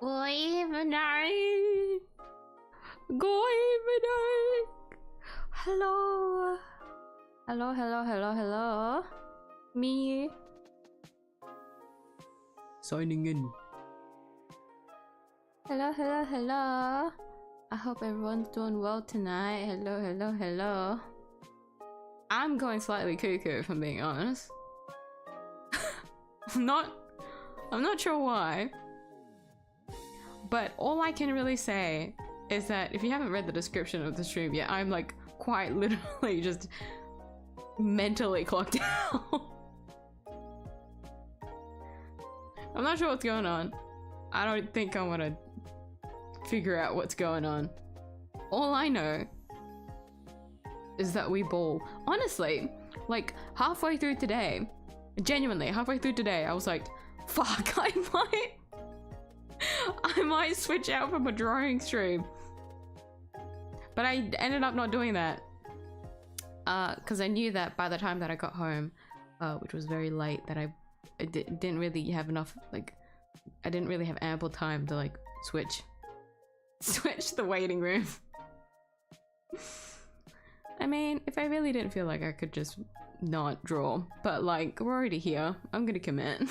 Good evening. Good evening. Hello. Hello, hello, hello, hello. Me. Signing in. Hello, hello, hello. I hope everyone's doing well tonight. Hello, hello, hello. I'm going slightly cuckoo, if I'm being honest. I'm not sure why. But all I can really say is that if you haven't read the description of the stream yet, I'm like quite literally just mentally clocked out. I'm not sure what's going on. I don't think I want to figure out what's going on. All I know is that we ball. Honestly, like halfway through today, genuinely halfway through today, I was like, fuck, I might switch out from a drawing stream. But I ended up not doing that. Because I knew that by the time that I got home, which was very late, that I didn't really have enough, like, I didn't really have ample time to like switch the waiting room. I mean, if I really didn't feel like I could just not draw, but like, we're already here, I'm gonna commit.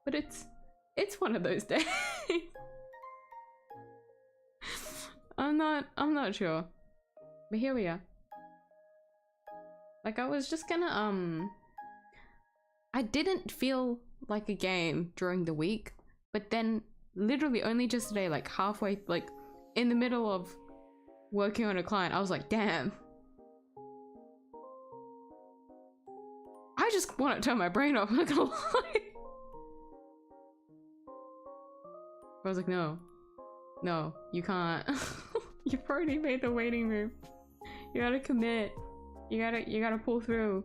But it's one of those days. I'm not sure. But here we are. Like, I was just gonna I didn't feel like a game during the week, but then literally only just today, like halfway, like in the middle of working on a client, I was like, damn, I just want to turn my brain off, I'm not gonna lie. I was like, no, you can't. You've already made the waiting room. You gotta commit. You gotta pull through.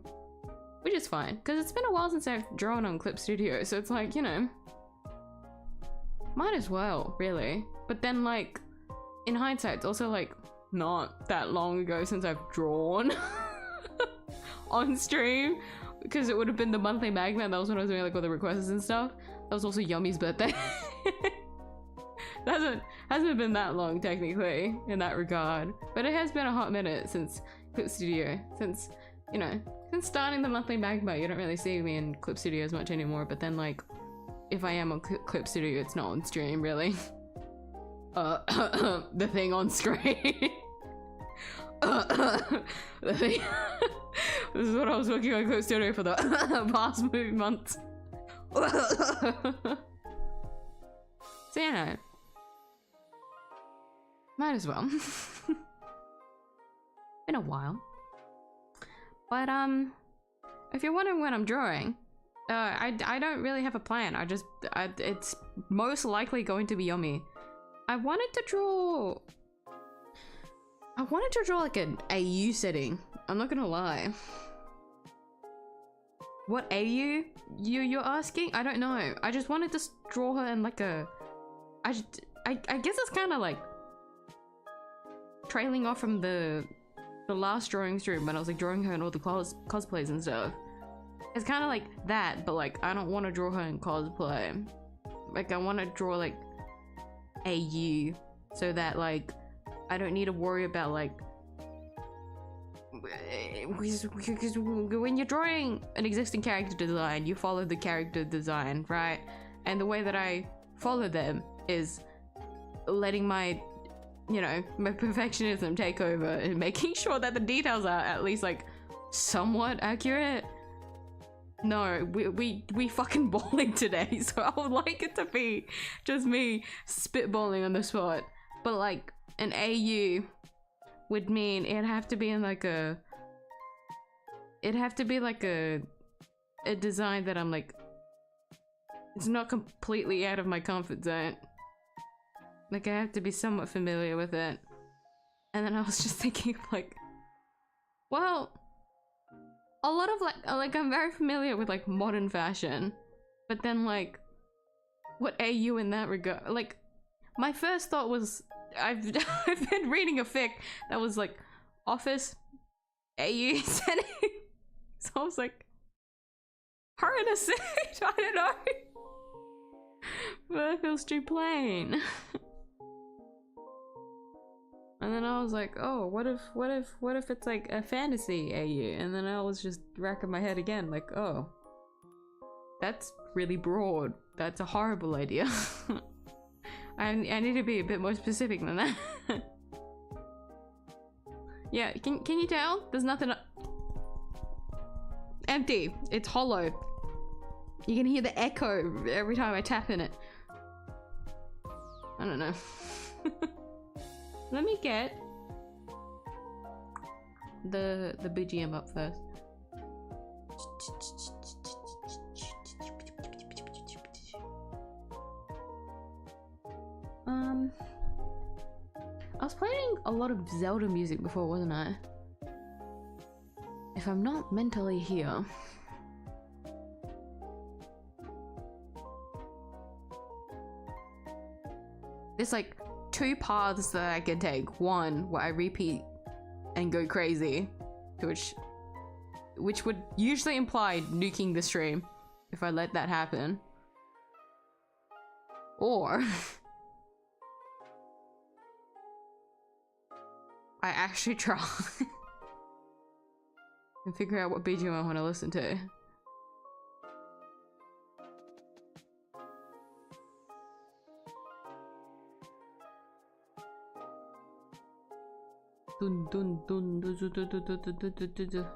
Which is fine, because it's been a while since I've drawn on Clip Studio, so it's like, you know, might as well, really. But then, like, in hindsight, it's also like not that long ago since I've drawn on stream, because it would have been the monthly magma, and that was when I was doing like all the requests and stuff. That was also Yummy's birthday. That hasn't been that long technically in that regard, but it has been a hot minute since Clip Studio, since, you know, since starting the monthly magma. You don't really see me in Clip Studio as much anymore, but then like if I am on Clip Studio, it's not on stream really. The thing on screen. The thing. This is what I was working on Clip Studio for the past months. So you know, might as well. Been a while. But if you're wondering when I'm drawing, I don't really have a plan. It's most likely going to be Yomi. I wanted to draw like an AU setting. I'm not gonna lie. What AU you're asking? I don't know. I just wanted to draw her in like a, I guess it's kind of like trailing off from the last drawing stream when I was like drawing her in all the cosplays and stuff. It's kind of like that, but like I don't want to draw her in cosplay. Like I want to draw like AU so that like I don't need to worry about like, because when you're drawing an existing character design, you follow the character design, right? And the way that I follow them is letting my, you know, my perfectionism take over and making sure that the details are at least like somewhat accurate. No, we fucking balling today, so I would like it to be just me spitballing on the spot. But like an AU would mean it'd have to be in like a, it'd have to be like a design that I'm like, it's not completely out of my comfort zone. Like I have to be somewhat familiar with it. And then I was just thinking like, well, a lot of like I'm very familiar with like modern fashion, but then like what AU in that regard? Like my first thought was I've been reading a fic that was like office AU setting. So I was like, Her in a suit? I don't know. But that feels too plain. And then I was like, oh, what if it's like a fantasy AU? And then I was just racking my head again, like, oh, that's really broad. That's a horrible idea. I need to be a bit more specific than that. Yeah, can you tell? There's nothing. Empty. It's hollow. You can hear the echo every time I tap in it. I don't know. Let me get the BGM up first. I was playing a lot of Zelda music before, wasn't I? If I'm not mentally here. There's like two paths that I can take. One where I repeat and go crazy, which would usually imply nuking the stream if I let that happen. Or I actually try and figure out what BGM I want to listen to. Dun dun dun dun dun dun dun dun dun dun dun dun.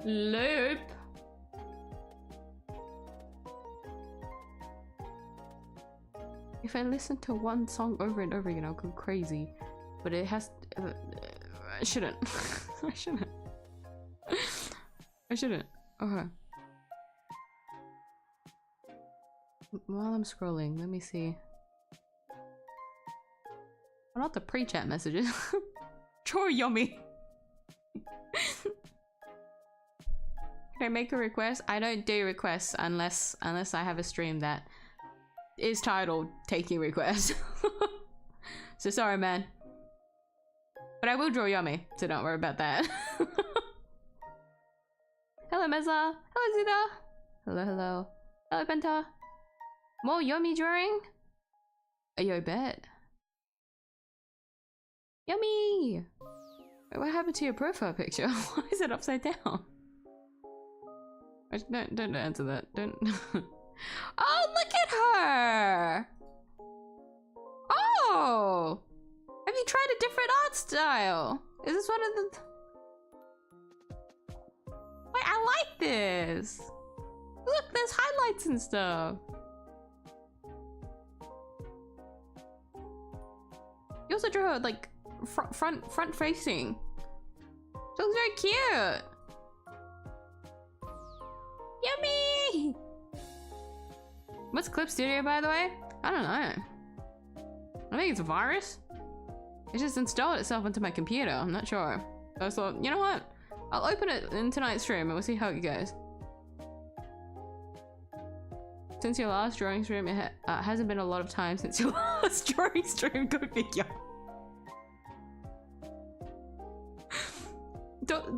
Loop. If I listen to one song over and over again, I'll go crazy. But it has. I shouldn't. I shouldn't. I shouldn't. Okay. While I'm scrolling, let me see. What about the pre-chat messages? Chor yummy. Can I make a request? I don't do requests unless I have a stream that is titled taking requests. So sorry, man. But I will draw yummy, so don't worry about that. Hello, Meza. Hello, Zida. Hello, hello. Hello, Penta. More yummy drawing? Yo, bet. Yummy! Wait, what happened to your profile picture? Why is it upside down? Don't answer that. Don't. Oh, look at her! Oh! Have you tried a different art style? Is this one of the... Wait, I like this! Look, there's highlights and stuff. You also drew like front facing. She looks very cute. Yummy! What's Clip Studio, by the way? I don't know. I think it's a virus. It just installed itself into my computer. I'm not sure. So I thought, you know what? I'll open it in tonight's stream and we'll see how it goes. Since your last drawing stream, it hasn't been a lot of time since your last drawing stream. Go figure.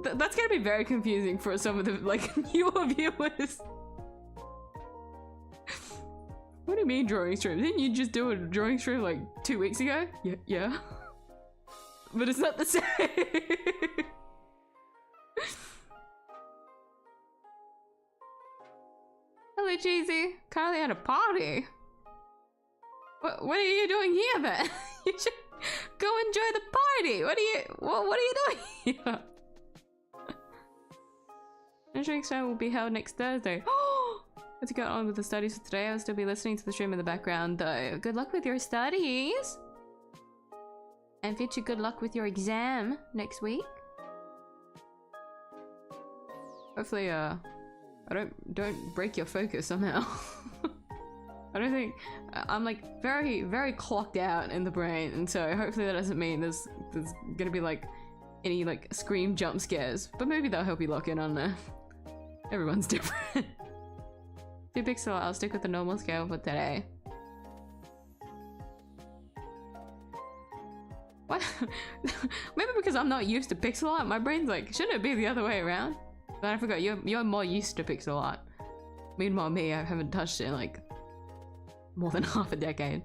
That's gonna be very confusing for some of the like newer viewers. What do you mean drawing stream? Didn't you just do a drawing stream like 2 weeks ago? Yeah. But it's not the same. Hello, Cheesy. Kylie had a party. What are you doing here then? You should go enjoy the party. What are you doing here? Ensuring Snow will be held next Thursday. As you got on with the studies for today, I'll still be listening to the stream in the background though. Good luck with your studies! And future good luck with your exam next week. Hopefully, Don't break your focus somehow. I don't think I'm like very clocked out in the brain, and so hopefully that doesn't mean there's gonna be like any like scream jump scares, but maybe that'll help you lock in. I don't know. Everyone's different. 2 pixel. I'll stick with the normal scale for today. What? Maybe because I'm not used to pixel art, my brain's like, shouldn't it be the other way around? But I forgot you're more used to pixel art. Meanwhile, me, I haven't touched it in like more than half a decade.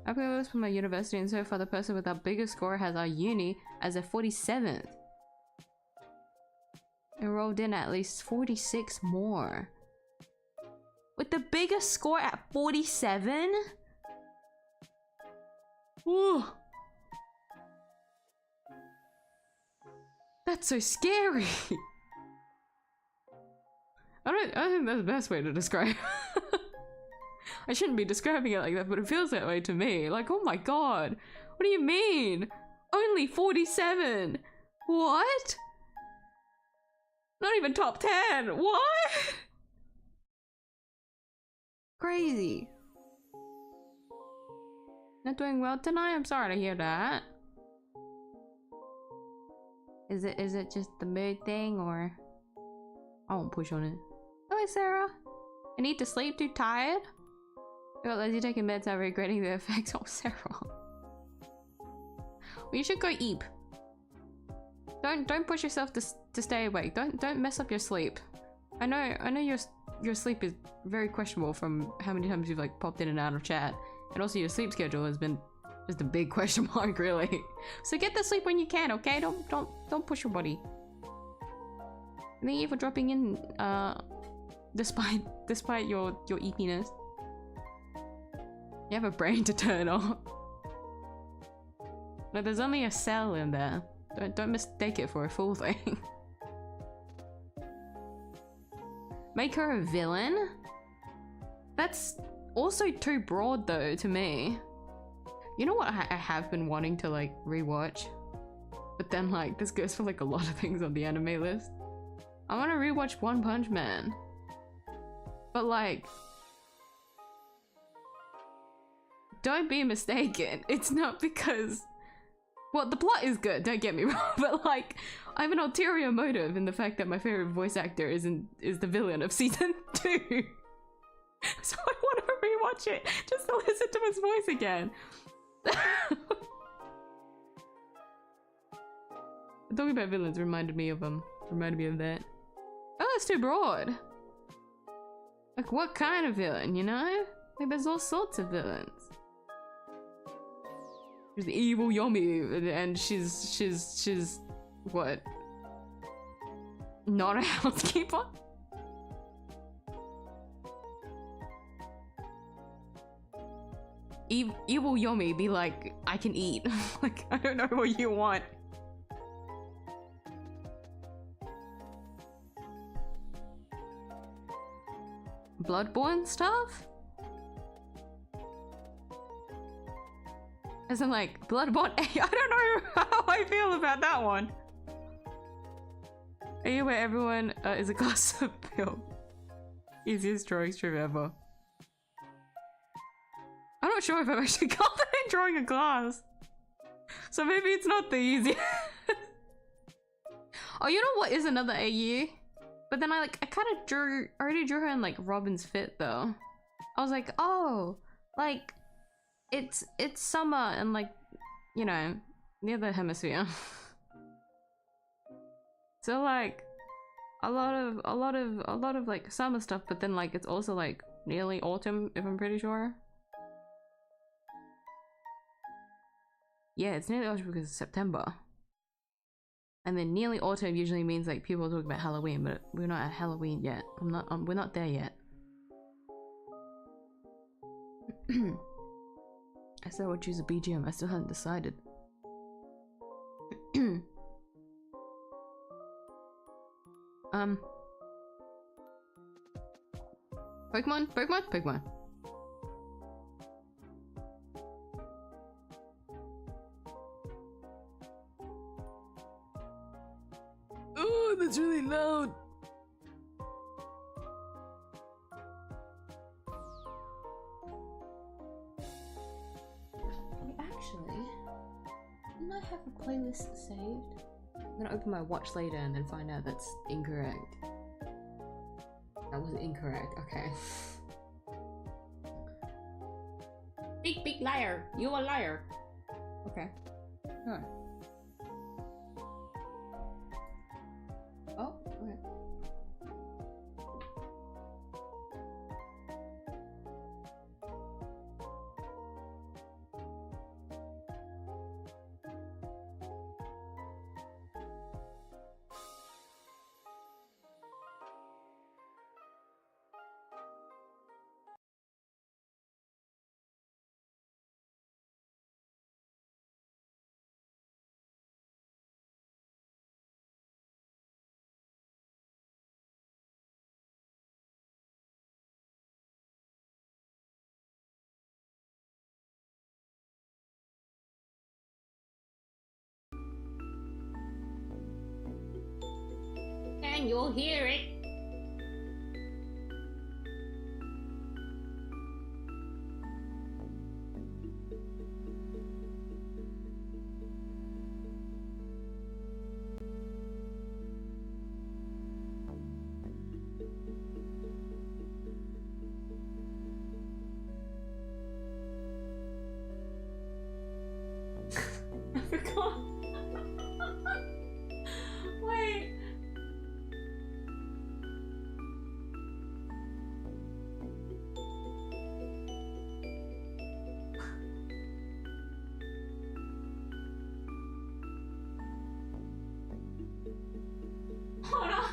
I've got this from my university, and so far the person with our biggest score has our uni as a 47th. Enrolled in at least 46 more. With the biggest score at 47? Ooh. That's so scary. I think that's the best way to describe it. I shouldn't be describing it like that, but it feels that way to me. Like, oh my god. What do you mean? Only 47? What? Not even top 10. What? Crazy. Not doing well tonight? I'm sorry to hear that. Is it just the mood thing, or I won't push on it. Hello, Sarah. I need to sleep, too tired? Feel lazy taking meds are regretting the effects. Oh, Sarah. Well, you should go eat. Don't push yourself to stay awake. Don't mess up your sleep. I know your sleep is very questionable from how many times you've like popped in and out of chat, and also your sleep schedule has been just a big question mark, really. So get the sleep when you can, okay? Don't push your body. Thank you for dropping in, despite your eepiness. You have a brain to turn off. No, there's only a cell in there. Don't mistake it for a full thing. Make her a villain? That's also too broad though to me. You know what I have been wanting to like rewatch? But then like this goes for like a lot of things on the anime list. I want to rewatch One Punch Man. But like, don't be mistaken. It's not because, well, the plot is good, don't get me wrong, but like, I have an ulterior motive in the fact that my favorite voice actor is the villain of season 2. So I want to rewatch it just to listen to his voice again. Talking about villains reminded me of that. Oh, that's too broad. Like, what kind of villain, you know? Like, there's all sorts of villains. There's the evil Yomi, and she's what? Not a housekeeper? Evil Yomi be like, I can eat. Like, I don't know what you want. Bloodborne stuff? As in like, Bloodborne? I don't know how I feel about that one. Are you where everyone is a glass of milk? Easiest drawing strip ever. I'm not sure if I'm actually confident drawing a glass. So maybe it's not the easiest. Oh, you know what is another AU? But then I kind of already drew her in like Robin's Fit though. I was like, oh, like it's summer and like, you know, the other hemisphere. So like a lot of like summer stuff, but then like it's also like nearly autumn, if I'm pretty sure. Yeah, it's nearly autumn because it's September. And then nearly autumn usually means like people are talking about Halloween, but we're not at Halloween yet. We're not there yet. I said I would choose a BGM, I still haven't decided. Pokemon. Oh, that's really loud. Actually, didn't I have a playlist saved? I'm gonna open my watch later and then find out that's incorrect. That was incorrect, okay. Big liar! You a liar! Okay. Alright. Oh, okay. And you'll hear it. I forgot. Wait. Hold on.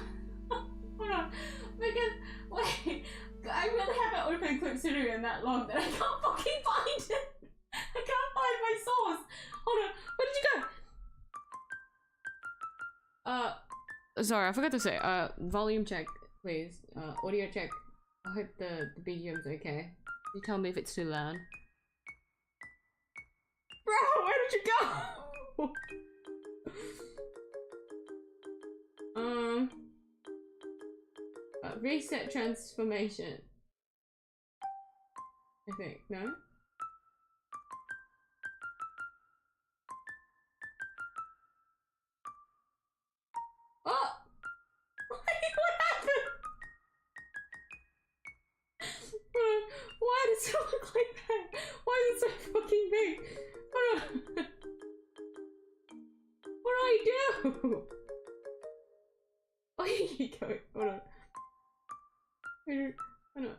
Hold on. Because, wait. I really haven't opened Clip Studio in that long that I can't fucking find it. I can't find my source. Hold on. Where did you go? Sorry, I forgot to say. Volume check, please. Audio check. I hope the BGM's okay. You tell me if it's too loud. Bro, where did you go? Reset transformation. I think, no? Oh! Wait, what happened? Why does it look like that? Why is it so fucking big? Hold on. What do I do? Oh, here you go. Hold on. Hold on.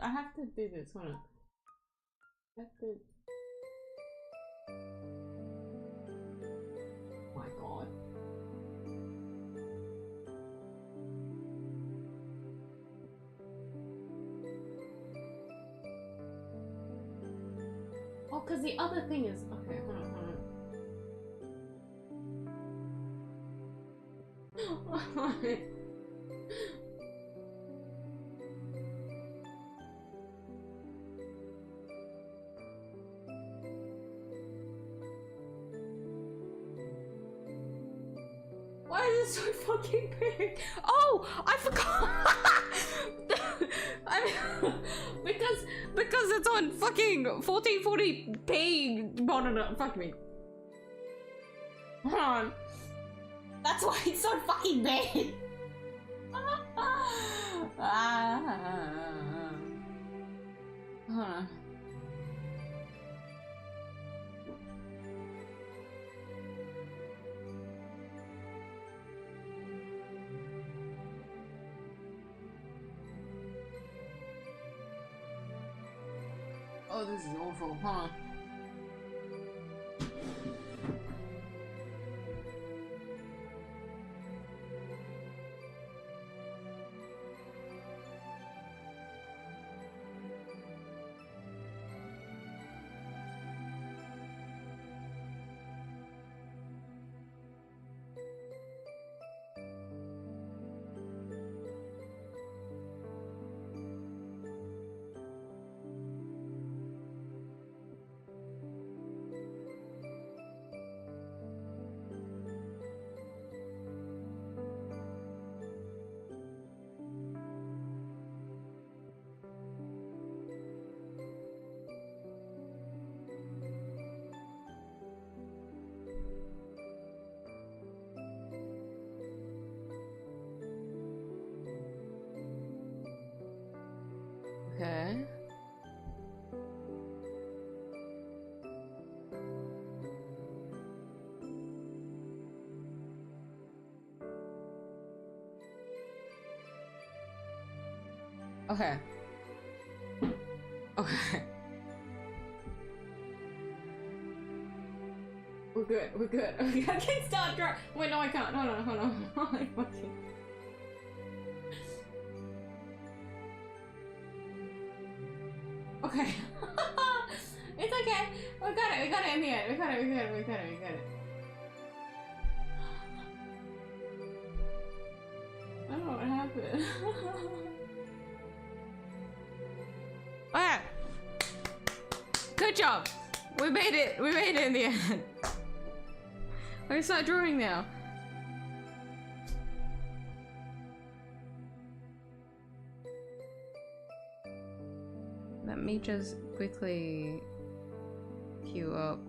I have to do this. Hold on. I have to. Oh my god. Oh, because the other thing is. Okay, hold on, hold on. Why is it so fucking big? Oh, I forgot. I mean, because it's on fucking 1440p monitor. Fuck me. Hold on. That's why it's so fucking big. Hold on. Oh, this is awful, huh? Okay. Okay. Okay. We're good, we're good. Okay, I can start drawing. Wait, no, I can't. Hold on, hold on. Okay. Okay. It's okay. We got it in the end. We got it. I don't know what happened. Okay. Good job. We made it in the end. I can start drawing now. Let me just quickly queue up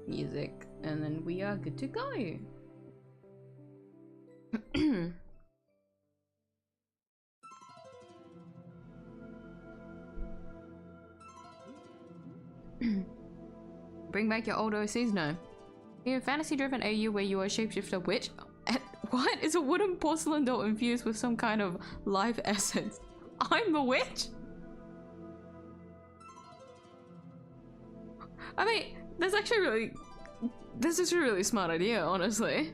music and then we are good to go. Bring back your old OCs, no. In a fantasy-driven AU where you are a shapeshifter witch. What is a wooden porcelain doll infused with some kind of life essence? I'm the witch? I mean, this is a really smart idea, honestly.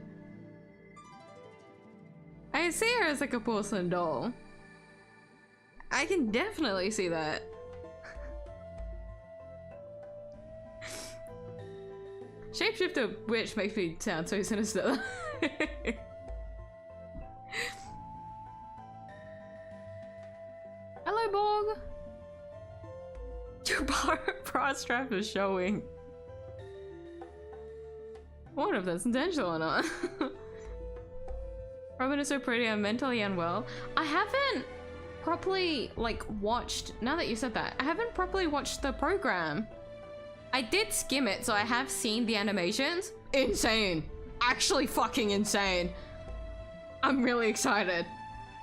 I can see her as like a porcelain doll. I can definitely see that. Shapeshifter witch makes me sound so sinister. Hello, Borg. Your bra strap is showing. I wonder if that's intentional or not. Robin is so pretty. I'm mentally unwell. I haven't properly like watched. Now that you said that, I haven't properly watched the program. I did skim it, so I have seen the animations. Insane. Actually fucking insane. I'm really excited.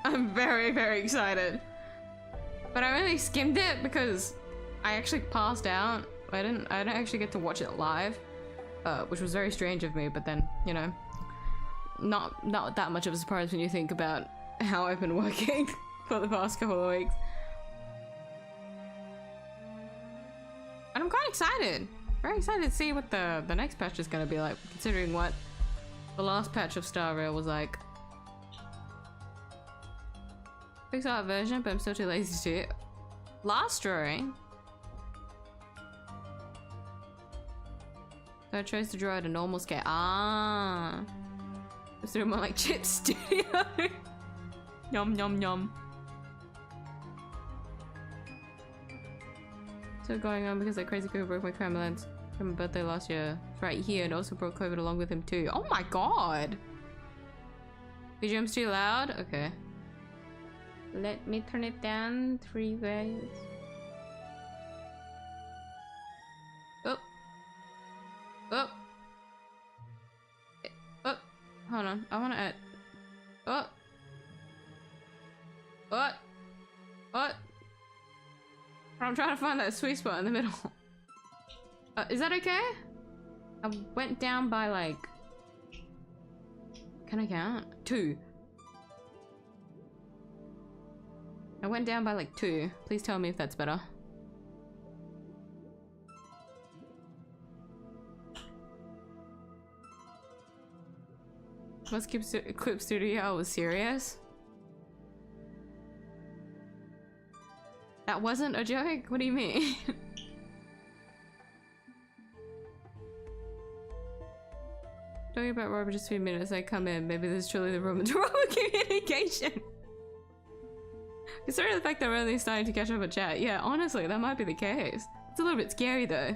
I'm very, very excited. But I only skimmed it because I actually passed out. I didn't actually get to watch it live, which was very strange of me, but then, you know, not that much of a surprise when you think about how I've been working for the past couple of weeks. And I'm quite excited. Very excited to see what the next patch is going to be like, considering what the last patch of Star Rail was like. Fix art version, but I'm still too lazy to do it. Last drawing. So I chose to draw at a normal scale. Ah. It's sort of more like Chip Studio. Yum yum yum. So going on because that crazy girl broke my camera lens from my birthday last year. It's right here, and also brought COVID along with him too. Oh my god! BGM's too loud? Okay. Let me turn it down 3 ways. Oh. Oh. Oh. Hold on. I wanna add. Oh. What? What? I'm trying to find that sweet spot in the middle. Is that okay? I went down by like... Can I count? 2. I went down by like 2. Please tell me if that's better. Must keep Clip Studio was serious. That wasn't a joke? What do you mean? Talking about Robert just a few minutes, I come in. Maybe this is truly the Roman to Roman communication. Considering the fact that we're only starting to catch up on chat, yeah, honestly, that might be the case. It's a little bit scary though.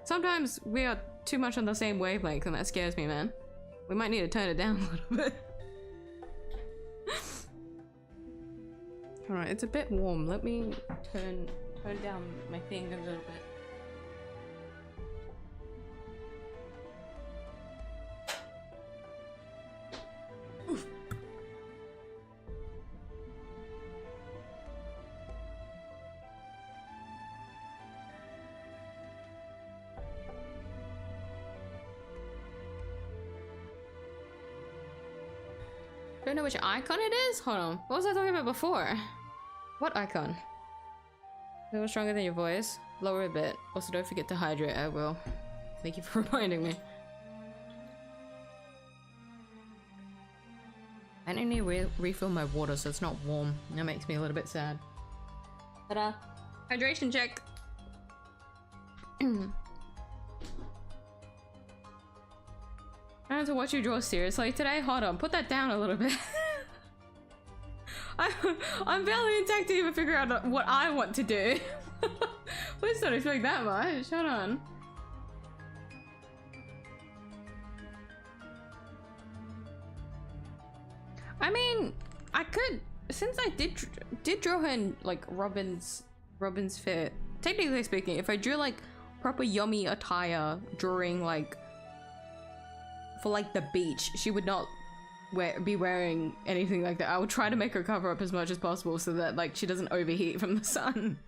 Sometimes we are too much on the same wavelength and that scares me, man. We might need to turn it down a little bit. Alright, it's a bit warm. Let me turn down my thing a little bit. Oof. Don't know which icon it is? Hold on. What was I talking about before? What icon? A little stronger than your voice. Lower a bit. Also, don't forget to hydrate. I will. Thank you for reminding me. I don't need to refill my water so it's not warm. That makes me a little bit sad. Ta-da. Hydration check. I had to watch you draw seriously today. Hold on, put that down a little bit. I'm barely intact to even figure out what I want to do. Please don't expect that much. Hold on. I mean, I could, since I did draw her in like Robin's fit. Technically speaking, if I drew like proper yummy attire during like for like the beach, she would not be wearing anything like that. I would try to make her cover up as much as possible so that like she doesn't overheat from the sun.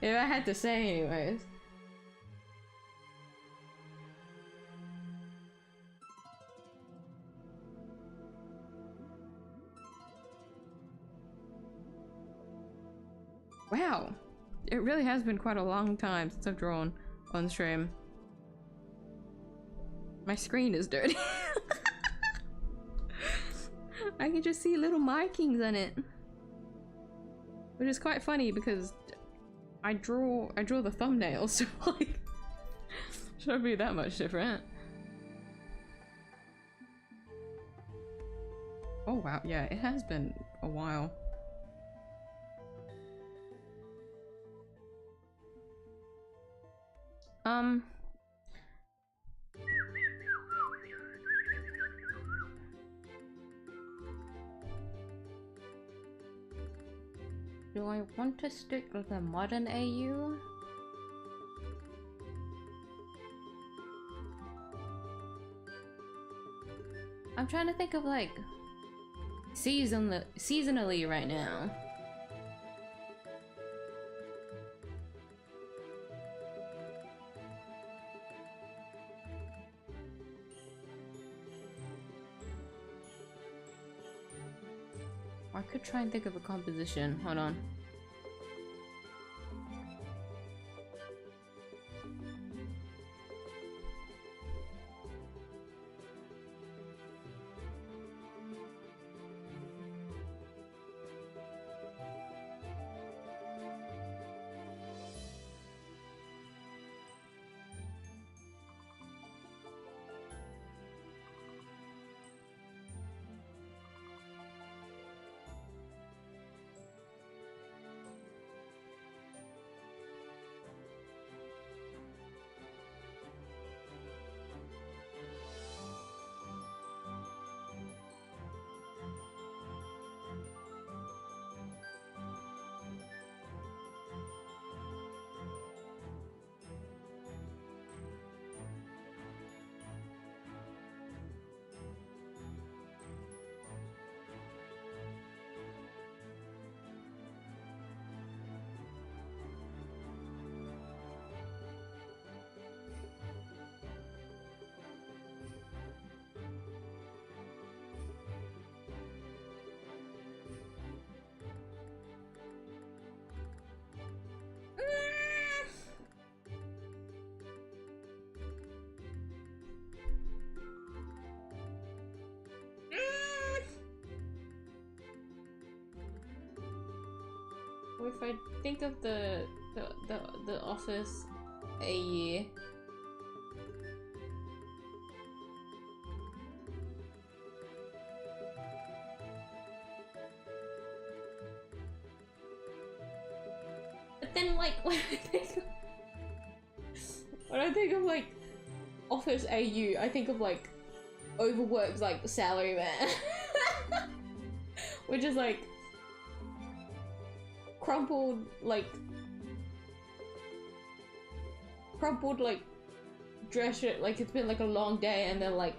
If I had to say anyways. Wow, it really has been quite a long time since I've drawn on stream. My screen is dirty. I can just see little markings on it, which is quite funny because I draw the thumbnail, so like shouldn't be that much different. Oh wow, yeah, it has been a while. Do I want to stick with the modern AU? I'm trying to think of like seasonally right now. I could try and think of a composition. Hold on. If I think of the office a year. But then like when I think of like office AU, I think of like overworked like salary man. Which is like crumpled like dress shirt, like it's been like a long day and then like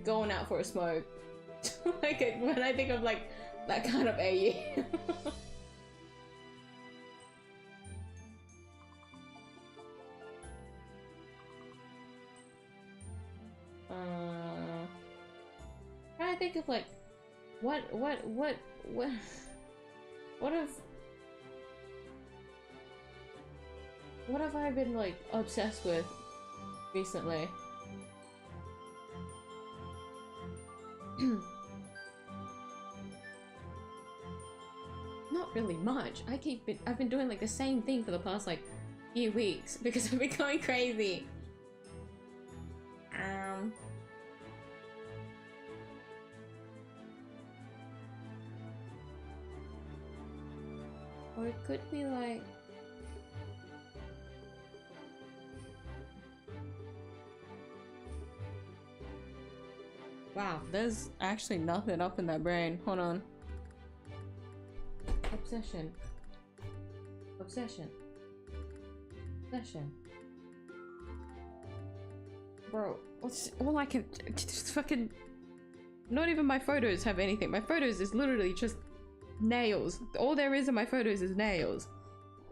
going out for a smoke. Like when I think of like that kind of AU. Trying to think think like, what have I been like obsessed with recently? Not really much. I've been doing like the same thing for the past like few weeks because I've been going crazy. Or it could be like, wow, there's actually nothing up in that brain. Hold on. Obsession. Obsession. Obsession. Bro, what's all I can just fucking, not even my photos have anything. My photos is literally just nails. All there is in my photos is nails.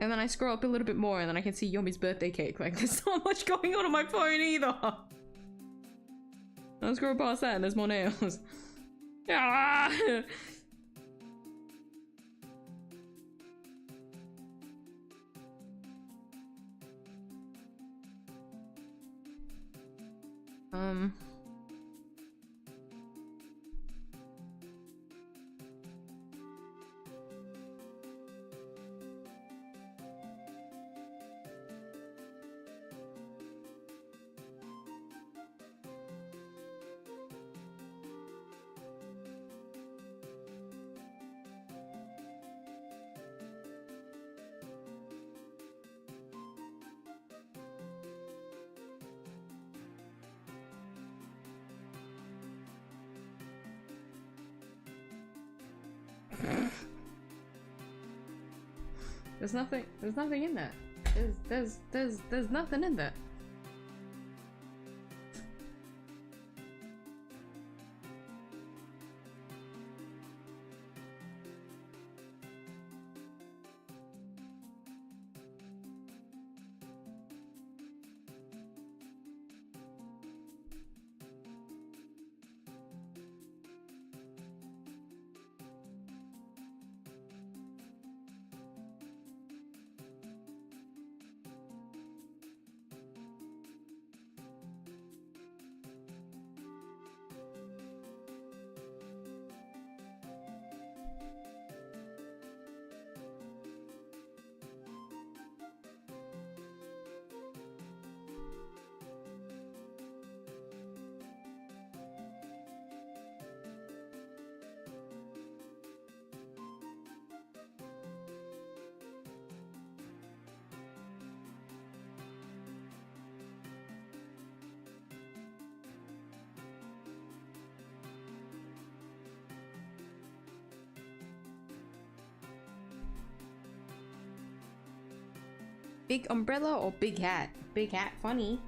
And then I scroll up a little bit more and then I can see Yomi's birthday cake. Like, there's not much going on my phone either. I'll scroll past that and there's more nails. Ah! There's nothing in that. There's nothing in that. Big umbrella or big hat? Big hat, funny.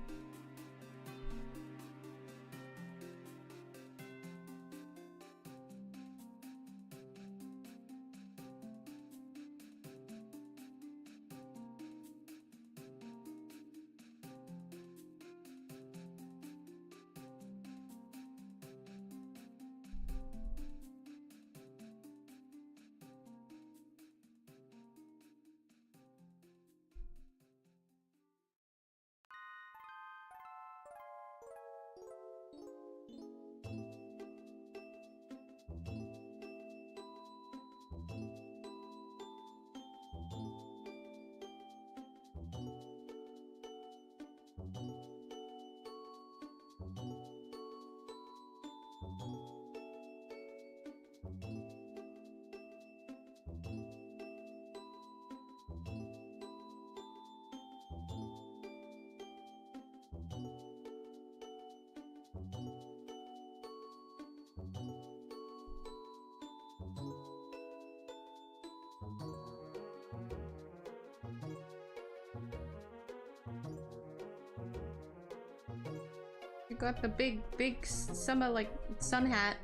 You got the big summer like sun hat,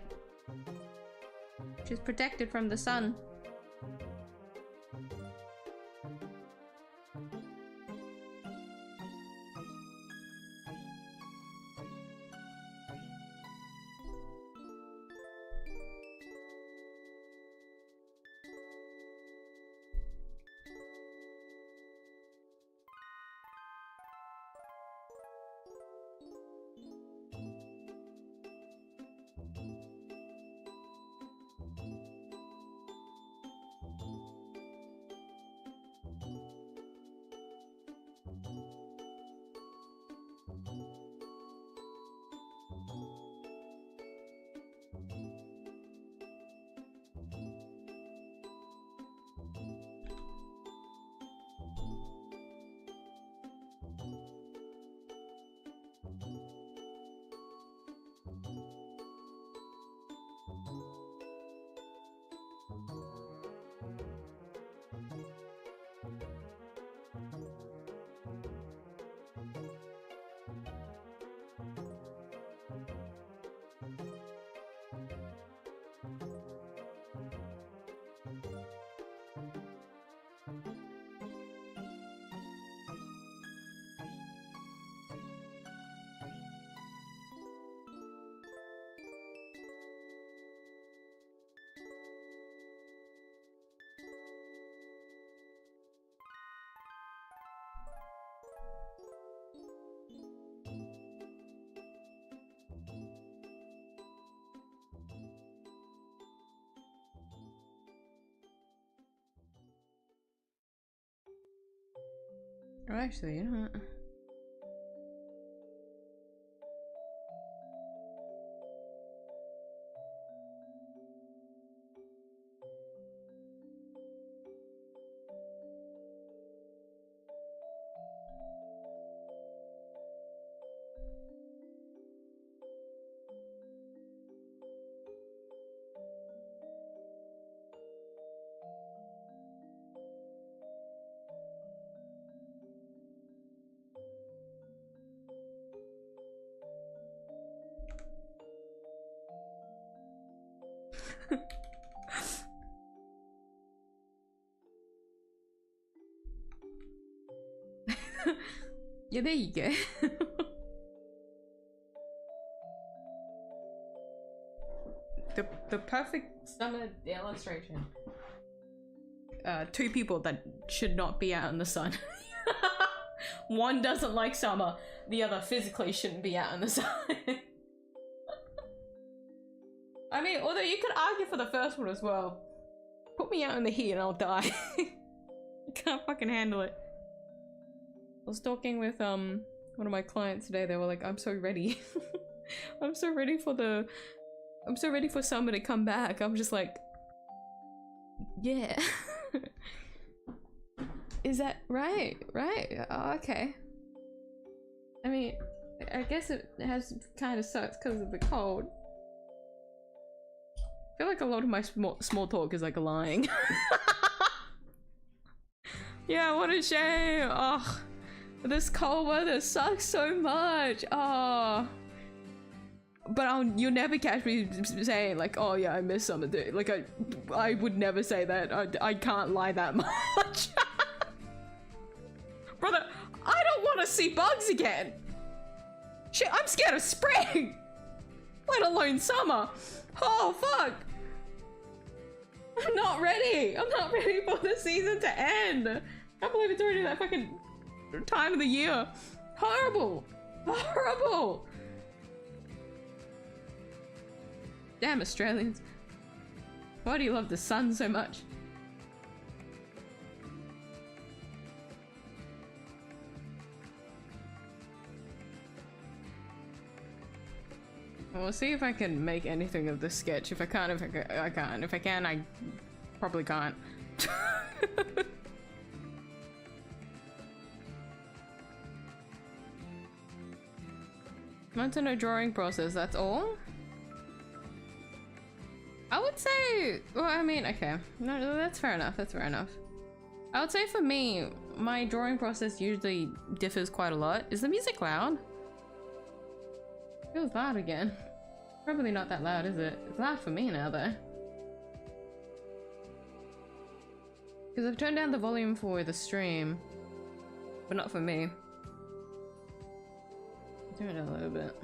which is protected from the sun. Oh, actually, you know what? Yeah, there you go. the perfect summer illustration. Two people that should not be out in the sun. One doesn't like summer, the other physically shouldn't be out in the sun. I mean, although you could argue for the first one as well. Put me out in the heat and I'll die. I can't fucking handle it. I was talking with one of my clients today. They were like, I'm so ready. I'm so ready for summer to come back. I'm just like, yeah. Is that right? Right? Oh, okay. I mean, I guess it has kind of sucks because of the cold. I feel like a lot of my small talk is like lying. Yeah, what a shame. Oh, this cold weather sucks so much. Oh. But you'll never catch me saying like, oh yeah, I miss summer day. Like I would never say that. I can't lie that much. Brother, I don't want to see bugs again. Shit, I'm scared of spring. Let alone summer. Oh fuck. I'm not ready. I'm not ready for the season to end. I can't believe it's already that fucking time of the year. Horrible. Horrible. Damn Australians. Why do you love the sun so much? We'll see if I can make anything of this sketch. If I can't, I can't. If I can, I probably can't. Want to know drawing process, that's all? I would say, well, I mean, okay. No, that's fair enough, that's fair enough. I would say for me, my drawing process usually differs quite a lot. Is the music loud? Feels loud again. Probably not that loud, is it? It's loud for me now, though. Because I've turned down the volume for the stream, but not for me. Turn it a little bit.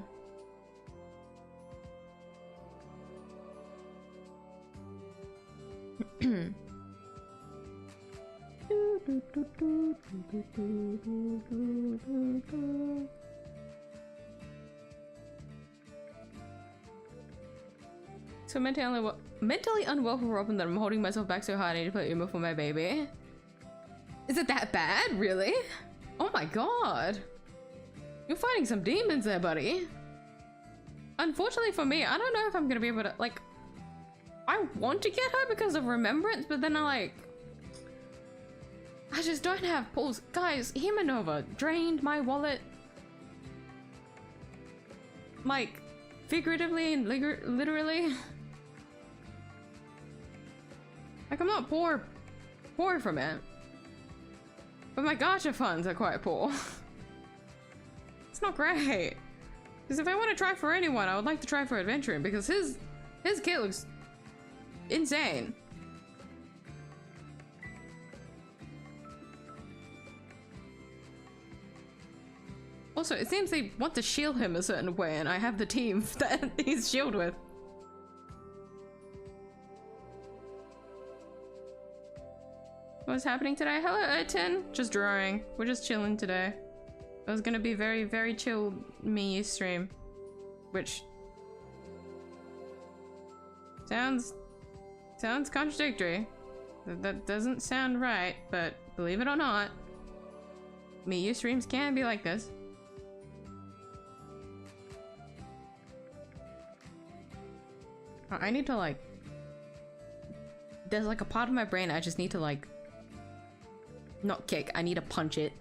So mentally unwell for Robin that I'm holding myself back so hard I need to play Uma for my baby. Is it that bad? Really? Oh my god. You're fighting some demons there, buddy. Unfortunately for me, I don't know if I'm gonna be able to, like, I want to get her because of remembrance, but then I just don't have pulls. Guys, Himanova drained my wallet. Like, figuratively and literally. Like, I'm not poor from it. But my gacha funds are quite poor. It's not great. Because if I want to try for anyone, I would like to try for Adventuring, because his kit looks insane. Also, it seems they want to shield him a certain way, and I have the team that he's shielded with. What's happening today? Hello, Ertin. Just drawing. We're just chilling today. It was gonna be very, very chill me stream, which sounds contradictory. That doesn't sound right, but believe it or not, miyuu streams can be like this. I need to like... There's like a part of my brain I just need to like... Not kick, I need to punch it.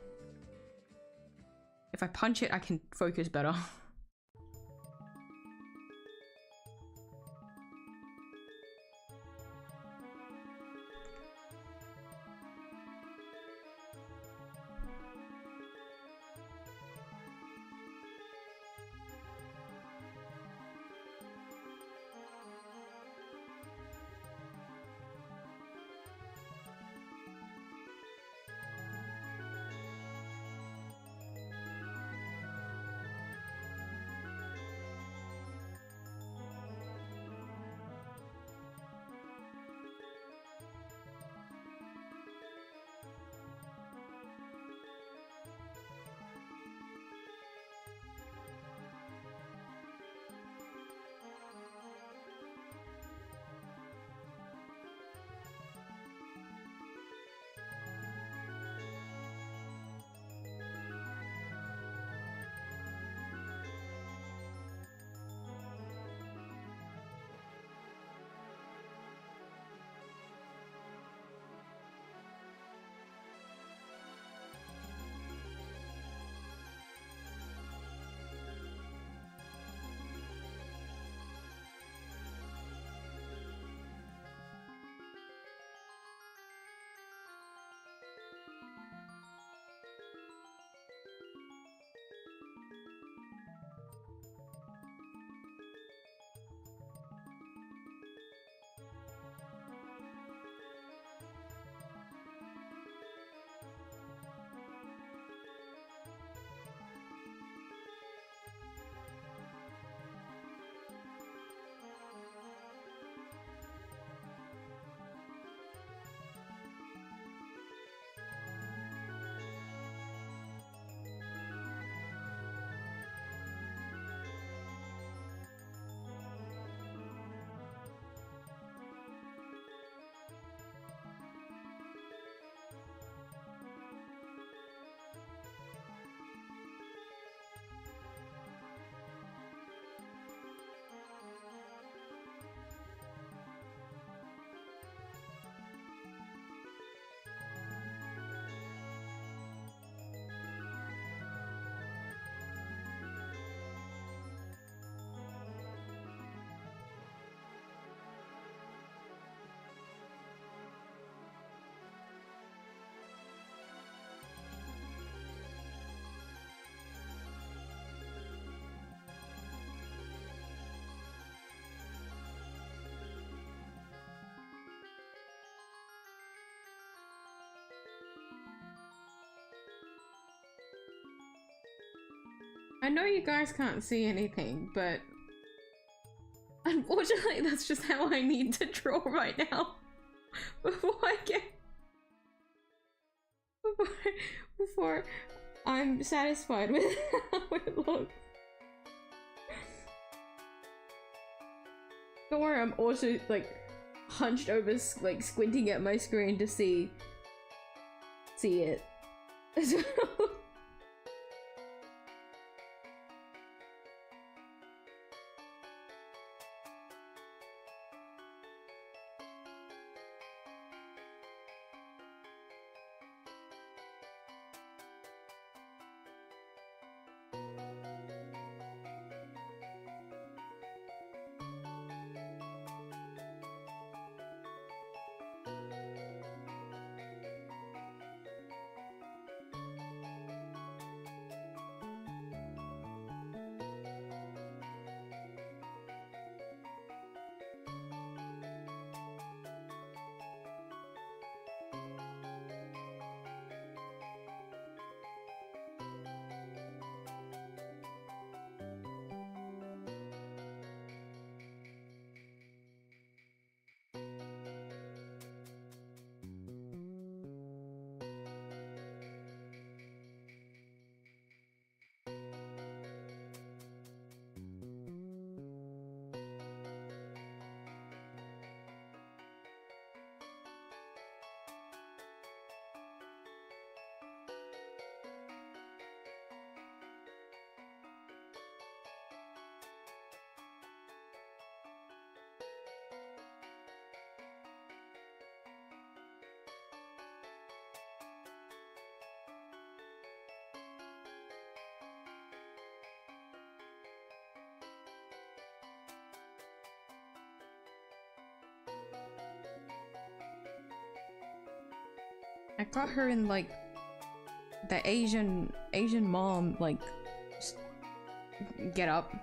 If I punch it, I can focus better. I know you guys can't see anything, but unfortunately that's just how I need to draw right now. Before I get... Before I'm satisfied with how it looks. Don't worry, I'm also like hunched over, like squinting at my screen to see it. I got her in like the Asian mom like get up.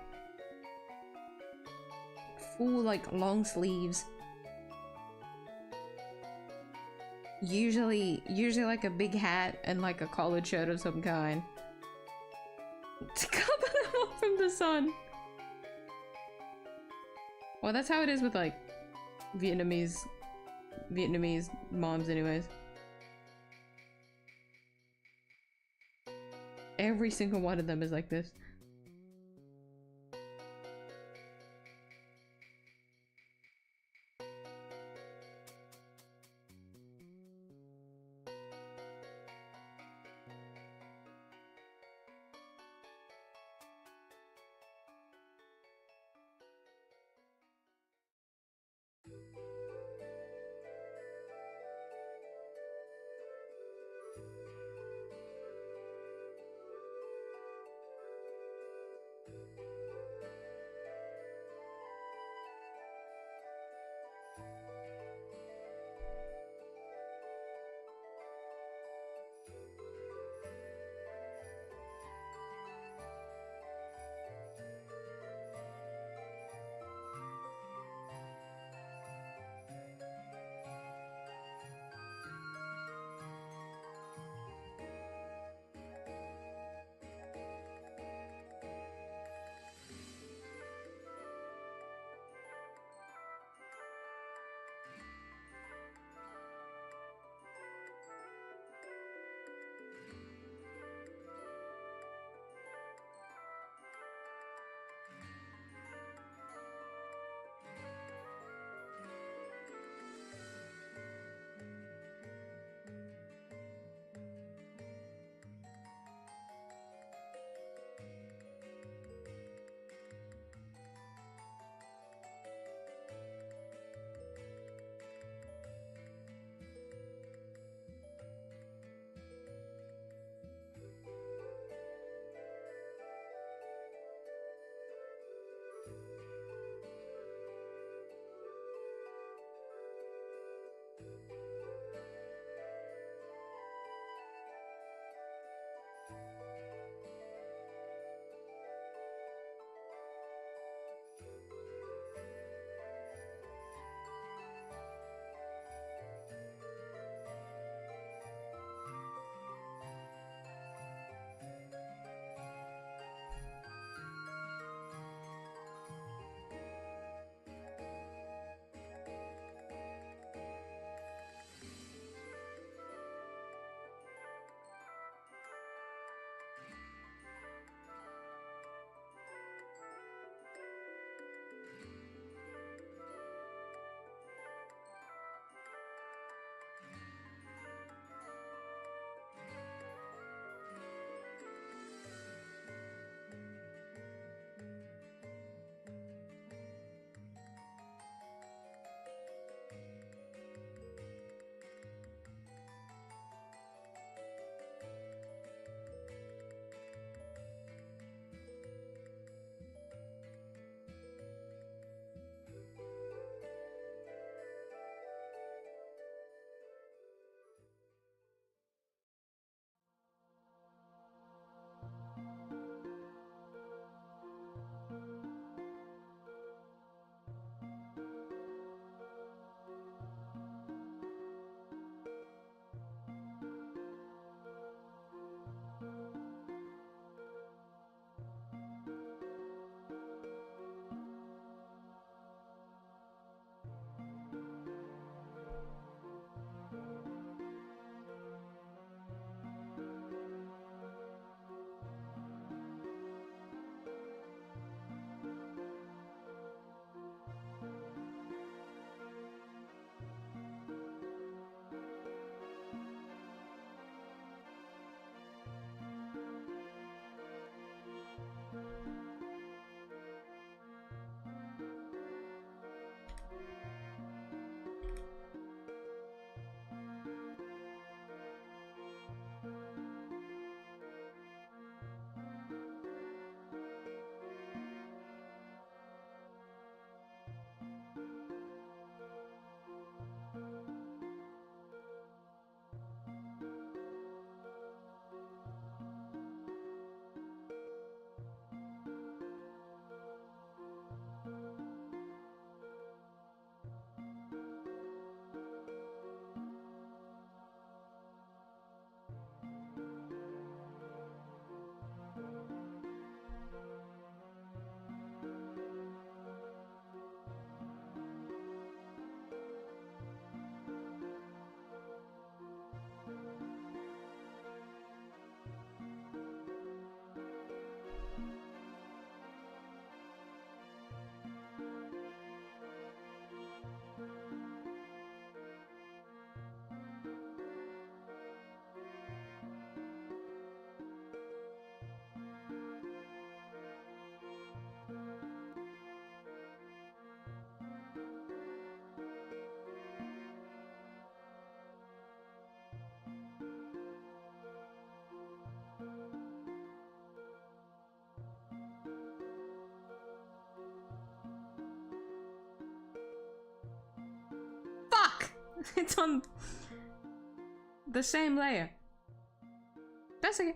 Full like long sleeves. Usually like a big hat and like a collared shirt of some kind. To cover them off from the sun. Well, that's how it is with like Vietnamese moms anyways. Every single one of them is like this. It's on the same layer. That's okay.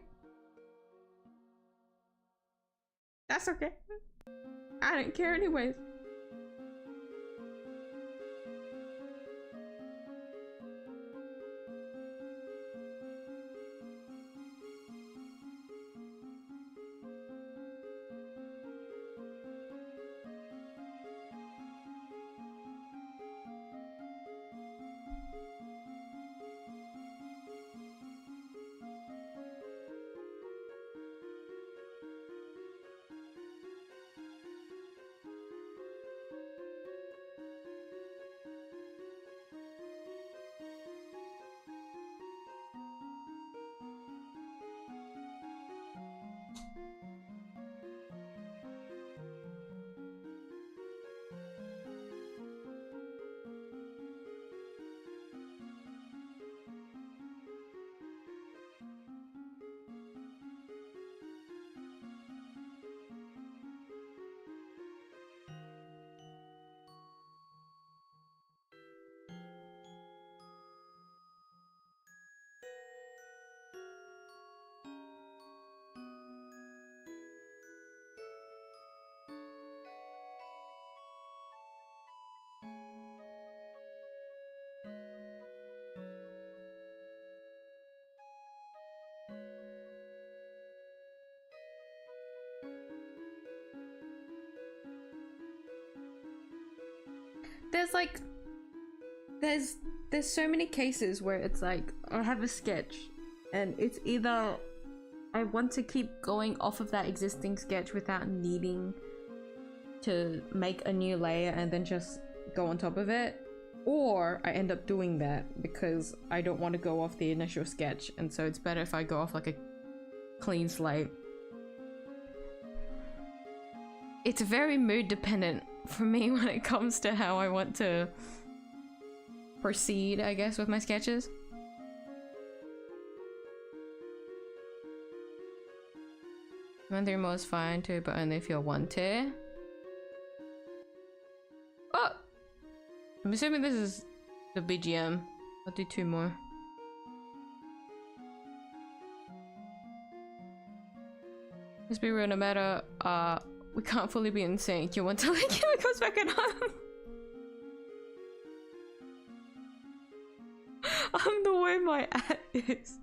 That's okay. I don't care anyways. There's like, there's so many cases where it's like, I have a sketch and it's either I want to keep going off of that existing sketch without needing to make a new layer and then just go on top of it, or I end up doing that because I don't want to go off the initial sketch, and so it's better if I go off like a clean slate. It's very mood dependent for me when it comes to how I want to proceed, I guess, with my sketches. One through more is fine too, but only if you're one tier. Oh! I'm assuming this is the BGM. I'll do 2 more. Let's be real, no matter, we can't fully be in sync. You want to like it goes back at home. I'm the way my at is.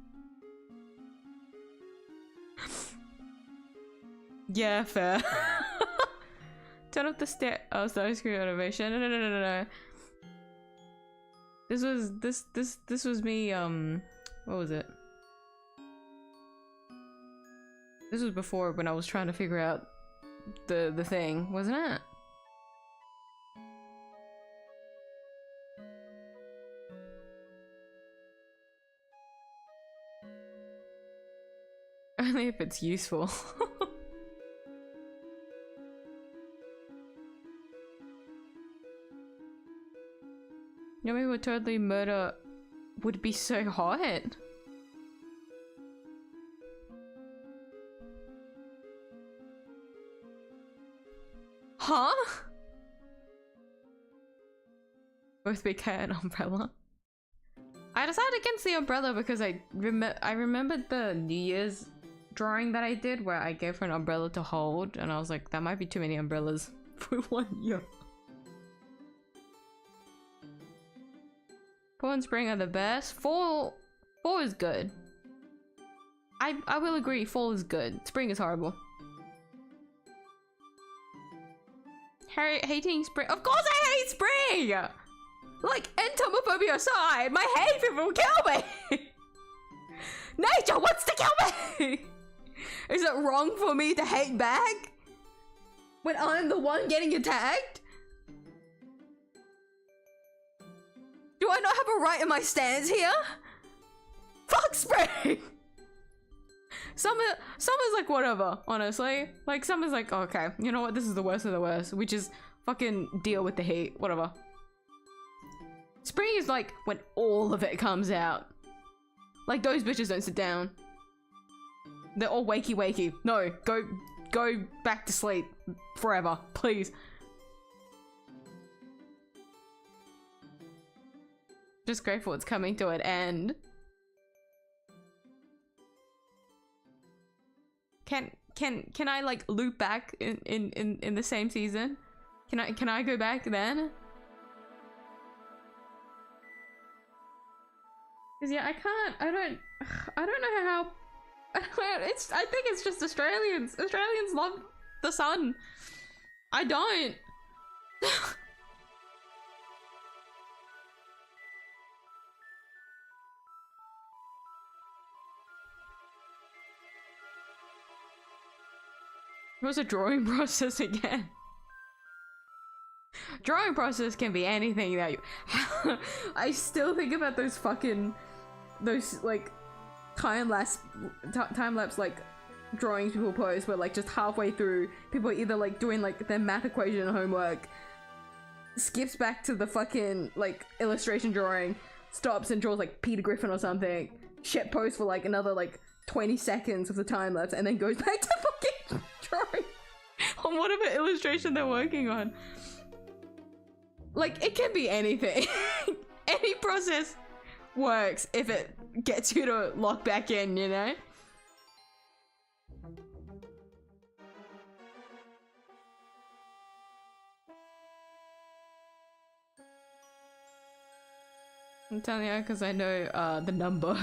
Yeah, fair. Turn off the starting screen animation. No. This was me, what was it? This was before when I was trying to figure out the thing, wasn't it? Only if it's useful. Yummy would totally murder would be so hot. Huh? Both big cat and umbrella. I decided against the umbrella because I remembered the New Year's drawing that I did where I gave her an umbrella to hold, and I was like, that might be too many umbrellas for 1 year. Fall and spring are the best. Fall is good. I will agree, fall is good. Spring is horrible. Hating spring. Of course I hate spring! Like, entomophobia aside, my hay fever will kill me! Nature wants to kill me! Is it wrong for me to hate back? When I'm the one getting attacked? Do I not have a right in my stance here? Fuck spring! Summer's like whatever, honestly. Like summer's like, oh, okay, you know what, this is the worst of the worst. We just fucking deal with the heat, whatever. Spring is like when all of it comes out. Like those bitches don't sit down. They're all wakey. No, go back to sleep forever, please. Just grateful it's coming to an end. Can I like loop back in the same season? Can I go back then? Cause yeah, I don't know how. I think it's just Australians. Australians love the sun. I don't. What was a drawing process again? Drawing process can be anything that you. I still think about those like time lapse like drawings people post, but like just halfway through, people are either like doing like their math equation homework, skips back to the fucking like illustration drawing, stops and draws like Peter Griffin or something, shit posts for like another like 20 seconds of the time lapse, and then goes back to fucking drawing on whatever illustration they're working on. Like, it can be anything. Any process works if it gets you to lock back in, you know? I'm telling you because I know the number.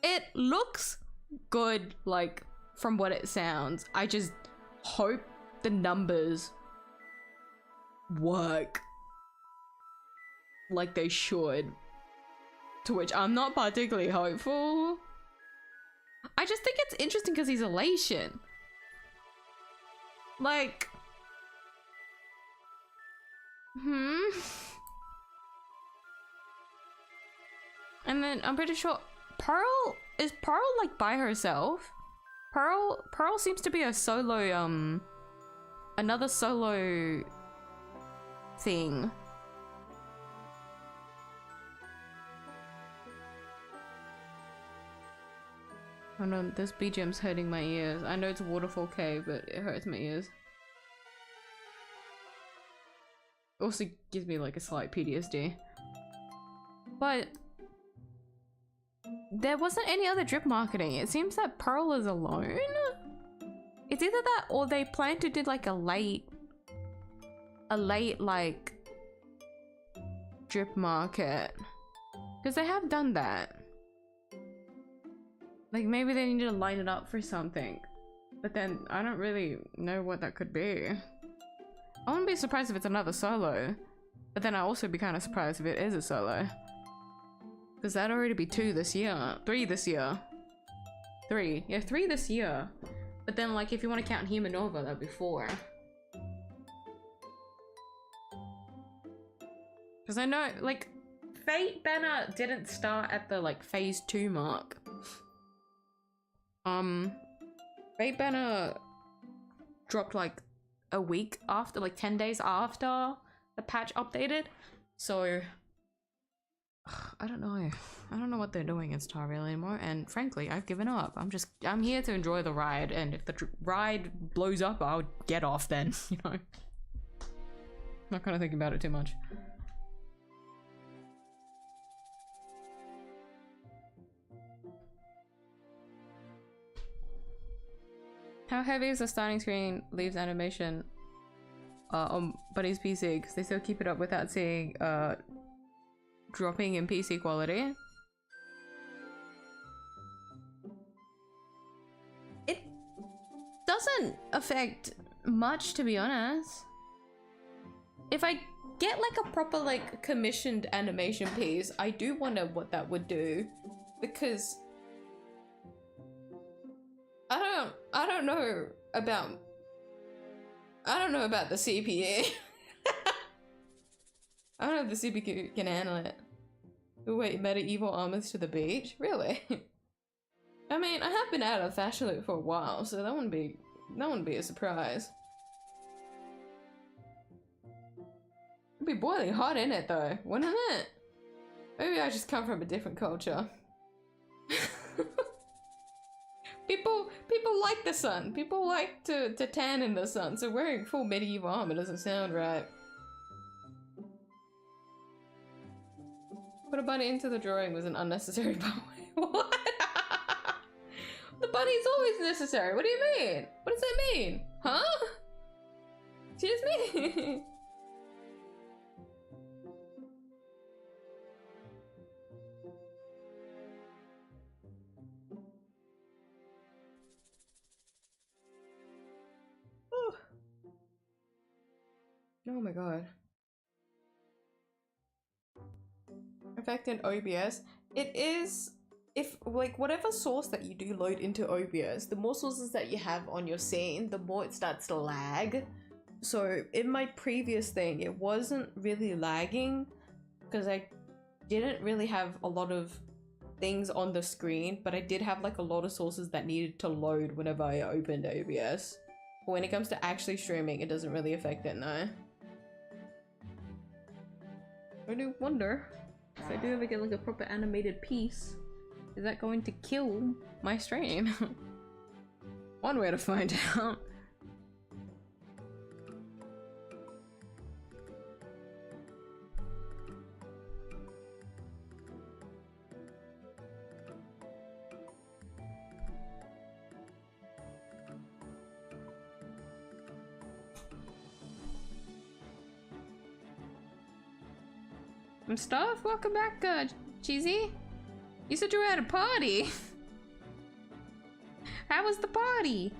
It looks good, like, from what it sounds. I just hope the numbers work like they should, to which I'm not particularly hopeful. I just think it's interesting because he's Elation. Like, and then I'm pretty sure Pearl like by herself? Pearl seems to be a solo another solo thing. Oh no, this BGM's hurting my ears. I know it's Waterfall Cave, but it hurts my ears. Also gives me like a slight PTSD. But there wasn't any other drip marketing. It seems that Pearl is alone. It's either that or they plan to do like a late like drip market, because they have done that. Like maybe they need to line it up for something, but then I don't really know what that could be. I wouldn't be surprised if it's another solo, but then I'd also be kind of surprised if it is a solo, because that'd already be 2 this year, 3 this year, 3 this year. But then like if you want to count Humanova, that'd be 4. Because I know, like, Fate Banner didn't start at the, like, phase 2 mark. Fate Banner dropped, like, a week after, like, 10 days after the patch updated. So, I don't know. I don't know what they're doing in Star Rail anymore, and frankly, I've given up. I'm here to enjoy the ride, and if the ride blows up, I'll get off then, you know? Not gonna think about it too much. How heavy is the starting screen leaves animation on Buddy's PC? Because they still keep it up without seeing dropping in PC quality. It doesn't affect much, to be honest. If I get like a proper like commissioned animation piece, I do wonder what that would do, because I don't know about the CPU. I don't know if the CPU can handle it. Oh wait, medieval armors to the beach? Really? I mean, I have been out of Fashion Loop for a while, so that wouldn't be a surprise. It'd be boiling hot in it though, wouldn't it? Maybe I just come from a different culture. People like the sun. People like to tan in the sun, so wearing full medieval armor doesn't sound right. Put a bunny into the drawing was an unnecessary part. What? The bunny is always necessary. What do you mean? What does that mean? Huh? Excuse me? Oh my god. Effect in OBS. It is, if like whatever source that you do load into OBS, the more sources that you have on your scene, the more it starts to lag. So in my previous thing, it wasn't really lagging because I didn't really have a lot of things on the screen, but I did have like a lot of sources that needed to load whenever I opened OBS. But when it comes to actually streaming, it doesn't really affect it, no. I do wonder if I do ever get like a proper animated piece, is that going to kill my stream? One way to find out. I'm stuff. Welcome back, Cheesy. You said you were at a party. How was the party?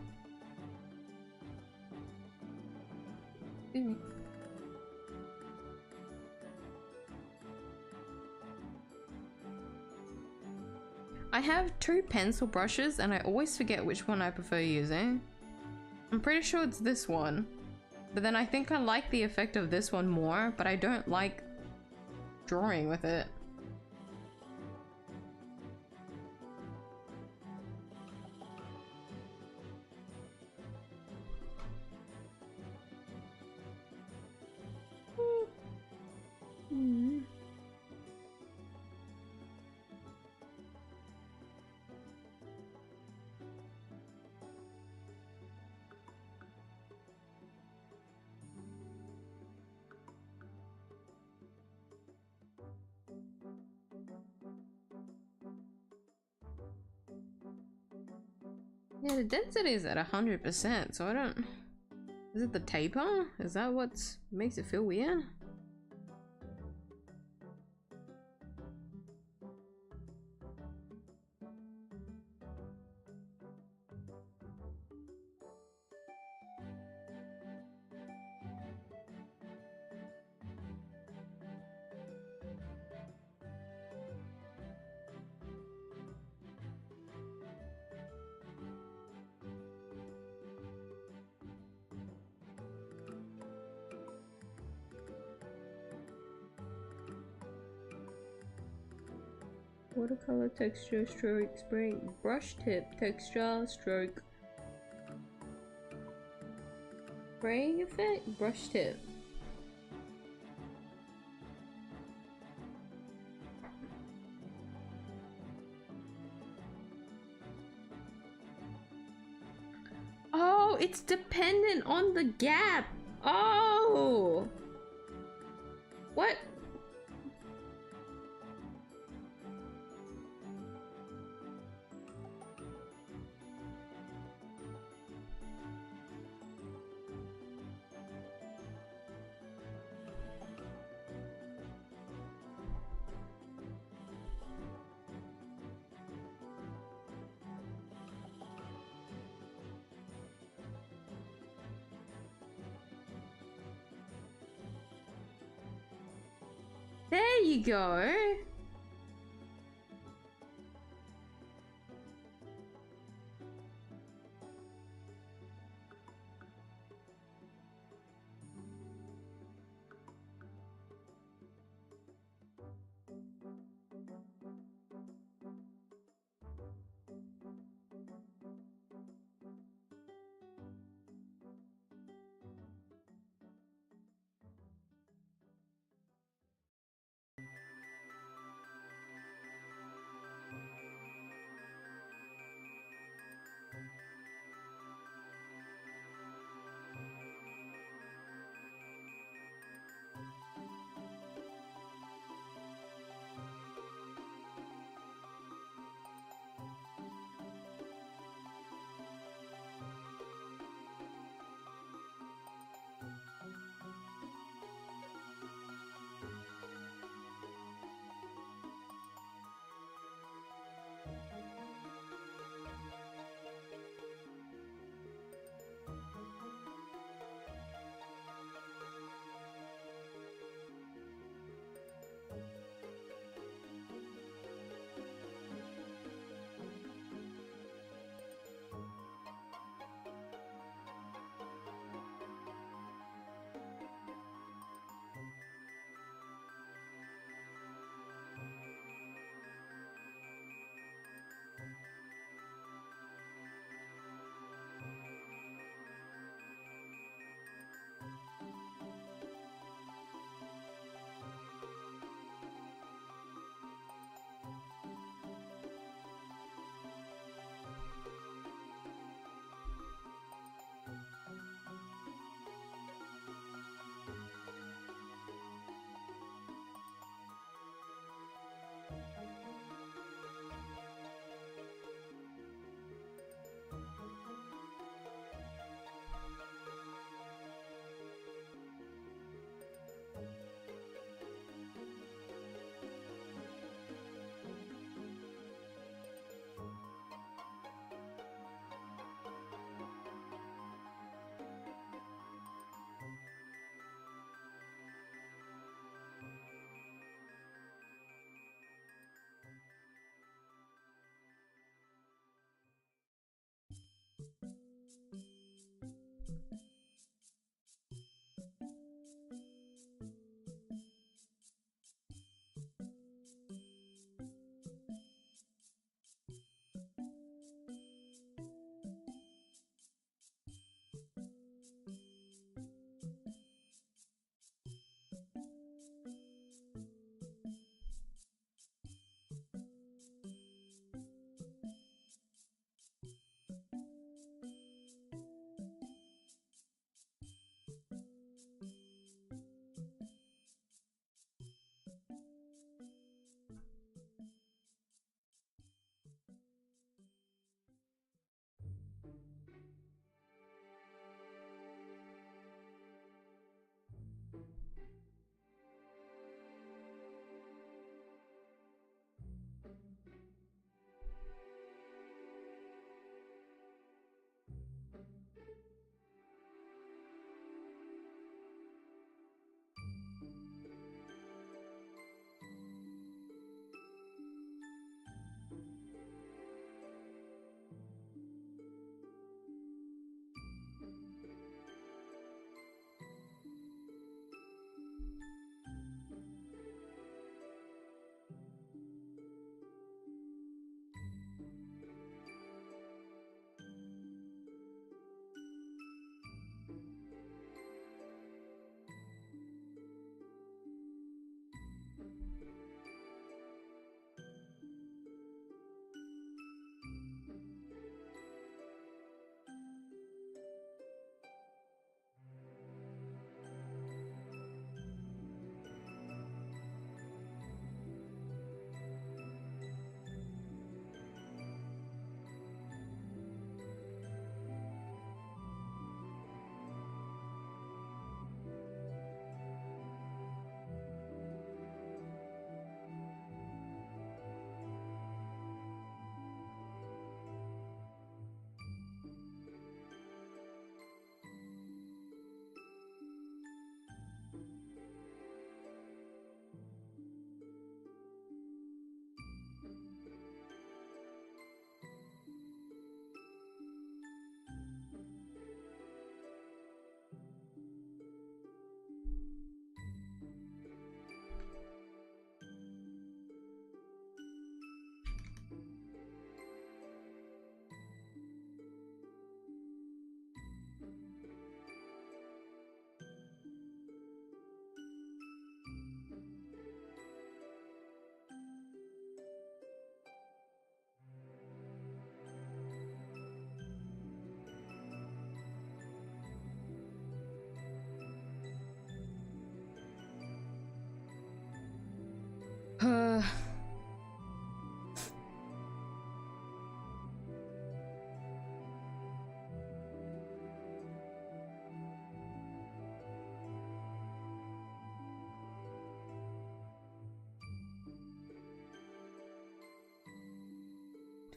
I have 2 pencil brushes and I always forget which one I prefer using. I'm pretty sure it's this one, but then I think I like the effect of this one more, but I don't like drawing with it. Yeah, the density is at 100%, so I don't... Is it the taper? Is that what makes it feel weird? Watercolor texture, stroke, spray, brush tip, texture, stroke. Spraying effect, brush tip. Oh, it's dependent on the gap. Oh! What? There you go.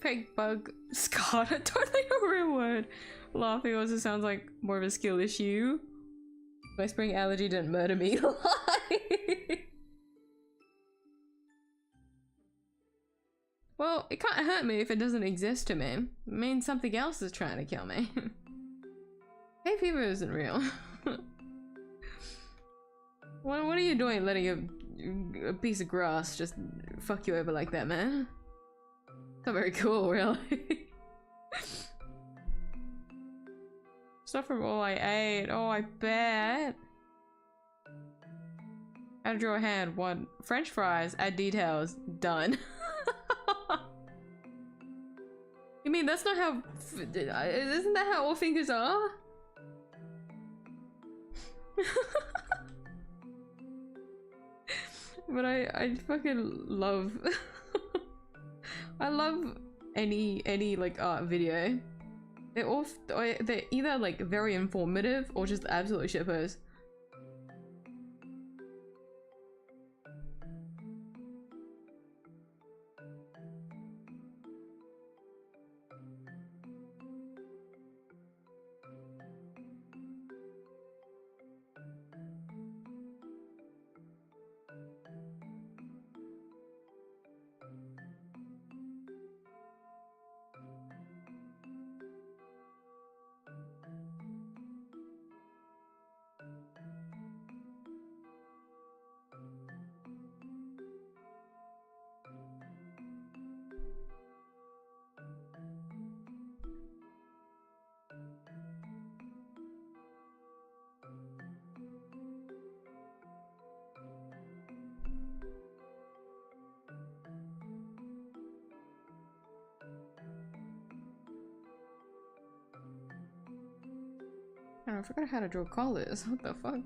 Fake bug scarred. Totally a real word. Laughing also sounds like more of a skill issue. My spring allergy didn't murder me. Well, it can't hurt me if it doesn't exist to me. It means something else is trying to kill me. Hay fever isn't real. What are you doing letting a piece of grass just fuck you over like that, man? It's not very cool, really. Stuff from all I ate. Oh, I bet. How to draw a hand. 1. French fries. Add details. Done. You mean that's not how... Isn't that how all fingers are? But I fucking love... I love any like art video. They're either like very informative or just absolutely shitpost. I forgot how to draw collars. What the fuck?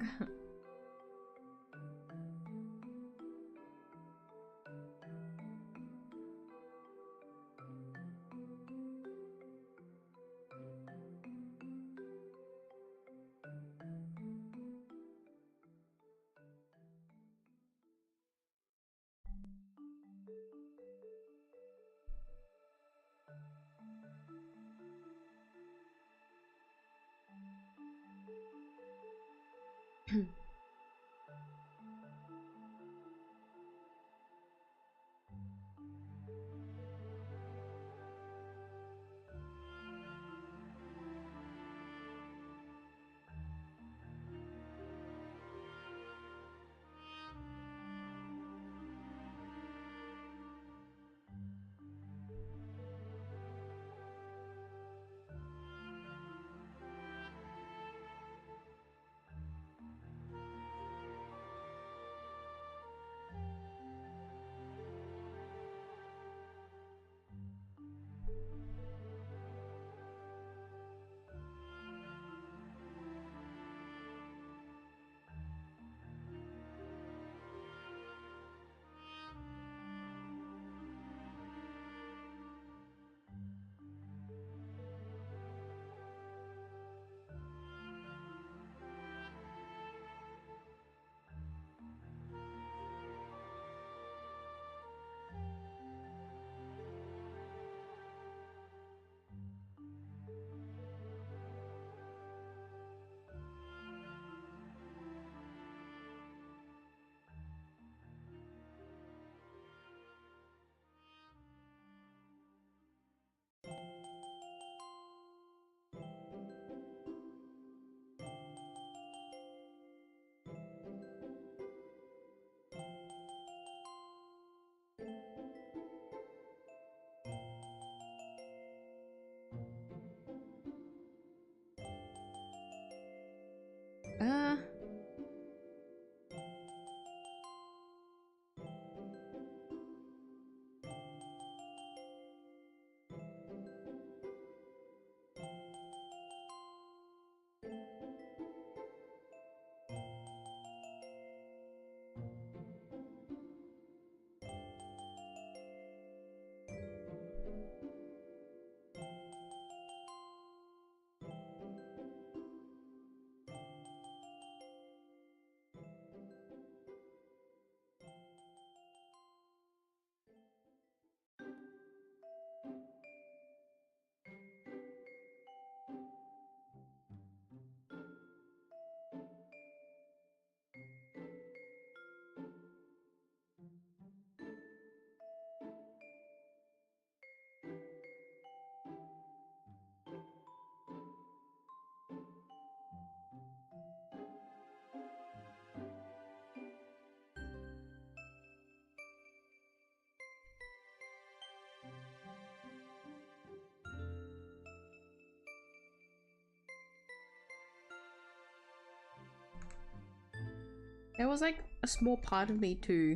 there was like a small part of me too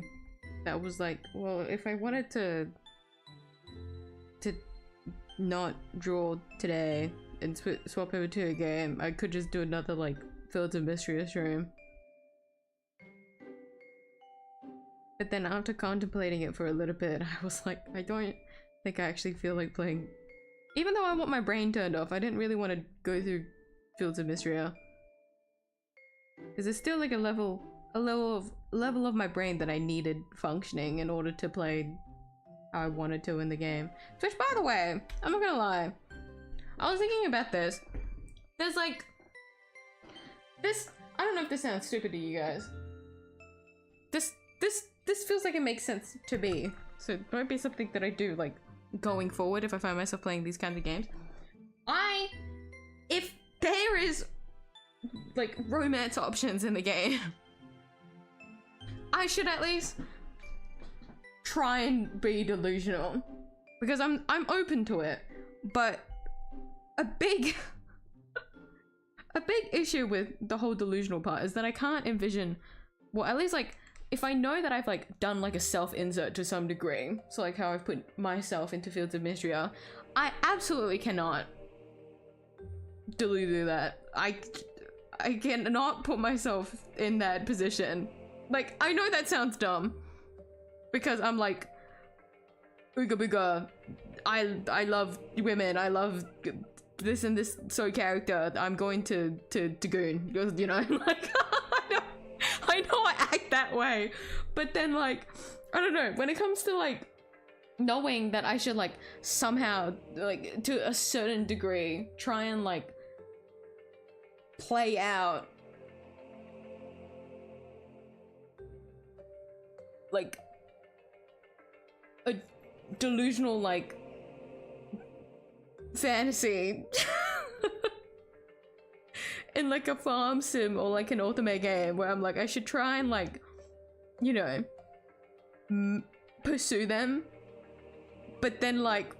that was like, well, if I wanted to not draw today and swap over to a game, I could just do another like Fields of Mystery stream. But then after contemplating it for a little bit, I was like, I don't think I actually feel like playing. Even though I want my brain turned off, I didn't really want to go through Fields of Mystery. Because there's still like a level of my brain that I needed functioning in order to play how I wanted to in the game. Which, by the way, I'm not gonna lie, I was thinking about this. There's like this. I don't know if this sounds stupid to you guys. This feels like it makes sense to me. So it might be something that I do like going forward if I find myself playing these kinds of games. If there is like romance options in the game, I should at least try and be delusional, because I'm open to it. But a big issue with the whole delusional part is that I can't envision, well, at least like if I know that I've like done like a self-insert to some degree, so like how I've put myself into Fields of Mystery, I absolutely cannot do that. I cannot put myself in that position. Like, I know that sounds dumb, because I'm like, ooga booga, I love women, I love this and this so character, I'm going to Goon, you know, like, I know I act that way, but then like, I don't know, when it comes to like knowing that I should like somehow like to a certain degree try and like play out like a delusional like fantasy in like a farm sim or like an ultimate game where I'm like, I should try and like, you know, pursue them, but then like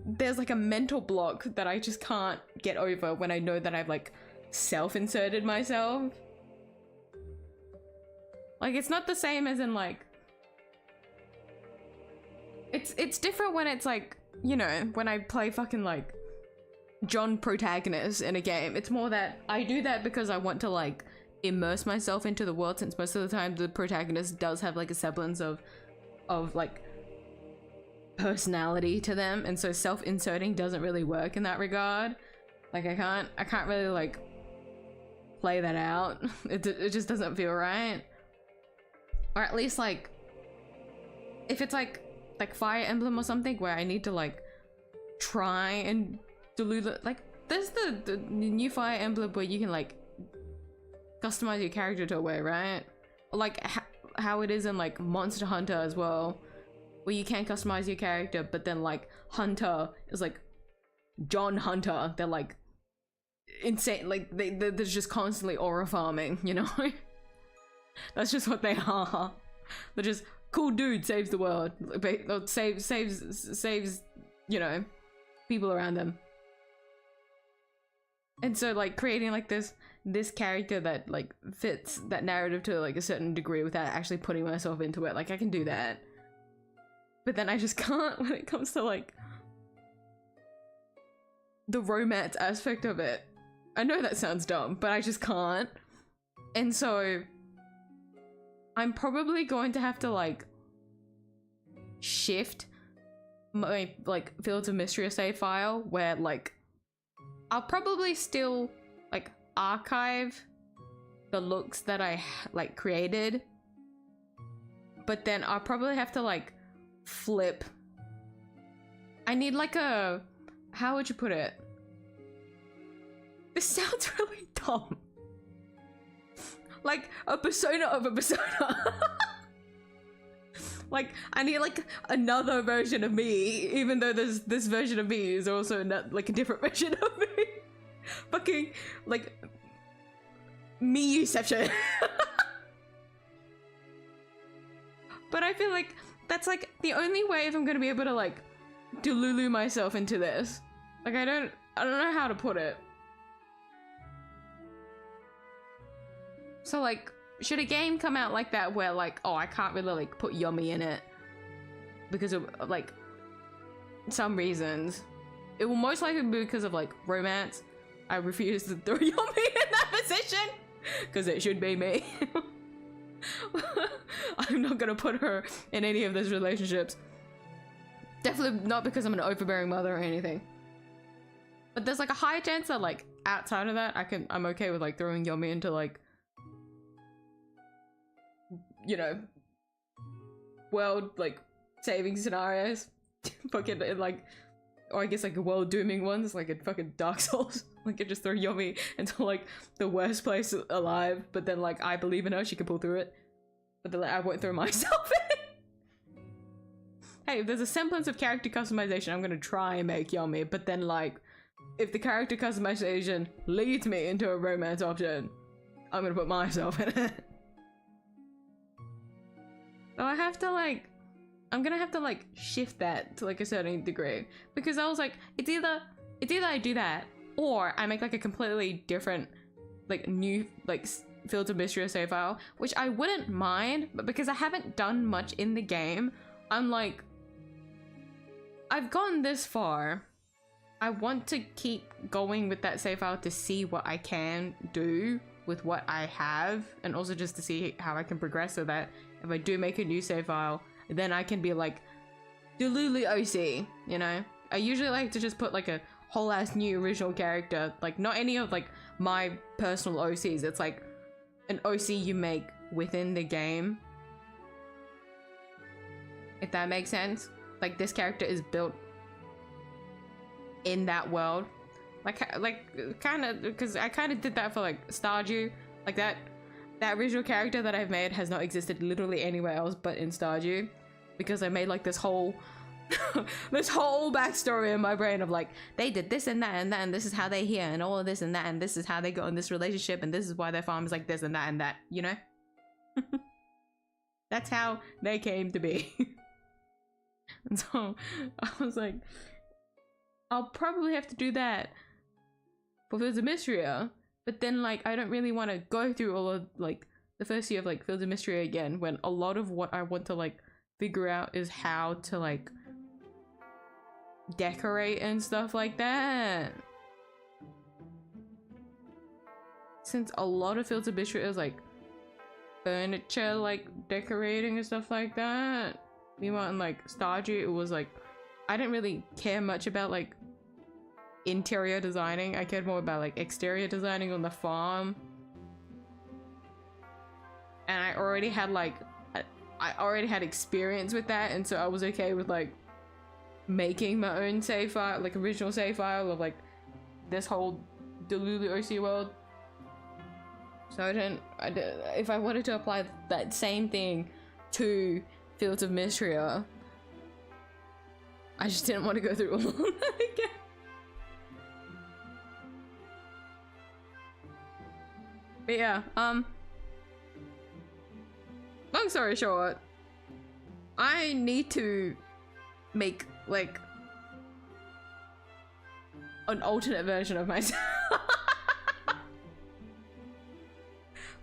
there's like a mental block that I just can't get over when I know that I've like self-inserted myself. Like, it's not the same as in like, it's different when it's like, you know, when I play fucking like John protagonist in a game. It's more that I do that because I want to like immerse myself into the world, since most of the time the protagonist does have like a semblance of like personality to them, and so self-inserting doesn't really work in that regard. Like, I can't really like play that out. It just doesn't feel right. Or at least like if it's like Fire Emblem or something where I need to like try and delude, like there's the new Fire Emblem where you can like customize your character to a way, right? Or like how it is in like Monster Hunter as well, where you can customize your character, but then like Hunter is like John Hunter. They're like insane, like they're just constantly aura farming, you know? That's just what they are. They're just cool dude saves the world, saves you know, people around them. And so like creating like this character that like fits that narrative to like a certain degree without actually putting myself into it, like I can do that, but then I just can't when it comes to like the romance aspect of it. I know that sounds dumb, but I just can't. And so I'm probably going to have to like shift my like Fields of Mystery save file, where like I'll probably still like archive the looks that I like created, but then I'll probably have to like flip. I need like a, how would you put it? This sounds really dumb. Like a persona of a persona. Like, I need like another version of me, even though this version of me is also not like a different version of me. Fucking like miyuu-ception. But I feel like that's like the only way if I'm gonna be able to like delulu myself into this. Like, I don't know how to put it. So like should a game come out like that where like, oh, I can't really like put Yummy in it because of like some reasons, it will most likely be because of like romance. I refuse to throw Yummy in that position because it should be me. I'm not gonna put her in any of those relationships. Definitely not because I'm an overbearing mother or anything. But there's like a high chance that like outside of that, I'm okay with like throwing Yummy into like, you know, world like saving scenarios. Fucking like, or I guess like world dooming ones, like in fucking Dark Souls. Like I just throw Yummy into like the worst place alive, but then like I believe in her, she can pull through it. But then like, I won't throw myself in. Hey, if there's a semblance of character customization, I'm gonna try and make Yummy, but then like, if the character customization leads me into a romance option, I'm gonna put myself in it. So I have to like, I'm gonna have to like shift that to like a certain degree, because I was like, it's either I do that or I make like a completely different like new like Fields of Mystery save file, which I wouldn't mind, but because I haven't done much in the game, I'm like, I've gone this far, I want to keep going with that save file to see what I can do with what I have, and also just to see how I can progress so that if I do make a new save file, then I can be like Delulu OC, you know? I usually like to just put like a whole ass new original character, like not any of like my personal OCs, it's like an OC you make within the game, if that makes sense. Like this character is built in that world, like kind of, because I kind of did that for like Stardew. Like that original character that I've made has not existed literally anywhere else but in Stardew, because I made like this whole this whole backstory in my brain of like, they did this and that and that, and this is how they here, and all of this and that, and this is how they got in this relationship, and this is why their farm is like this and that, you know? That's how they came to be. And so I was like, I'll probably have to do that for Fields of Mystery, but then like I don't really want to go through all of like the first year of like Fields of Mystery again, when a lot of what I want to like figure out is how to like decorate and stuff like that. Since a lot of Fields of Mystery is like furniture, like decorating and stuff like that. Meanwhile in like Stardew it was like, I didn't really care much about like interior designing. I cared more about like exterior designing on the farm. And I already had like, I already had experience with that, and so I was okay with like making my own save file, like original save file of like this whole Delulu OC world. So if I wanted to apply that same thing to Fields of Mystery, I just didn't want to go through all of that again. But yeah, long story short, I need to make like an alternate version of myself.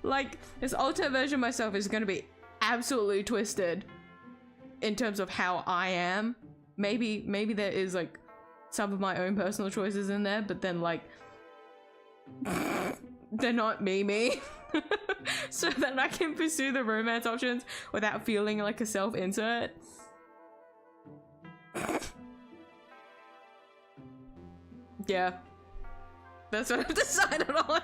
Like this alternate version of myself is gonna be absolutely twisted in terms of how I am. Maybe there is like some of my own personal choices in there, but then like they're not me. So that I can pursue the romance options without feeling like a self-insert. Yeah, that's what I've decided on.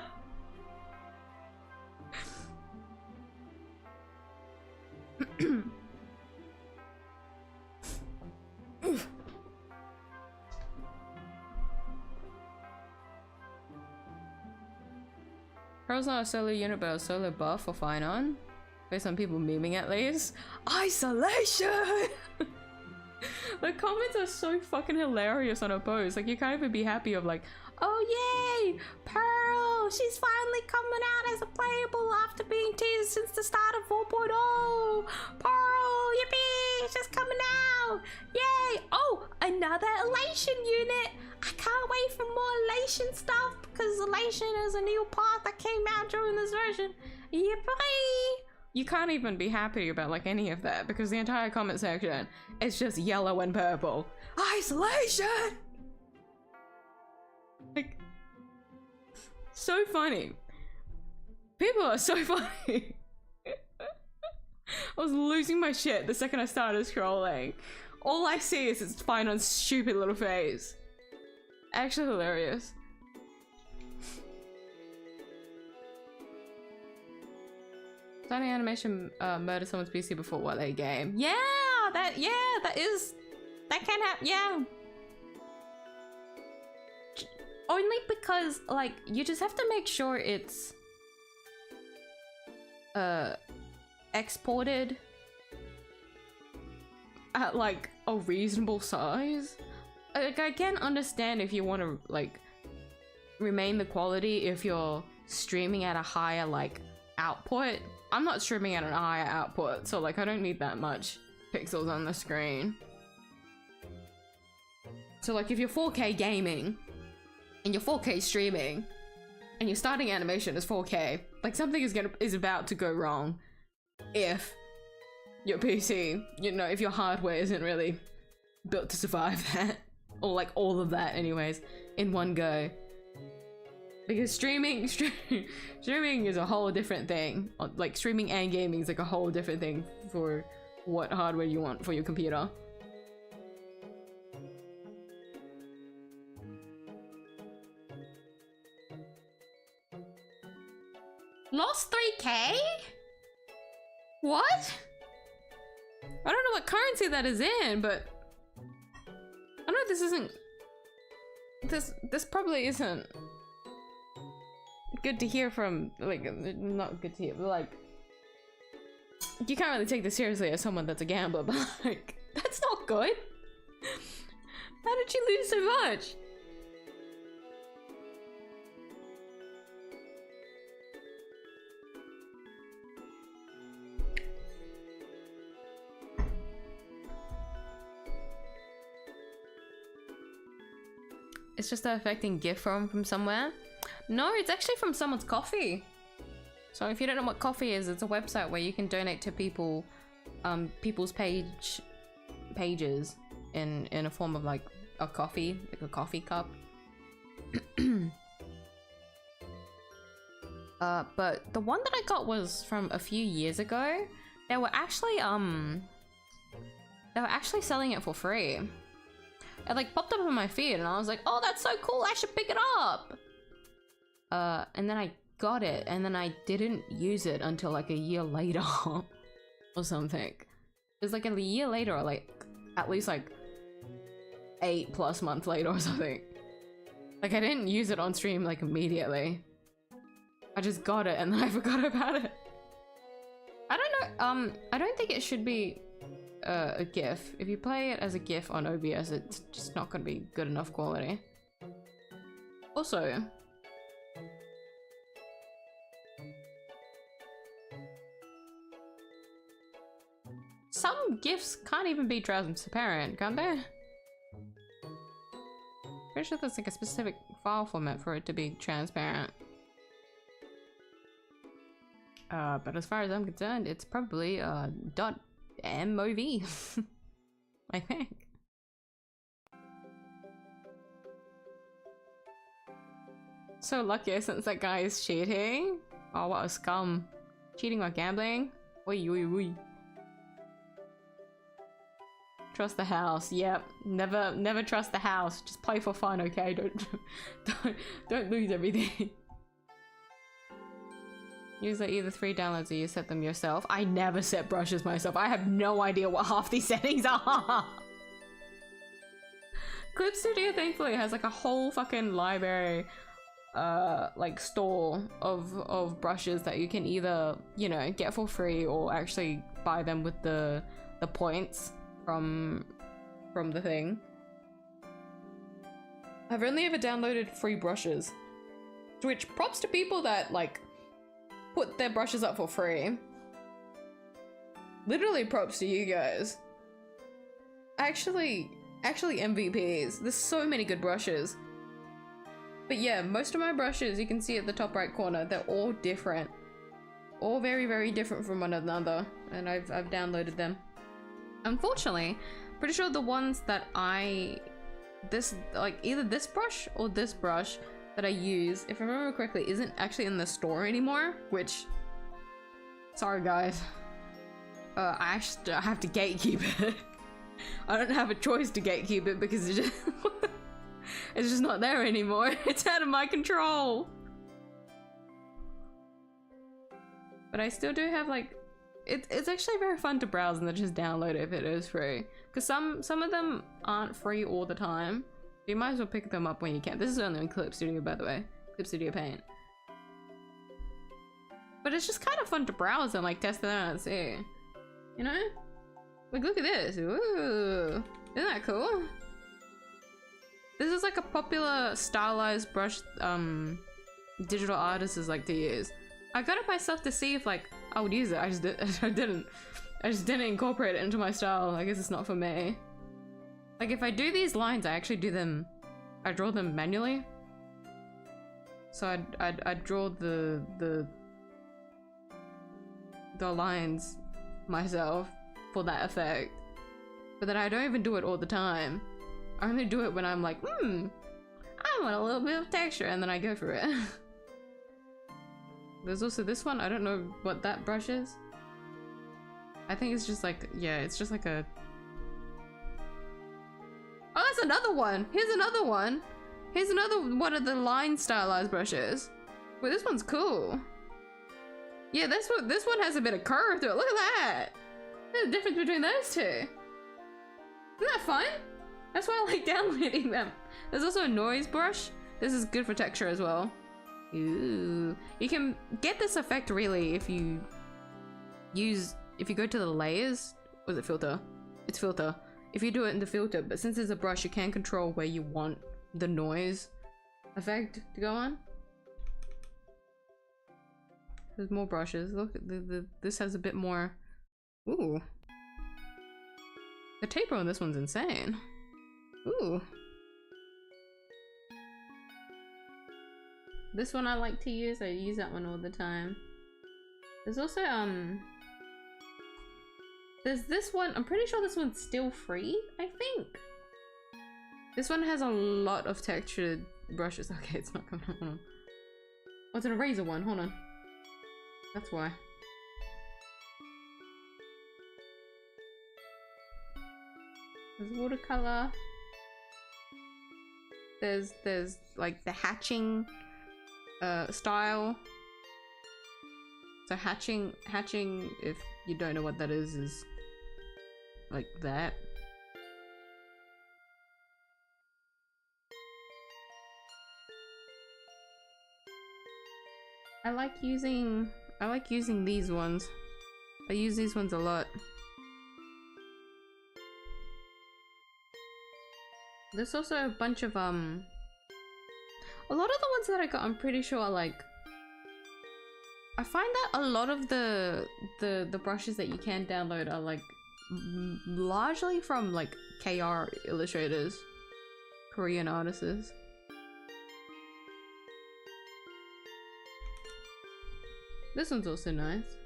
Pearl's not a solo unit, but a solo buff for fine on. Based on people memeing at least. Isolation! The comments are so fucking hilarious on her post. Like you can't even be happy of like, oh yay! Pearl! She's finally coming out as a playable after being teased since the start of 4.0! Pearl! Yippee! She's coming out! Yay! Oh! A another elation unit. I can't wait for more elation stuff because elation is a new part that came out during this version. Yippee! You can't even be happy about like any of that because the entire comment section is just yellow and purple. Isolation! Like, so funny. People are so funny. I was losing my shit the second I started scrolling. All I see is its fine on stupid little face. Actually hilarious. Starting animation murder someone's PC before what they game. Yeah, that can happen. Yeah. Only because like you just have to make sure it's exported at like a reasonable size. Like I can understand if you want to like remain the quality if you're streaming at a higher like output. I'm not streaming at an higher output, so like I don't need that much pixels on the screen. So like if you're 4K gaming and you're 4K streaming and you're starting animation as 4K, like something is about to go wrong if your PC, you know, if your hardware isn't really built to survive that, or like all of that anyways in one go. Because streaming is a whole different thing. Like streaming and gaming is like a whole different thing for what hardware you want for your computer. Lost 3K? What? I don't know what currency that is in, but I know this isn't. This probably isn't good to hear from, like, not good to hear, but like, you can't really take this seriously as someone that's a gambler, but like, that's not good. How did you lose so much? It's just affecting gift from somewhere. No, it's actually from someone's coffee. So if you don't know what coffee is, it's a website where you can donate to people, people's pages in a form of like a coffee, like a coffee cup. But the one that I got was from a few years ago. They were actually selling it for free. It like popped up on my feed and I was like, oh, that's so cool, I should pick it up. And then I got it and then I didn't use it until like a year later or something. It was like a year later or like at least like 8+ months later or something. Like I didn't use it on stream like immediately. I just got it and then I forgot about it. I don't know, I don't think it should be a GIF. If you play it as a GIF on OBS, it's just not gonna be good enough quality. Also, some GIFs can't even be transparent, can't they? Pretty sure there's like a specific file format for it to be transparent. But as far as I'm concerned, it's probably .mov. I think. So lucky since that guy is cheating. Oh, what a scum. Cheating while gambling. Oi, oi, oi. Trust the house. Yep. Never trust the house. Just play for fun, okay? Don't lose everything. Use either 3 downloads or you set them yourself. I never set brushes myself. I have no idea what half these settings are. Clip Studio thankfully has like a whole fucking library, like store of brushes that you can either, you know, get for free or actually buy them with the points from the thing. I've only ever downloaded free brushes, which props to people that like put their brushes up for free. Literally props to you guys. Actually, Actually MVPs. There's so many good brushes. But yeah, most of my brushes, you can see at the top right corner, they're all different. All very, very different from one another. And I've downloaded them. Unfortunately, pretty sure the ones that like either this brush or this brush that I use, if I remember correctly, isn't actually in the store anymore, which, sorry guys. I have to gatekeep it. I don't have a choice to gatekeep it because it's just not there anymore. It's out of my control. But I still do have like, it's actually very fun to browse and then just download it if it is free. Because some of them aren't free all the time. You might as well pick them up when you can. This is only on Clip Studio, by the way. Clip Studio Paint. But it's just kind of fun to browse and like test it out and see. You know? Like, look at this. Ooh. Isn't that cool? This is like a popular stylized brush digital artists like to use. I got it myself to see if like I would use it. I just didn't incorporate it into my style. I guess it's not for me. Like if I do these lines, I actually do them, I draw them manually. So I'd draw the lines myself for that effect. But then I don't even do it all the time. I only do it when I'm like, I want a little bit of texture, and then I go for it. There's also this one, I don't know what that brush is. I think it's just like, yeah, it's just like a... Oh, that's another one! Here's another one! Here's another one of the line stylized brushes. Well, this one's cool. Yeah, this one has a bit of curve to it. Look at that! There's a difference between those two. Isn't that fun? That's why I like downloading them. There's also a noise brush. This is good for texture as well. Ooh. You can get this effect really if you go to the layers. Was it filter? It's filter. If you do it in the filter, but since it's a brush, you can control where you want the noise effect to go on. There's more brushes. Look, this has a bit more. Ooh. The taper on this one's insane. Ooh. This one I like to use. I use that one all the time. There's also there's this one. I'm pretty sure this one's still free, I think. This one has a lot of textured brushes. Okay, it's not coming on. Hold on. Oh, it's an eraser one. Hold on. That's why. There's watercolor. There's like the hatching style. So hatching, if you don't know what that is like that. I like using these ones. I use these ones a lot. There's also a bunch of a lot of the ones that I got, I'm pretty sure are like, I find that a lot of the brushes that you can download are like largely from like KR illustrators, Korean artists. This one's also nice.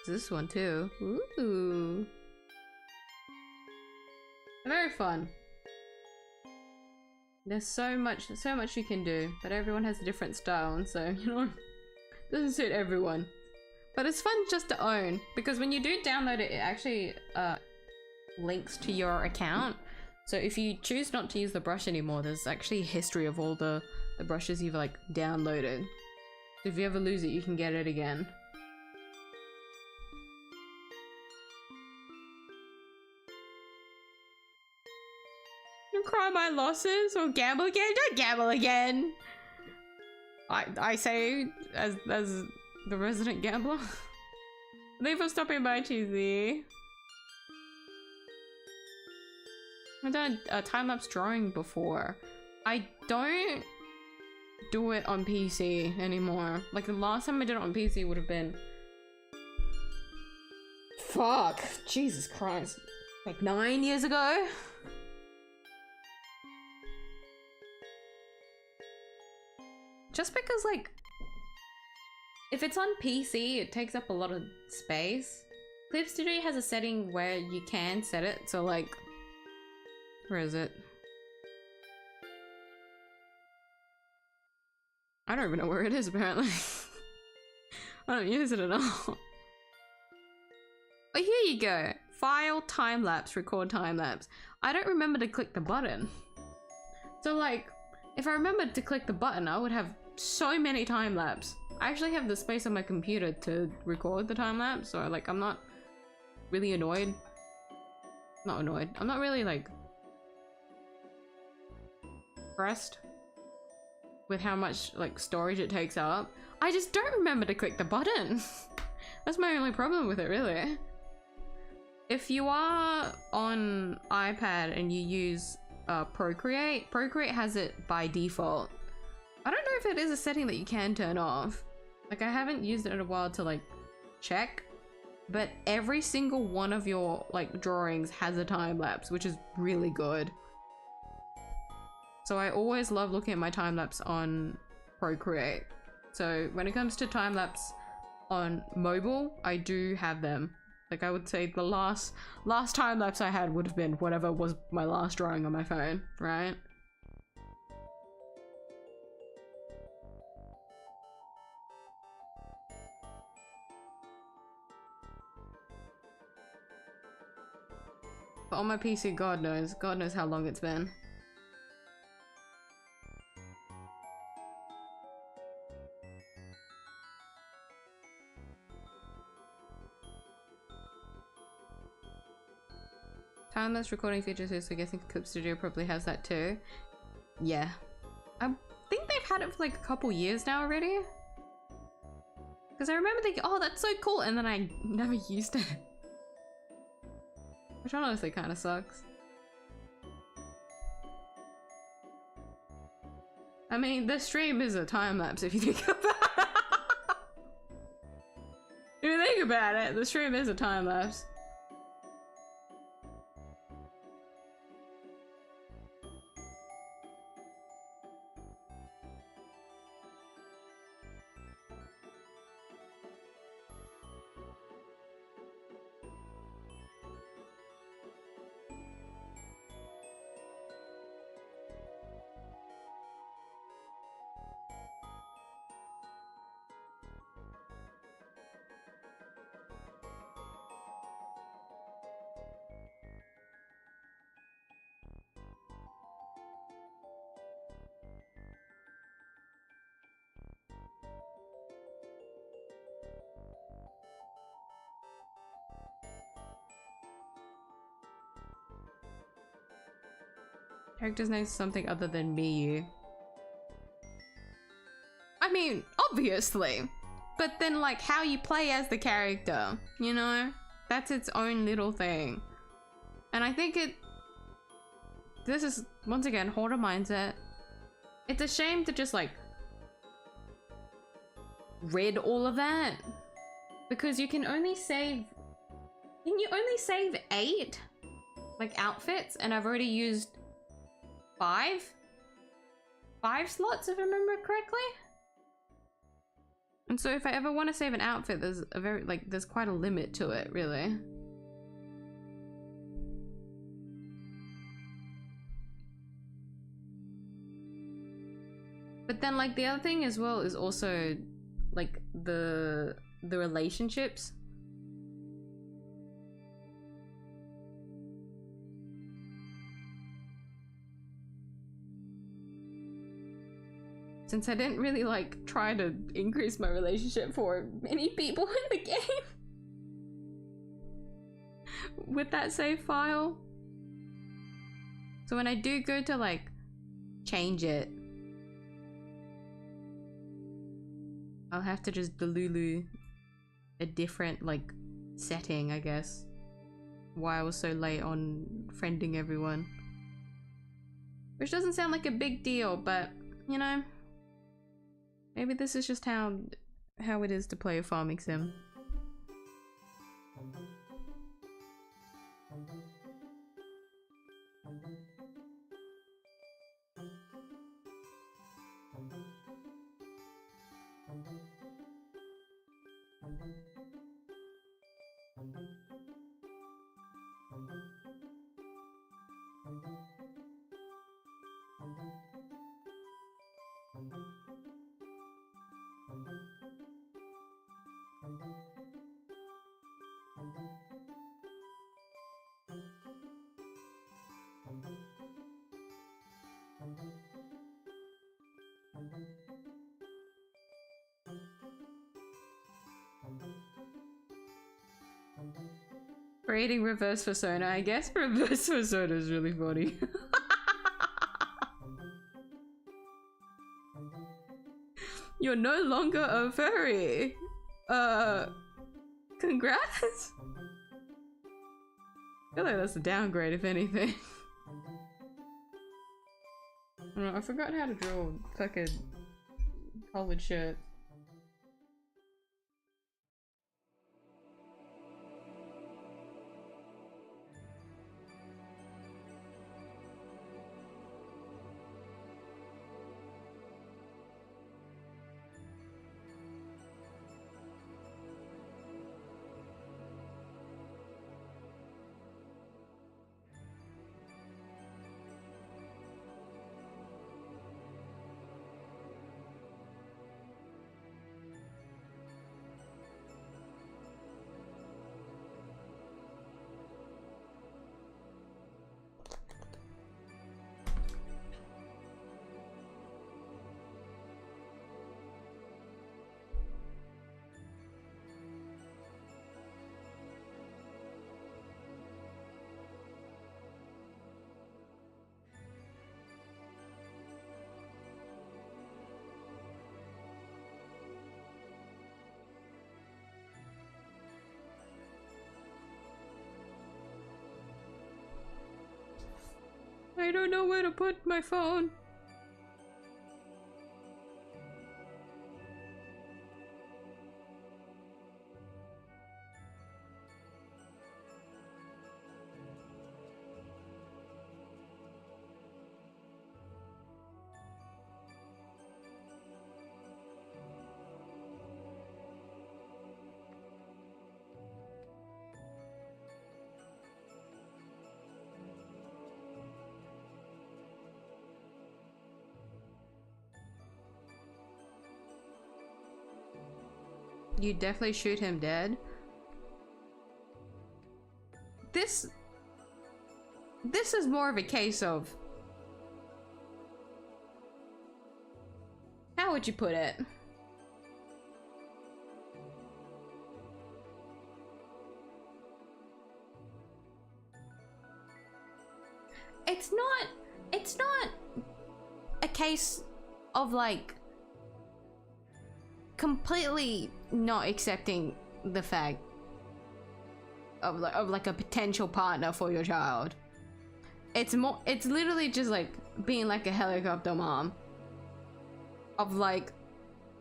This one too. Ooh. Very fun. There's so much you can do, but everyone has a different style, and so, you know, doesn't suit everyone. But it's fun just to own, because when you do download it, it actually links to your account. So if you choose not to use the brush anymore, there's actually a history of all the brushes you've like downloaded. So if you ever lose it, you can get it again. Cry my losses or gamble again? Don't gamble again. I say as the resident gambler. Thank you for stopping by, Cheesy. I've done a time-lapse drawing before. I don't do it on PC anymore. Like the last time I did it on PC would have been Fuck. Jesus Christ. Like 9 years ago? Just because, like, if it's on PC, it takes up a lot of space. Clip Studio has a setting where you can set it, so like, where is it? I don't even know where it is, apparently. I don't use it at all. But here you go. File, time-lapse, record time-lapse. I don't remember to click the button. So like, if I remembered to click the button, I would have so many time-lapse. I actually have the space on my computer to record the time-lapse, so like, I'm not really annoyed. Not annoyed. I'm not really like impressed with how much like storage it takes up. I just don't remember to click the button. That's my only problem with it, really. If you are on iPad and you use Procreate, Procreate has it by default. I don't know if it is a setting that you can turn off. Like, I haven't used it in a while to like check, but every single one of your like drawings has a time lapse, which is really good. So I always love looking at my time lapse on Procreate. So when it comes to time lapse on mobile, I do have them. Like, I would say the last time lapse I had would have been whatever was my last drawing on my phone, right? But on my PC, God knows how long it's been. Timeless recording features here, so I guess Clip Studio probably has that too. Yeah. I think they've had it for like a couple years now already. Because I remember thinking, oh, that's so cool, and then I never used it. Which honestly kind of sucks. I mean, the stream is a time lapse if you think about it. If you think about it, the stream is a time lapse. Character's name is something other than miyuu. I mean, obviously. But then, like, how you play as the character, you know? That's its own little thing. And I think this is, once again, hoarder mindset. It's a shame to just, like, read all of that. Because you can only save... Can you only save 8? Like, outfits? And I've already used... 5 slots, if I remember correctly. And so if I ever want to save an outfit, there's quite a limit to it, really. But then, like, the other thing as well is also like the relationships. Since I didn't really like try to increase my relationship for many people in the game with that save file. So when I do go to like change it, I'll have to just delulu a different like setting, I guess. Why I was so late on friending everyone. Which doesn't sound like a big deal, but you know, maybe this is just how it is to play a farming sim. Creating reverse persona, I guess. Reverse persona is really funny. You're no longer a furry. Congrats? I feel like that's a downgrade, if anything. I forgot how to draw fucking collared shirt. I don't know where to put my phone. You definitely shoot him dead. This is more of a case of, how would you put it? It's not a case of like completely not accepting the fact of like a potential partner for your child. It's literally just like being like a helicopter mom of like,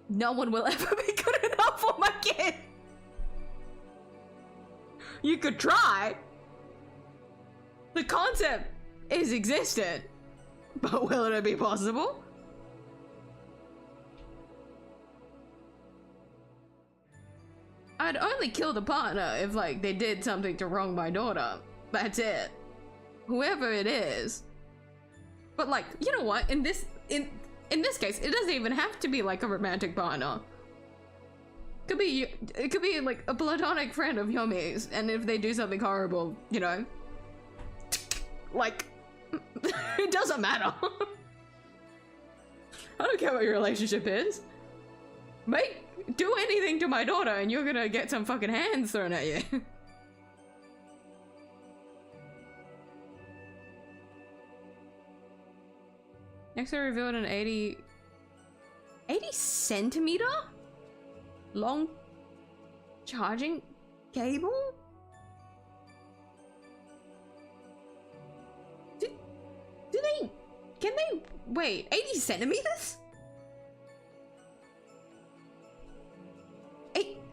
no one will ever be good enough for my kid. You could try. The concept is existent, but will it be possible? I'd only kill the partner if like they did something to wrong my daughter. That's it. Whoever it is. But like, you know what? In this case, it doesn't even have to be like a romantic partner. It could be like a platonic friend of Yomi's, and if they do something horrible, you know, like it doesn't matter. I don't care what your relationship is. Do anything to my daughter and you're gonna get some fucking hands thrown at you. Next I revealed an 80 centimeter long charging cable? Can they wait, 80 centimeters?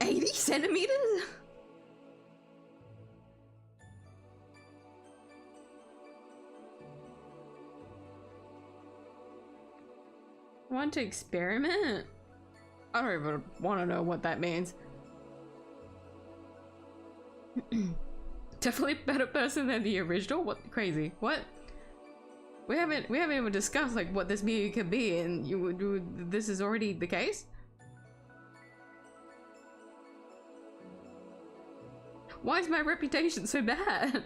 80 centimeters? Want to experiment? I don't even want to know what that means. Definitely a better person than the original? What? Crazy. What? We haven't even discussed like what this miyuu could be, and this is already the case? Why is my reputation so bad?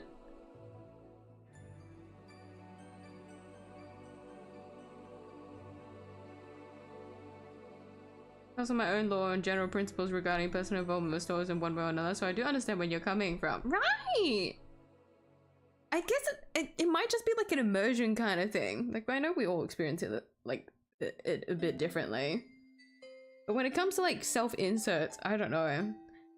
Also my own law and general principles regarding personal involvement with stores in one way or another, so I do understand where you're coming from. Right! I guess it might just be like an immersion kind of thing. Like, I know we all experience it like it a bit differently. But when it comes to like self-inserts, I don't know.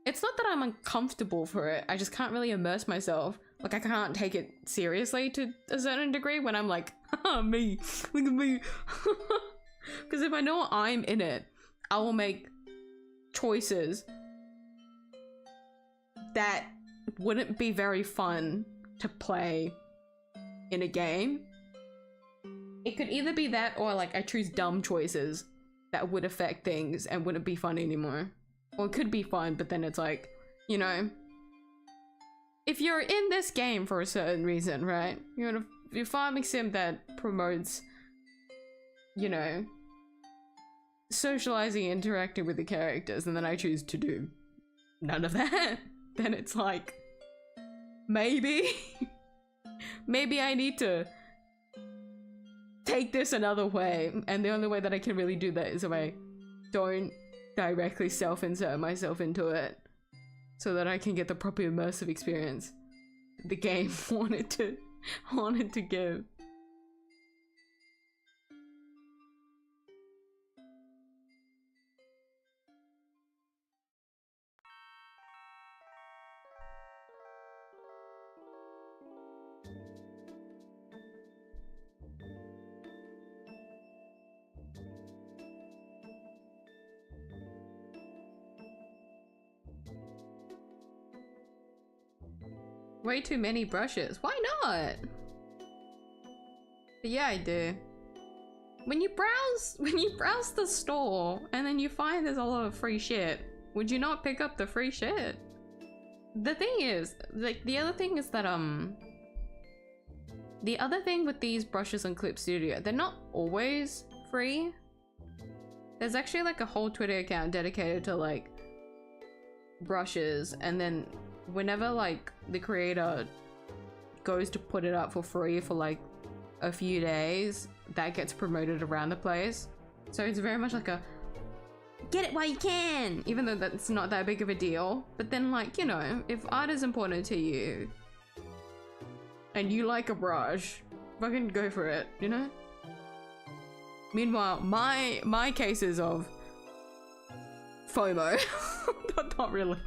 It's not that I'm uncomfortable for it, I just can't really immerse myself. Like, I can't take it seriously to a certain degree when I'm like, haha, me, look at me. Because if I know I'm in it, I will make choices that wouldn't be very fun to play in a game. It could either be that or like I choose dumb choices that would affect things and wouldn't be fun anymore. Or it could be fun, but then it's like, you know, if you're in this game for a certain reason, right? You're a farming sim that promotes, you know, socializing, interacting with the characters, and then I choose to do none of that, then it's like, maybe maybe I need to take this another way, and the only way that I can really do that is if I don't directly self-insert myself into it so that I can get the proper immersive experience the game wanted to give. Way too many brushes. Why not? But yeah, I do. When you browse the store and then you find there's a lot of free shit, would you not pick up the free shit? The thing is, like, the other thing is that the other thing with these brushes on Clip Studio, they're not always free. There's actually like a whole Twitter account dedicated to like brushes, and then whenever like the creator goes to put it up for free for like a few days, that gets promoted around the place. So it's very much like a get it while you can, even though that's not that big of a deal. But then, like, you know, if art is important to you and you like a brush, fucking go for it, you know? Meanwhile, my cases of FOMO not really.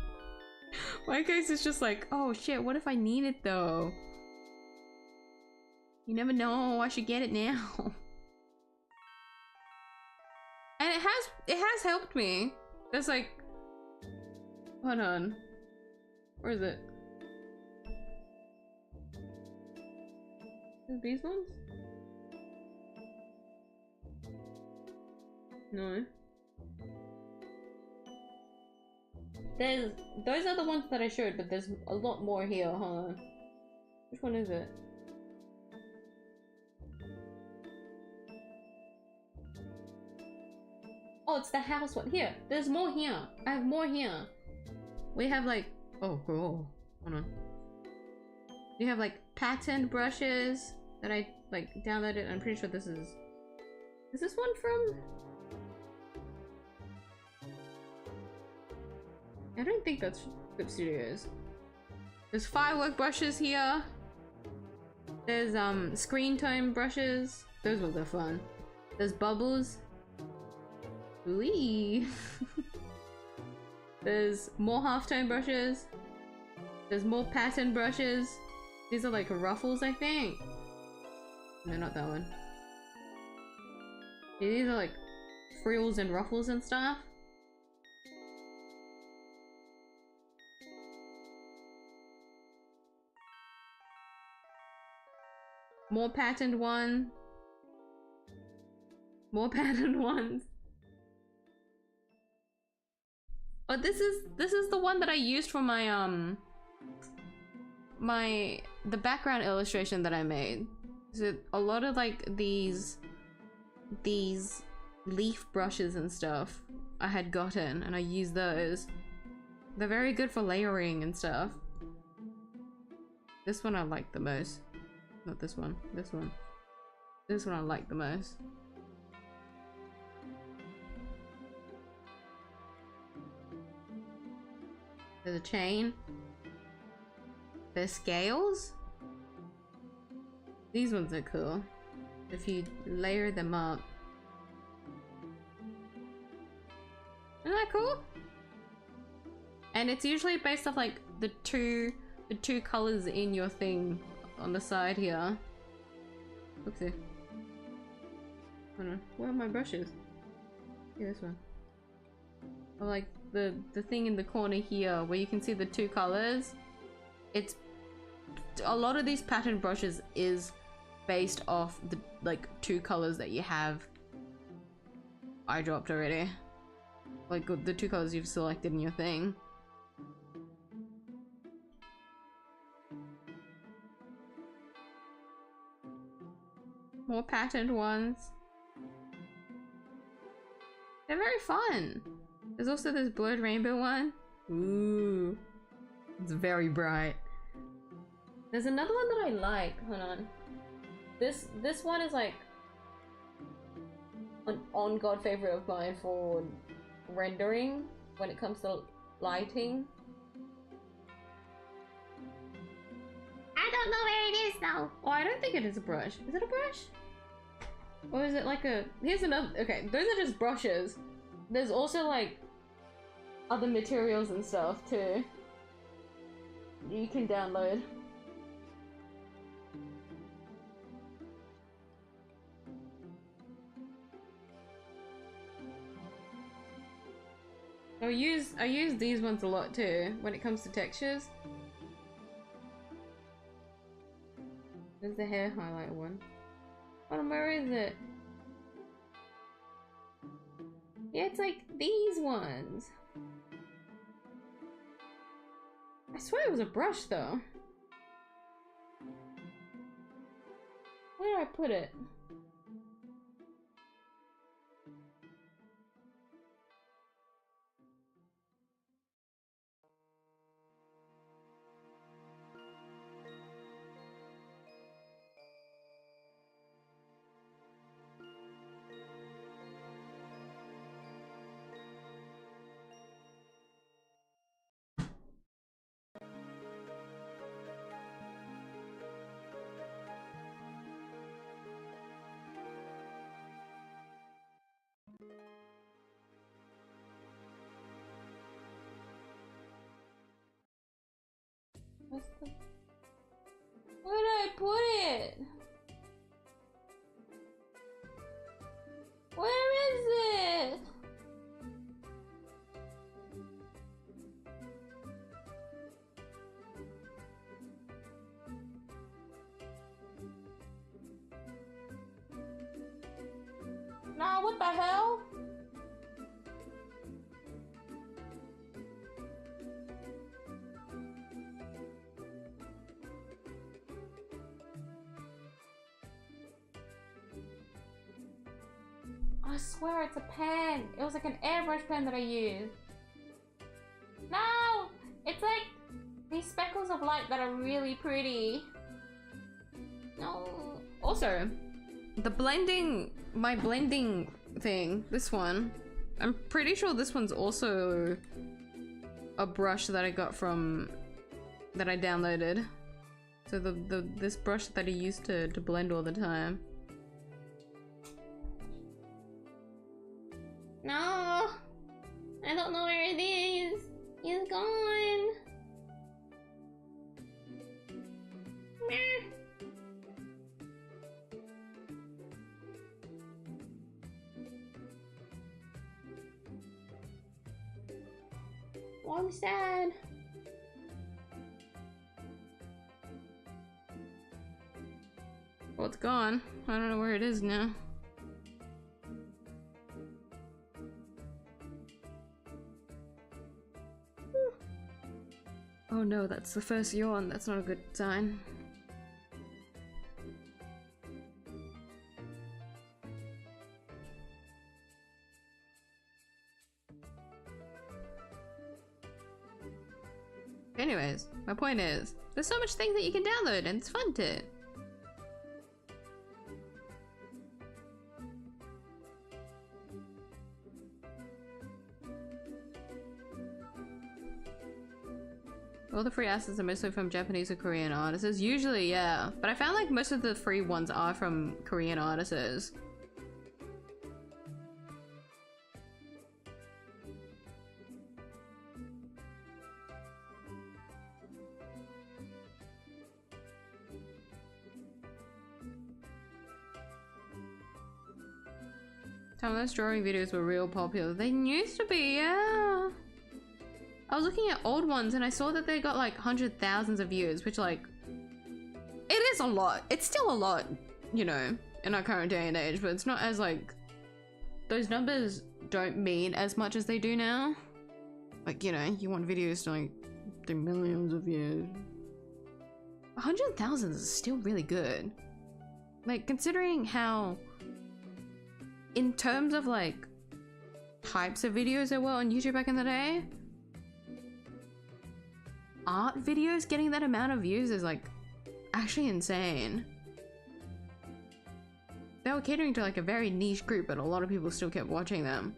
My case is just like, oh shit, what if I need it though? You never know, I should get it now. And it has helped me. There's like, hold on. Where is it? Is these ones? No. Those are the ones that I showed, but there's a lot more here. Hold on. Which one is it? Oh, it's the house one. Here, there's more here. I have more here. We have like, oh, cool. Hold on. We have like patterned brushes that I like downloaded. I'm pretty sure this is this one from? I don't think that's Clip Studios. There's firework brushes here. There's screen tone brushes. Those ones are fun. There's bubbles. Ooh. There's more halftone brushes. There's more pattern brushes. These are like ruffles, I think. No, not that one. Yeah, these are like frills and ruffles and stuff. More patterned one. More patterned ones. Oh, this is the one that I used for my the background illustration that I made. So a lot of like these leaf brushes and stuff I had gotten, and I used those. They're very good for layering and stuff. This one I like the most. Not this one. This one. This one I like the most. There's a chain. There's scales. These ones are cool. If you layer them up. Isn't that cool? And it's usually based off like the two colors in your thing on the side here. Oopsie. Hold on. Where are my brushes? Yeah, this one. Or like the thing in the corner here where you can see the two colors. It's a lot of these pattern brushes is based off the like two colors that you have. I dropped already. Like the two colors you've selected in your thing. More patterned ones. They're very fun. There's also this blurred rainbow one. Ooh. It's very bright. There's another one that I like. Hold on. This one is like an on-god favorite of mine for rendering when it comes to lighting. I don't know where it is though. Oh, I don't think it is a brush. Is it a brush? Or is it like a... Here's another... Okay, those are just brushes. There's also like other materials and stuff too. You can download. I use these ones a lot too when it comes to textures. There's the hair highlight one. Hold on, where is it? Yeah, it's like these ones. I swear it was a brush though. Where did I put it? Where did I put it? Where is it? Nah, what the hell? I swear it's a pen. It was like an airbrush pen that I used. No! It's like these speckles of light that are really pretty. No. Also, the blending, my blending thing, this one, I'm pretty sure this one's also a brush that I got from, that I downloaded. So this brush that I used to blend all the time. No, I don't know where it is. It's gone. Meh. Well, I'm sad. Well, it's gone. I don't know where it is now. Oh no, that's the first yawn. That's not a good sign. Anyways, my point is, there's so much things that you can download and it's fun to. All the free assets are mostly from Japanese or Korean artists. Usually, yeah. But I found like most of the free ones are from Korean artists. Some of those drawing videos were real popular. They used to be, yeah. I was looking at old ones and I saw that they got like hundreds of thousands of views, which like, it is a lot. It's still a lot, you know, in our current day and age, but it's not as like, those numbers don't mean as much as they do now. Like, you know, you want videos to like do millions of views. 100,000 is still really good. Like, considering how, in terms of like types of videos there were on YouTube back in the day, art videos getting that amount of views is like actually insane. They were catering to like a very niche group, but a lot of people still kept watching them.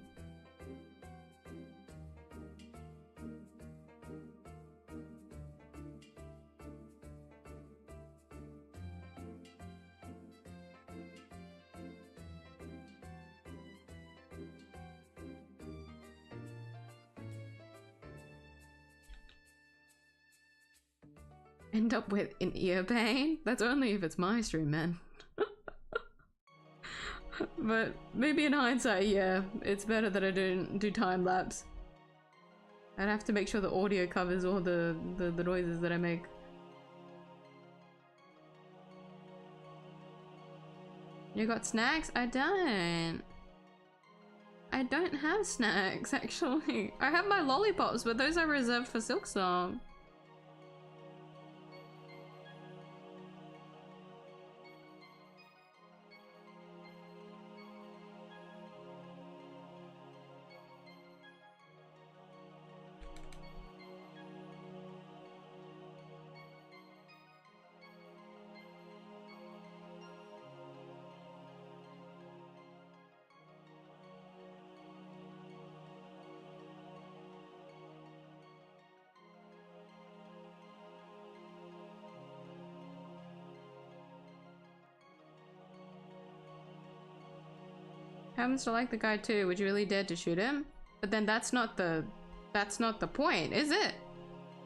End up with an ear pain? That's only if it's my stream, man. But maybe in hindsight, yeah, it's better that I don't do time lapse. I'd have to make sure the audio covers all the noises that I make. You got snacks? I don't. I don't have snacks, actually. I have my lollipops, but those are reserved for Silksong. Happens to like the guy too. Would you really dare to shoot him? But then that's not the point, is it?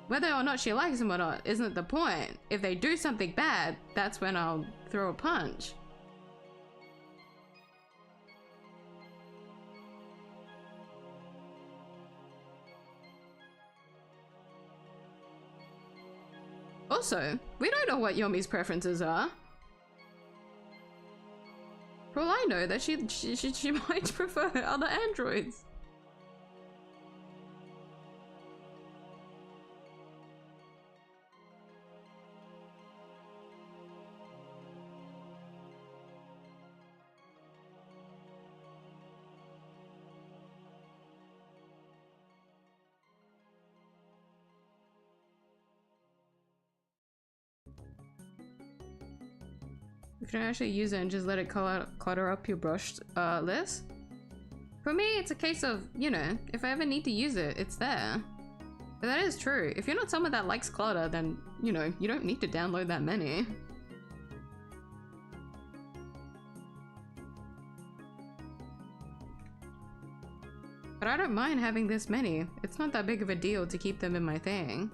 Whether or not she likes him or not isn't the point. If they do something bad, that's when I'll throw a punch. Also, we don't know what Yomi's preferences are. For all I know, that she might prefer other androids. You can actually use it and just let it clutter up your brush list. For me, it's a case of, you know, if I ever need to use it, it's there. But that is true. If you're not someone that likes clutter, then, you know, you don't need to download that many. But I don't mind having this many. It's not that big of a deal to keep them in my thing.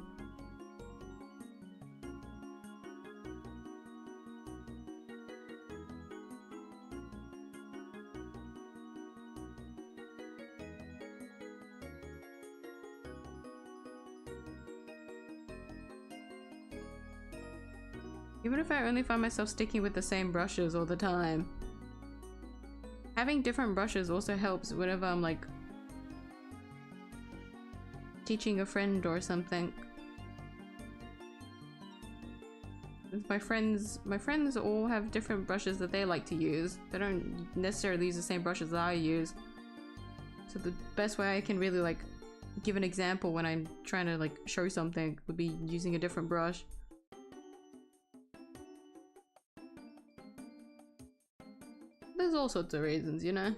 Even if I only find myself sticking with the same brushes all the time. Having different brushes also helps whenever I'm like teaching a friend or something. My friends all have different brushes that they like to use. They don't necessarily use the same brushes that I use. So the best way I can really like give an example when I'm trying to like show something would be using a different brush. There's all sorts of reasons, you know?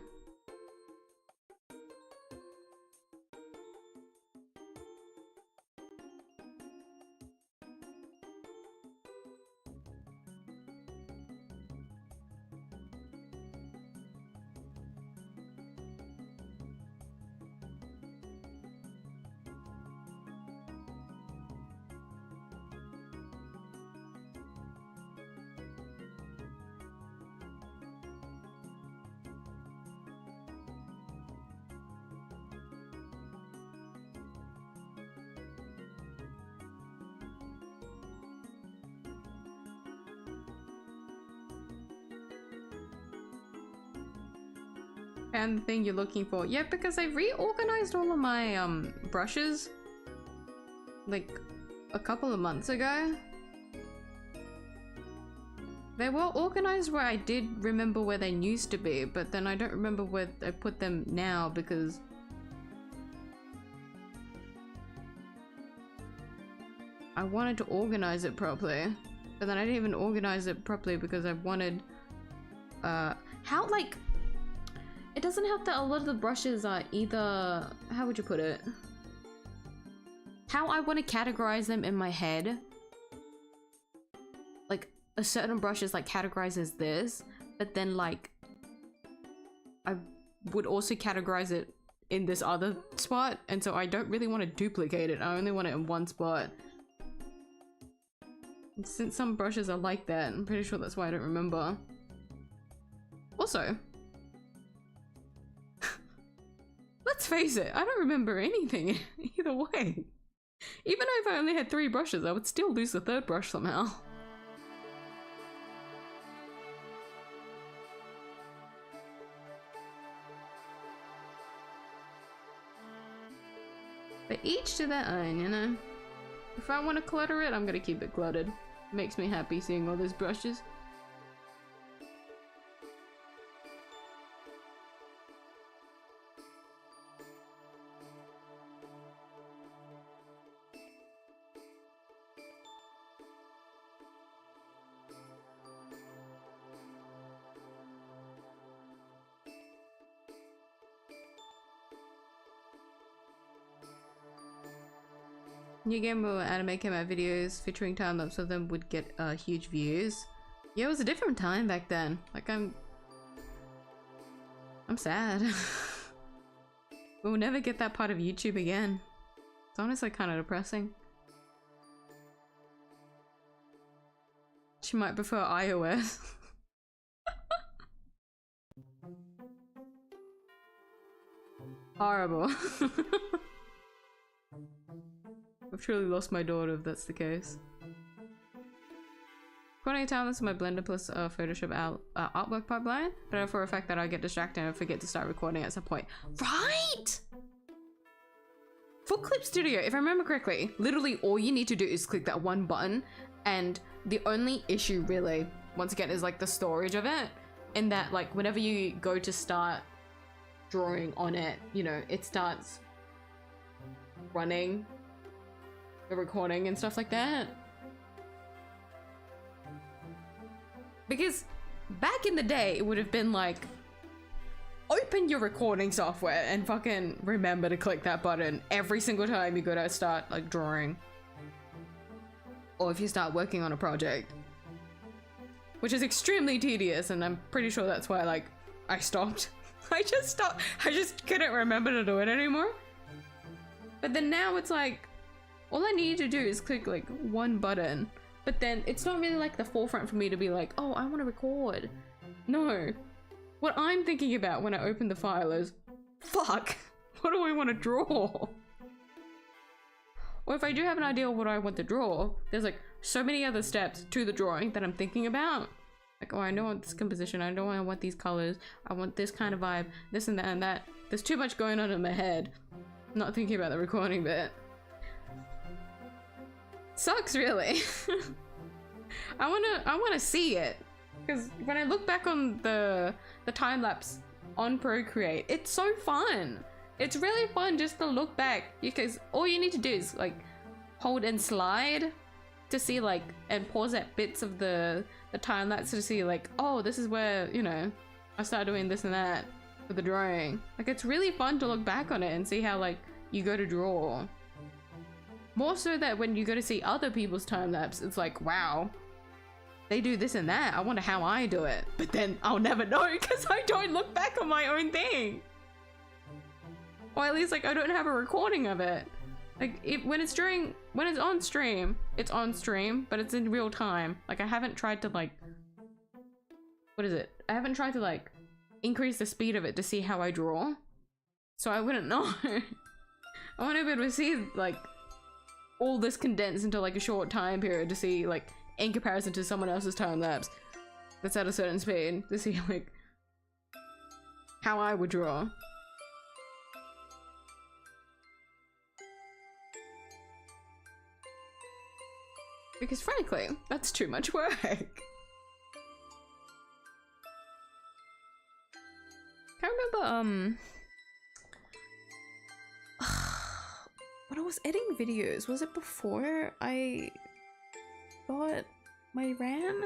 Found the thing you're looking for. Yeah, because I reorganized all of my brushes like a couple of months ago. They were organized where I did remember where they used to be, but then I don't remember where I put them now because I wanted to organize it properly, but then I didn't even organize it properly because I wanted how, like, it doesn't help that a lot of the brushes are either, how would you put it, how I want to categorize them in my head. Like a certain brush is like categorized as this, but then like I would also categorize it in this other spot, and so I don't really want to duplicate it. I only want it in one spot. And since some brushes are like that, I'm pretty sure that's why I don't remember. Also, let's face it, I don't remember anything either way. Even if I only had 3 brushes, I would still lose the 3rd brush somehow. But each to their own, you know? If I want to clutter it, I'm gonna keep it cluttered. Makes me happy seeing all those brushes. New Game Boy anime came out, videos featuring time-lapse of them would get huge views. Yeah, it was a different time back then. Like, I'm sad. We'll never get that part of YouTube again. It's honestly kind of depressing. She might prefer iOS. Horrible. I've truly lost my daughter if that's the case. Recording time is my Blender plus Photoshop artwork pipeline, but I know for a fact that I get distracted and I forget to start recording at some point. Right! For Clip Studio, if I remember correctly, literally all you need to do is click that one button, and the only issue really, once again, is like the storage of it, in that like whenever you go to start drawing on it, you know, it starts running the recording and stuff like that. Because back in the day, it would have been like, open your recording software and fucking remember to click that button every single time you go to start like drawing. Or if you start working on a project. Which is extremely tedious, and I'm pretty sure that's why like I stopped. I just stopped. I just couldn't remember to do it anymore. But then now it's like, all I need to do is click like one button, but then it's not really like the forefront for me to be like, oh, I want to record. No. What I'm thinking about when I open the file is, fuck, what do I want to draw? Or if I do have an idea of what I want to draw, there's like so many other steps to the drawing that I'm thinking about. Like, oh, I know this composition, I know I want these colors, I want this kind of vibe, this and that and that. There's too much going on in my head. I'm not thinking about the recording bit. Sucks, really. I wanna see it, because when I look back on the time lapse on Procreate, it's so fun. It's really fun just to look back, because all you need to do is like hold and slide to see like, and pause at bits of the time lapse to see like, oh, this is where, you know, I started doing this and that with the drawing. Like, it's really fun to look back on it and see how like you go to draw. More so that when you go to see other people's time lapse, it's like, wow, they do this and that. I wonder how I do it. But then I'll never know because I don't look back on my own thing. Or at least like I don't have a recording of it. Like when it's on stream, it's on stream, but it's in real time. Like I haven't tried to like, what is it? I haven't tried to like increase the speed of it to see how I draw. So I wouldn't know. I want to be able to see like all this condensed into like a short time period to see like in comparison to someone else's time lapse that's at a certain speed, to see like how I would draw. Because frankly, that's too much work. I remember, when I was editing videos, was it before I got my RAM?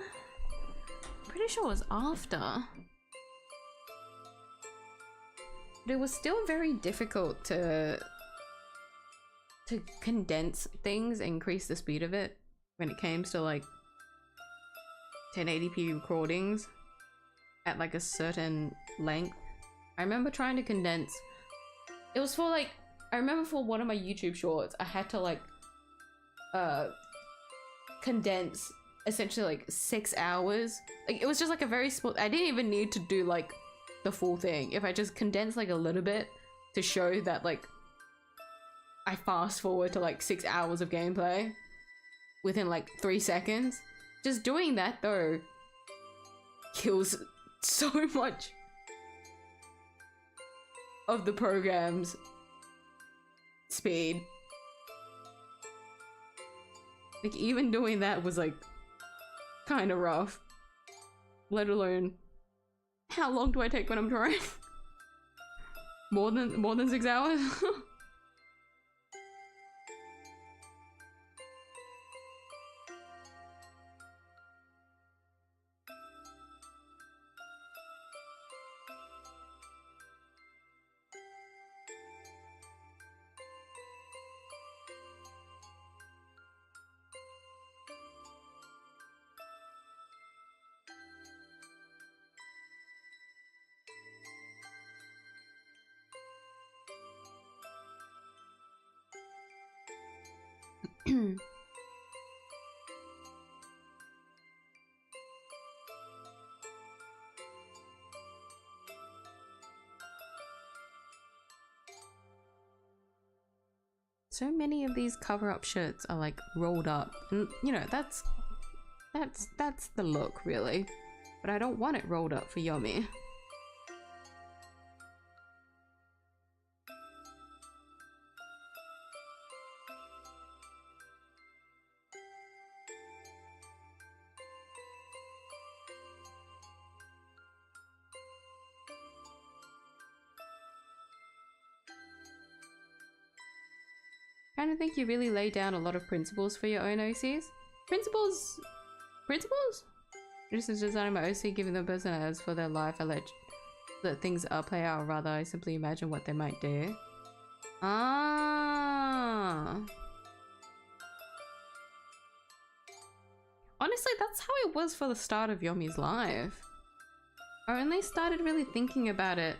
Pretty sure it was after. But it was still very difficult to condense things, increase the speed of it when it came to like 1080p recordings at like a certain length. I remember trying to condense. It was for like, I remember for one of my YouTube shorts, I had to like condense essentially like 6 hours. Like it was just like a very small, I didn't even need to do like the full thing. If I just condensed like a little bit to show that like I fast forward to like 6 hours of gameplay within like 3 seconds. Just doing that though kills so much of the program's speed. Like even doing that was like kind of rough, let alone how long do I take when I'm drawing? more than 6 hours. So many of these cover-up shirts are like rolled up, and you know that's the look really, but I don't want it rolled up for Yomi. I don't think you really lay down a lot of principles for your own OCs. Principles? This is designing my OC, giving them person as for their life. I let things play out, or rather I simply imagine what they might do. Ah. Honestly, that's how it was for the start of Yomi's life. I only started really thinking about it.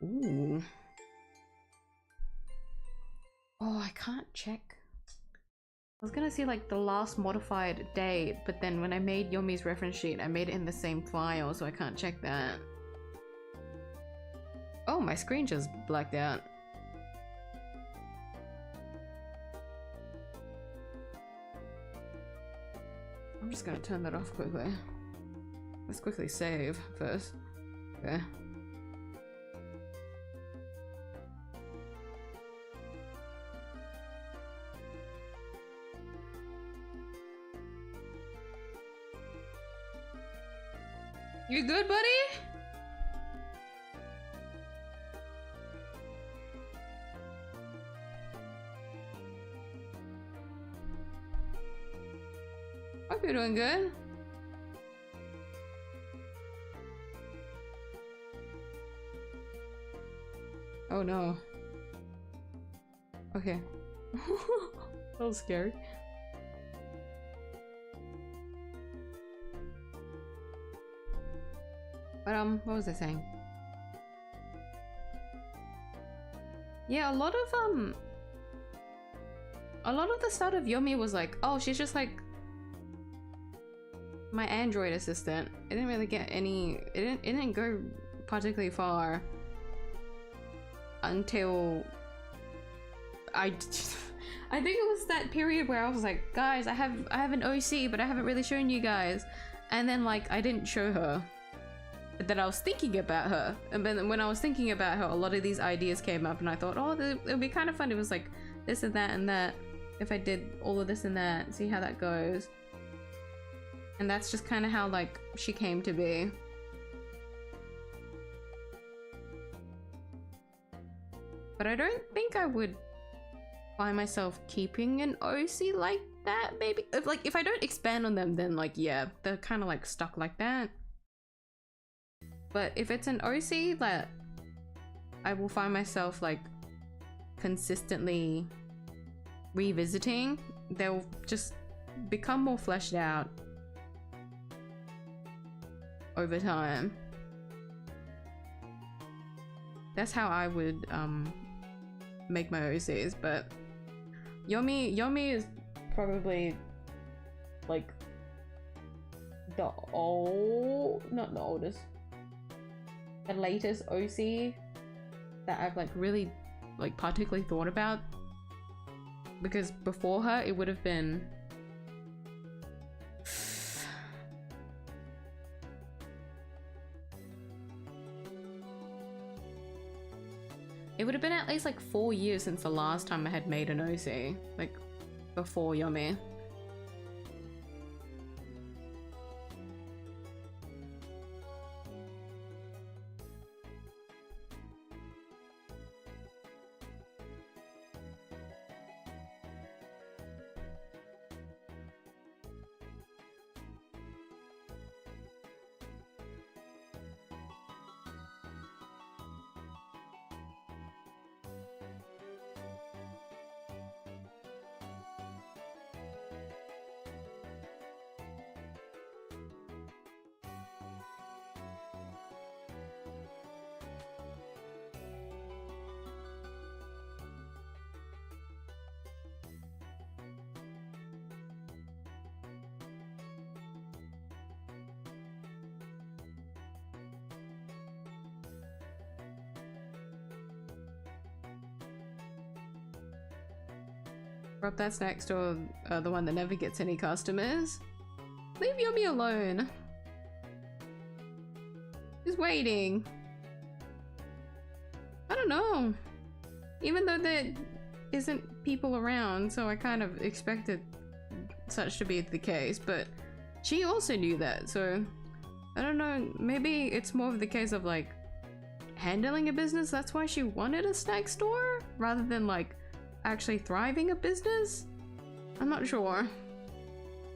Ooh. Oh, I can't check. I was gonna see like the last modified date, but then when I made Yomi's reference sheet, I made it in the same file, so I can't check that. Oh, my screen just blacked out. I'm just gonna turn that off quickly. Let's quickly save first. Okay. You good, buddy? Hope you're doing good. Oh no. Okay. That was scary. But what was I saying? Yeah, a lot of the start of Yomi was like, oh, she's just like my Android assistant. It didn't really get any, it didn't go particularly far until I think it was that period where I was like, guys, I have an OC, but I haven't really shown you guys. And then like I didn't show her. But then I was thinking about her, and then when I was thinking about her, a lot of these ideas came up, and I thought, oh, it would be kind of fun. It was like this and that, if I did all of this and that, see how that goes. And that's just kind of how like she came to be. But I don't think I would find myself keeping an OC like that, maybe. If I don't expand on them, then like, yeah, they're kind of like stuck like that. But if it's an OC that I will find myself like consistently revisiting, they'll just become more fleshed out over time. That's how I would make my OCs. But Yomi is probably like the latest OC that I've like really like particularly thought about, because before her it would have been at least like 4 years since the last time I had made an OC, like before Yomi. Rob, that's next, or the one that never gets any customers. Leave Yomi alone. He's waiting. I don't know. Even though there isn't people around, so I kind of expected such to be the case, but she also knew that, so I don't know, maybe it's more of the case of like handling a business, that's why she wanted a snack store rather than like actually thriving a business? I'm not sure.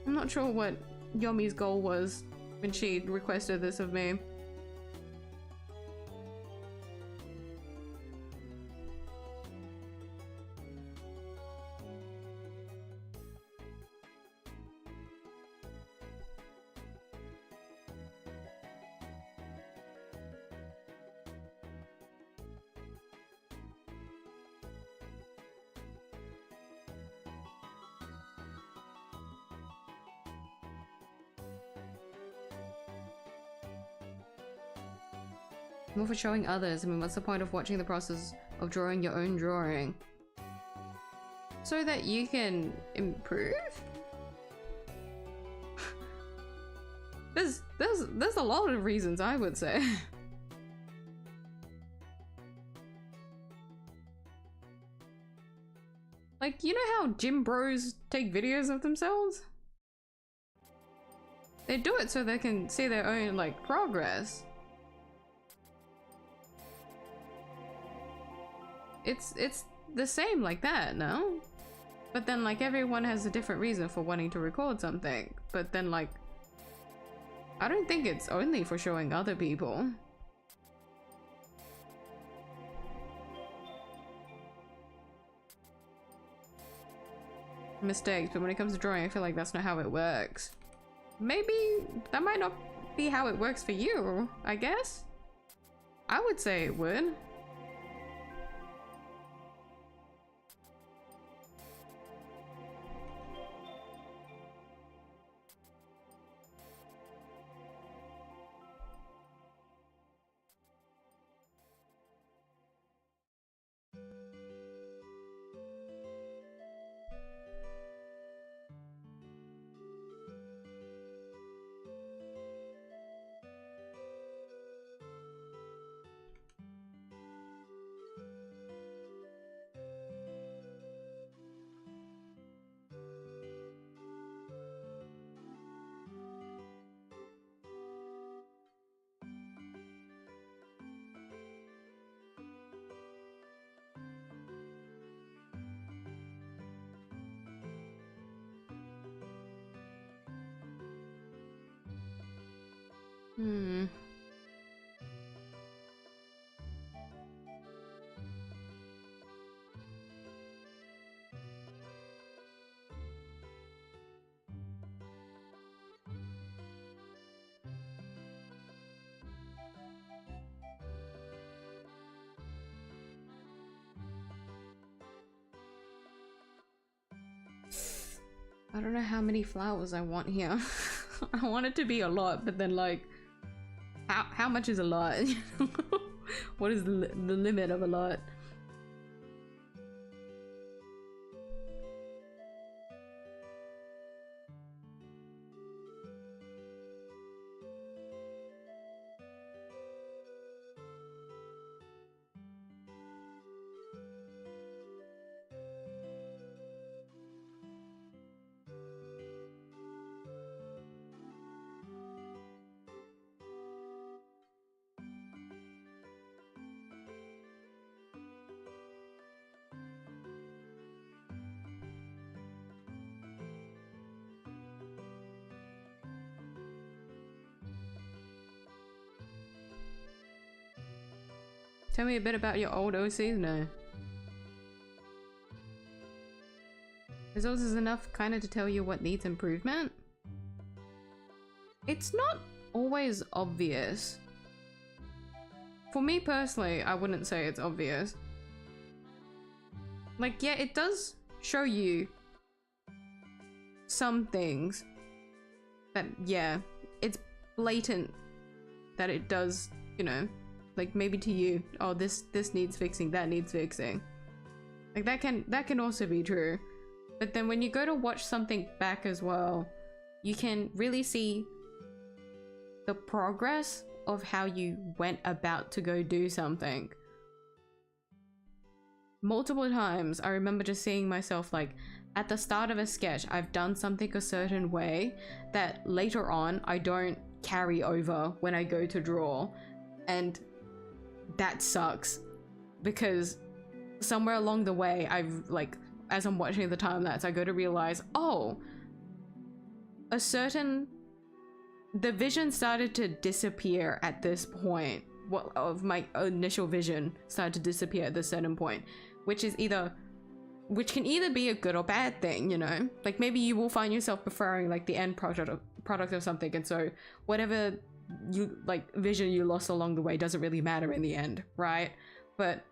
I'm not sure what Yomi's goal was when she requested this of me. More for showing others. I mean, what's the point of watching the process of drawing your own drawing? So that you can improve? There's a lot of reasons, I would say. Like, you know how gym bros take videos of themselves? They do it so they can see their own, like, progress. It's the same like that, no? But then like everyone has a different reason for wanting to record something. But then like, I don't think it's only for showing other people. Mistakes, but when it comes to drawing, I feel like that's not how it works. Maybe that might not be how it works for you, I guess? I would say it would. Hmm. I don't know how many flowers I want here. I want it to be a lot, but then like, how much is a lot? What is the limit of a lot? Tell me a bit about your old OCs now. Results is enough kind of to tell you what needs improvement? It's not always obvious. For me personally, I wouldn't say it's obvious. Like, yeah, it does show you some things that, yeah, it's blatant that it does, you know, like maybe to you, oh, this needs fixing, that needs fixing. Like that can also be true. But then when you go to watch something back as well, you can really see the progress of how you went about to go do something. Multiple times I remember just seeing myself like at the start of a sketch, I've done something a certain way that later on I don't carry over when I go to draw, and that sucks because somewhere along the way I've like, as I'm watching the time lapse, I go to realize, oh, the vision started to disappear at this point. What of my initial vision started to disappear at this certain point, which can either be a good or bad thing, you know? Like maybe you will find yourself preferring like the end product of something, and so whatever you like vision you lost along the way doesn't really matter in the end, right? But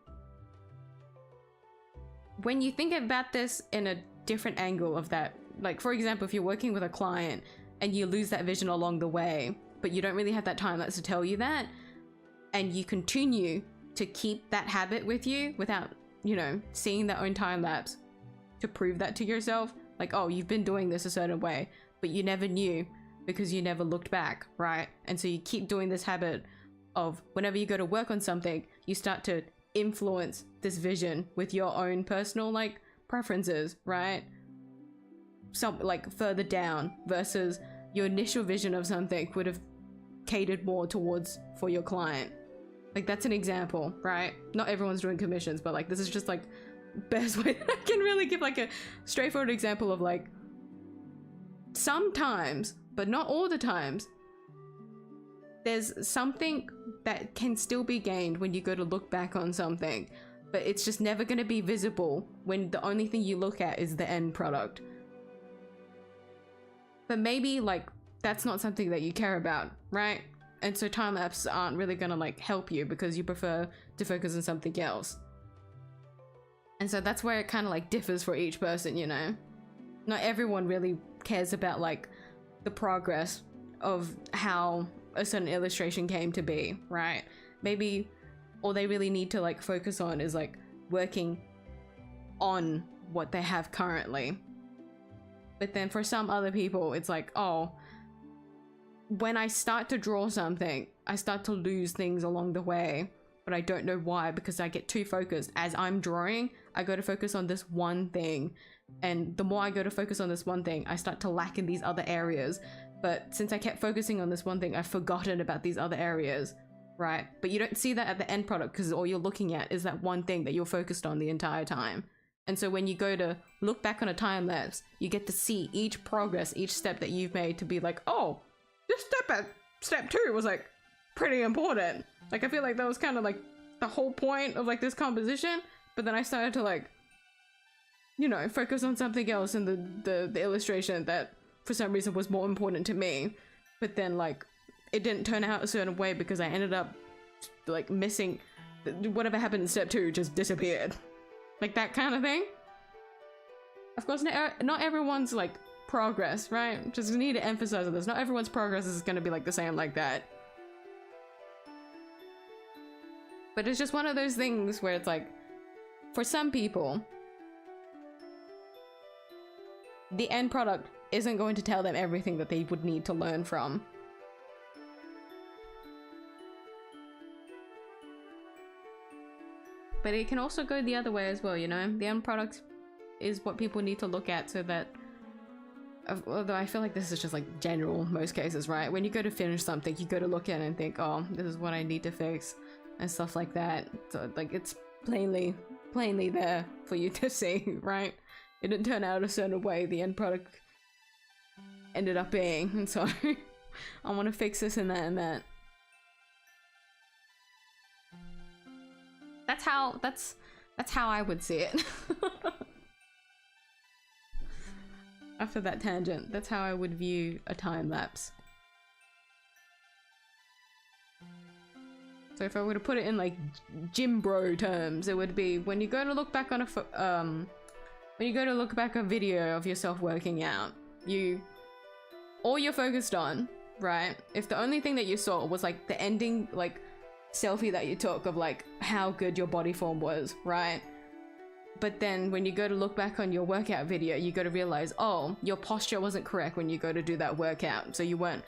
when you think about this in a different angle of that, like for example, if you're working with a client and you lose that vision along the way, but you don't really have that time lapse to tell you that, and you continue to keep that habit with you without, you know, seeing that own time lapse to prove that to yourself, like, oh, you've been doing this a certain way, but you never knew because you never looked back, right? And so you keep doing this habit of whenever you go to work on something, you start to influence this vision with your own personal like preferences, right? Some like further down versus your initial vision of something would have catered more towards for your client. Like that's an example, right? Not everyone's doing commissions, but like this is just like best way that I can really give like a straightforward example of like sometimes, but not all the times, there's something that can still be gained when you go to look back on something, but it's just never going to be visible when the only thing you look at is the end product. But maybe like that's not something that you care about, right? And so time lapses aren't really gonna like help you because you prefer to focus on something else. And so that's where it kind of like differs for each person, you know? Not everyone really cares about like the progress of how a certain illustration came to be, right? Maybe all they really need to like focus on is like working on what they have currently. But then for some other people, it's like, oh, when I start to draw something, I start to lose things along the way, but I don't know why, because I get too focused. As I'm drawing, I go to focus on this one thing, and the more I go to focus on this one thing, I start to lack in these other areas. But since I kept focusing on this one thing, I've forgotten about these other areas, right? But you don't see that at the end product because all you're looking at is that one thing that you're focused on the entire time. And so when you go to look back on a time lapse, you get to see each progress, each step that you've made to be like, oh, this step step 2 was like pretty important. Like I feel like that was kind of like the whole point of like this composition, but then I started to like, you know, focus on something else in the illustration that for some reason was more important to me. But then like it didn't turn out a certain way because I ended up like missing whatever happened in step 2 just disappeared. Like that kind of thing. Of course, not everyone's like progress, right? Just need to emphasize on this. Not everyone's progress is gonna be like the same like that. But it's just one of those things where it's like, for some people, the end product isn't going to tell them everything that they would need to learn from. But it can also go the other way as well, you know? The end product is what people need to look at so that, although I feel like this is just like general most cases, right? When you go to finish something, you go to look at it and think, oh, this is what I need to fix and stuff like that. So like it's plainly there for you to see, right? It didn't turn out a certain way, the end product ended up being, and so I want to fix this and that and that. That's how I would see it. After that tangent, that's how I would view a time lapse. So if I were to put it in like gym bro terms, it would be when you go to look back on a video of yourself working out, all you're focused on, right? If the only thing that you saw was like the ending like selfie that you took of like how good your body form was, right? But then when you go to look back on your workout video, you got to realize, oh, your posture wasn't correct when you go to do that workout, so you weren't,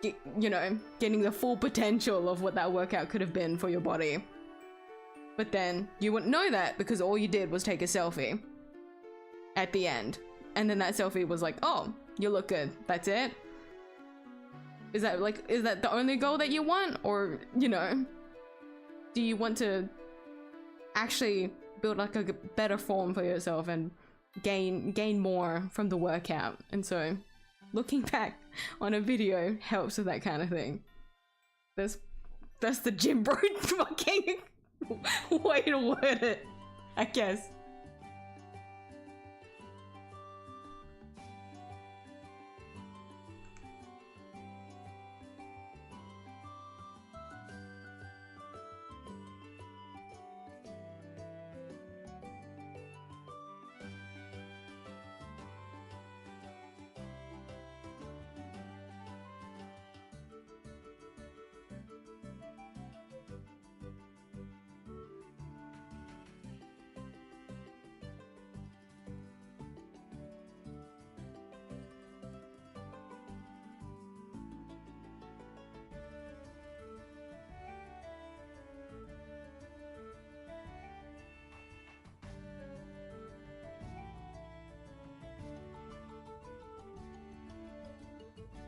you know, getting the full potential of what that workout could have been for your body. But then you wouldn't know that because all you did was take a selfie at the end, and then that selfie was like, oh, you look good, that's it? Is that the only goal that you want? Or, you know, do you want to actually build like a better form for yourself and gain more from the workout? And so looking back on a video helps with that kind of thing. That's the gym bro fucking way to word it, I guess.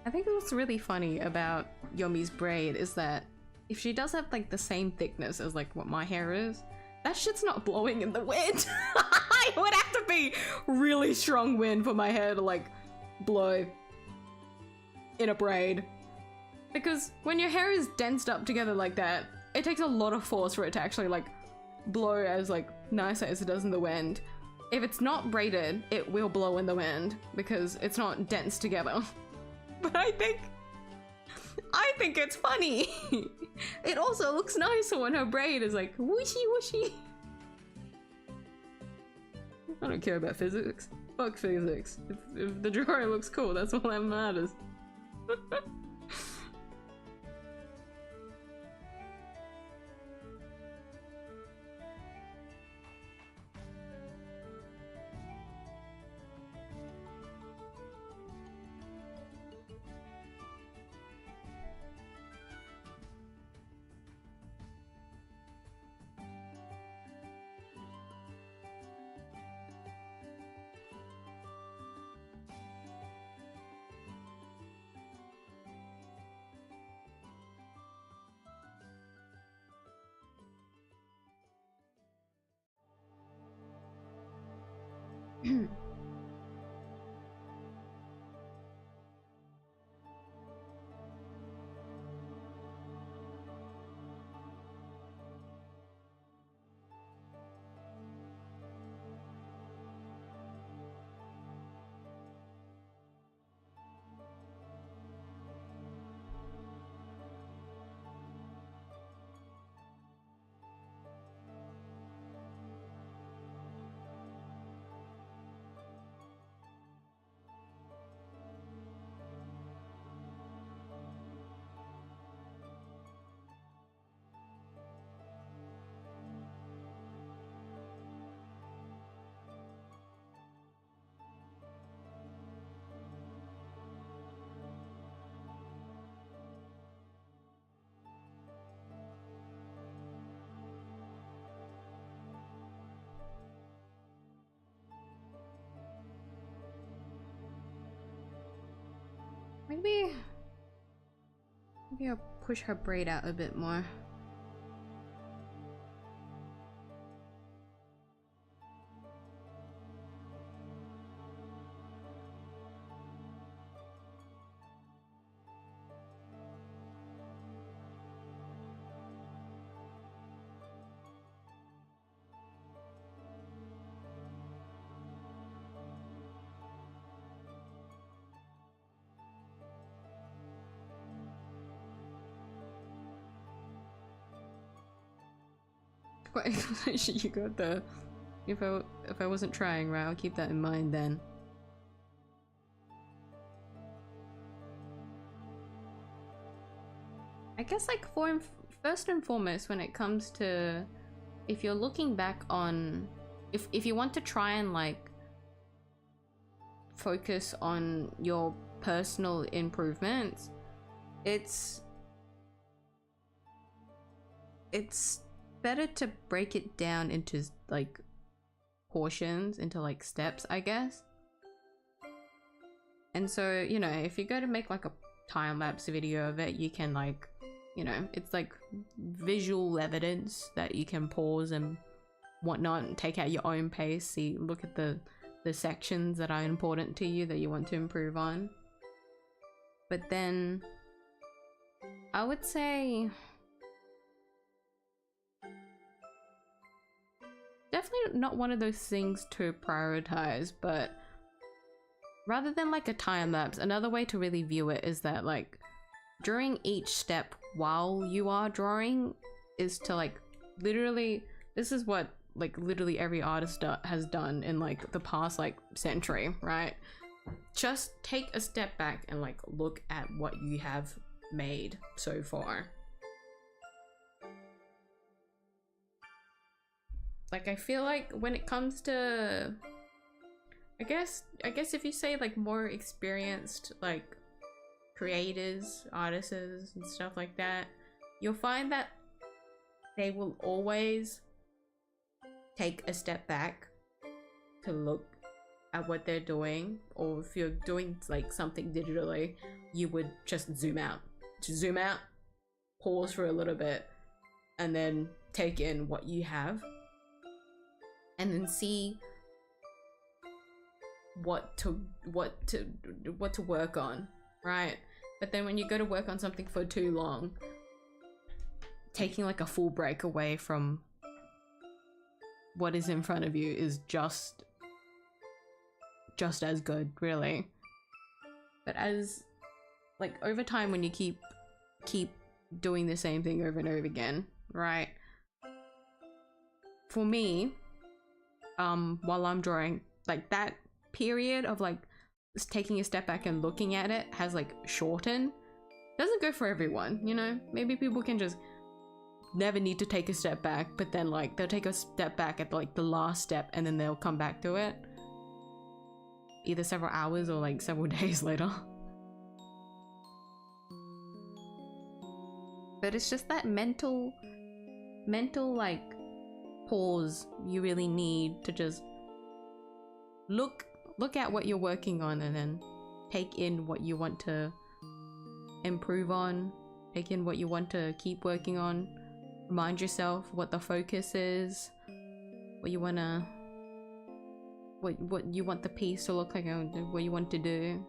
I think what's really funny about Yomi's braid is that if she does have like the same thickness as like what my hair is, that shit's not blowing in the wind. It would have to be really strong wind for my hair to like blow in a braid. Because when your hair is densed up together like that, it takes a lot of force for it to actually like blow as like nice as it does in the wind. If it's not braided, it will blow in the wind because it's not dense together. But I think it's funny. It also looks nicer when her braid is like whooshy whooshy. I don't care about physics. Fuck physics. If the drawing looks cool, that's all that matters. Maybe I'll push her braid out a bit more. You got the if I wasn't trying, right, I'll keep that in mind then. I guess like first and foremost, when it comes to if you're looking back on if you want to try and like focus on your personal improvements, it's better to break it down into like portions, into like steps, I guess. And so, you know, if you go to make like a time-lapse video of it, you can like, you know, it's like visual evidence that you can pause and whatnot and take at your own pace, see, look at the sections that are important to you that you want to improve on. But then I would say definitely not one of those things to prioritize, but rather than like a time lapse, another way to really view it is that like during each step while you are drawing is to like literally, this is what like literally every artist has done in like the past like century, right? Just take a step back and like look at what you have made so far. Like I feel like when it comes to I guess if you say like more experienced like creators, artists and stuff like that, you'll find that they will always take a step back to look at what they're doing, or if you're doing like something digitally, you would just zoom out, pause for a little bit, and then take in what you have, and then see what to work on, right? But then when you go to work on something for too long, taking like a full break away from what is in front of you is just as good, really. But as like over time, when you keep doing the same thing over and over again, right? For me, while I'm drawing, like that period of like taking a step back and looking at it has like shortened. Doesn't go for everyone, you know? Maybe people can just never need to take a step back, but then like they'll take a step back at like the last step and then they'll come back to it either several hours or like several days later. But it's just that mental like pause you really need to just look at what you're working on and then take in what you want to improve on, take in what you want to keep working on, remind yourself what the focus is, what you want the piece to look like, and what you want to do.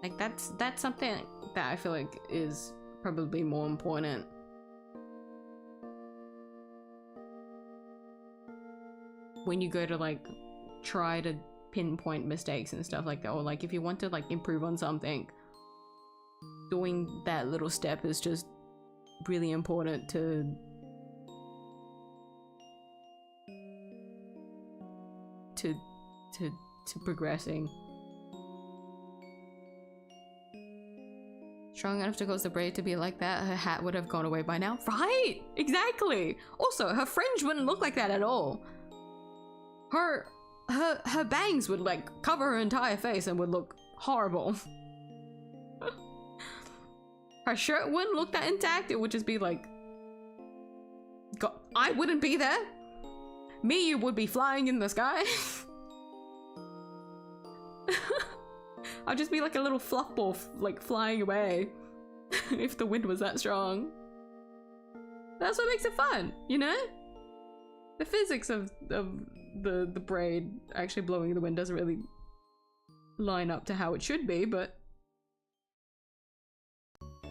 Like that's something that I feel like is probably more important. When you go to like try to pinpoint mistakes and stuff like that, or like if you want to like improve on something, doing that little step is just really important to progressing. Strong enough to cause the braid to be like that, her hat would have gone away by now. Right? Exactly! Also, her fringe wouldn't look like that at all. Her bangs would like cover her entire face and would look horrible. Her shirt wouldn't look that intact, it would just be like... I wouldn't be there. Miyuu would be flying in the sky. I'll just be like a little fluff ball, like flying away if the wind was that strong. That's what makes it fun, you know? The physics of the braid actually blowing in the wind doesn't really line up to how it should be, but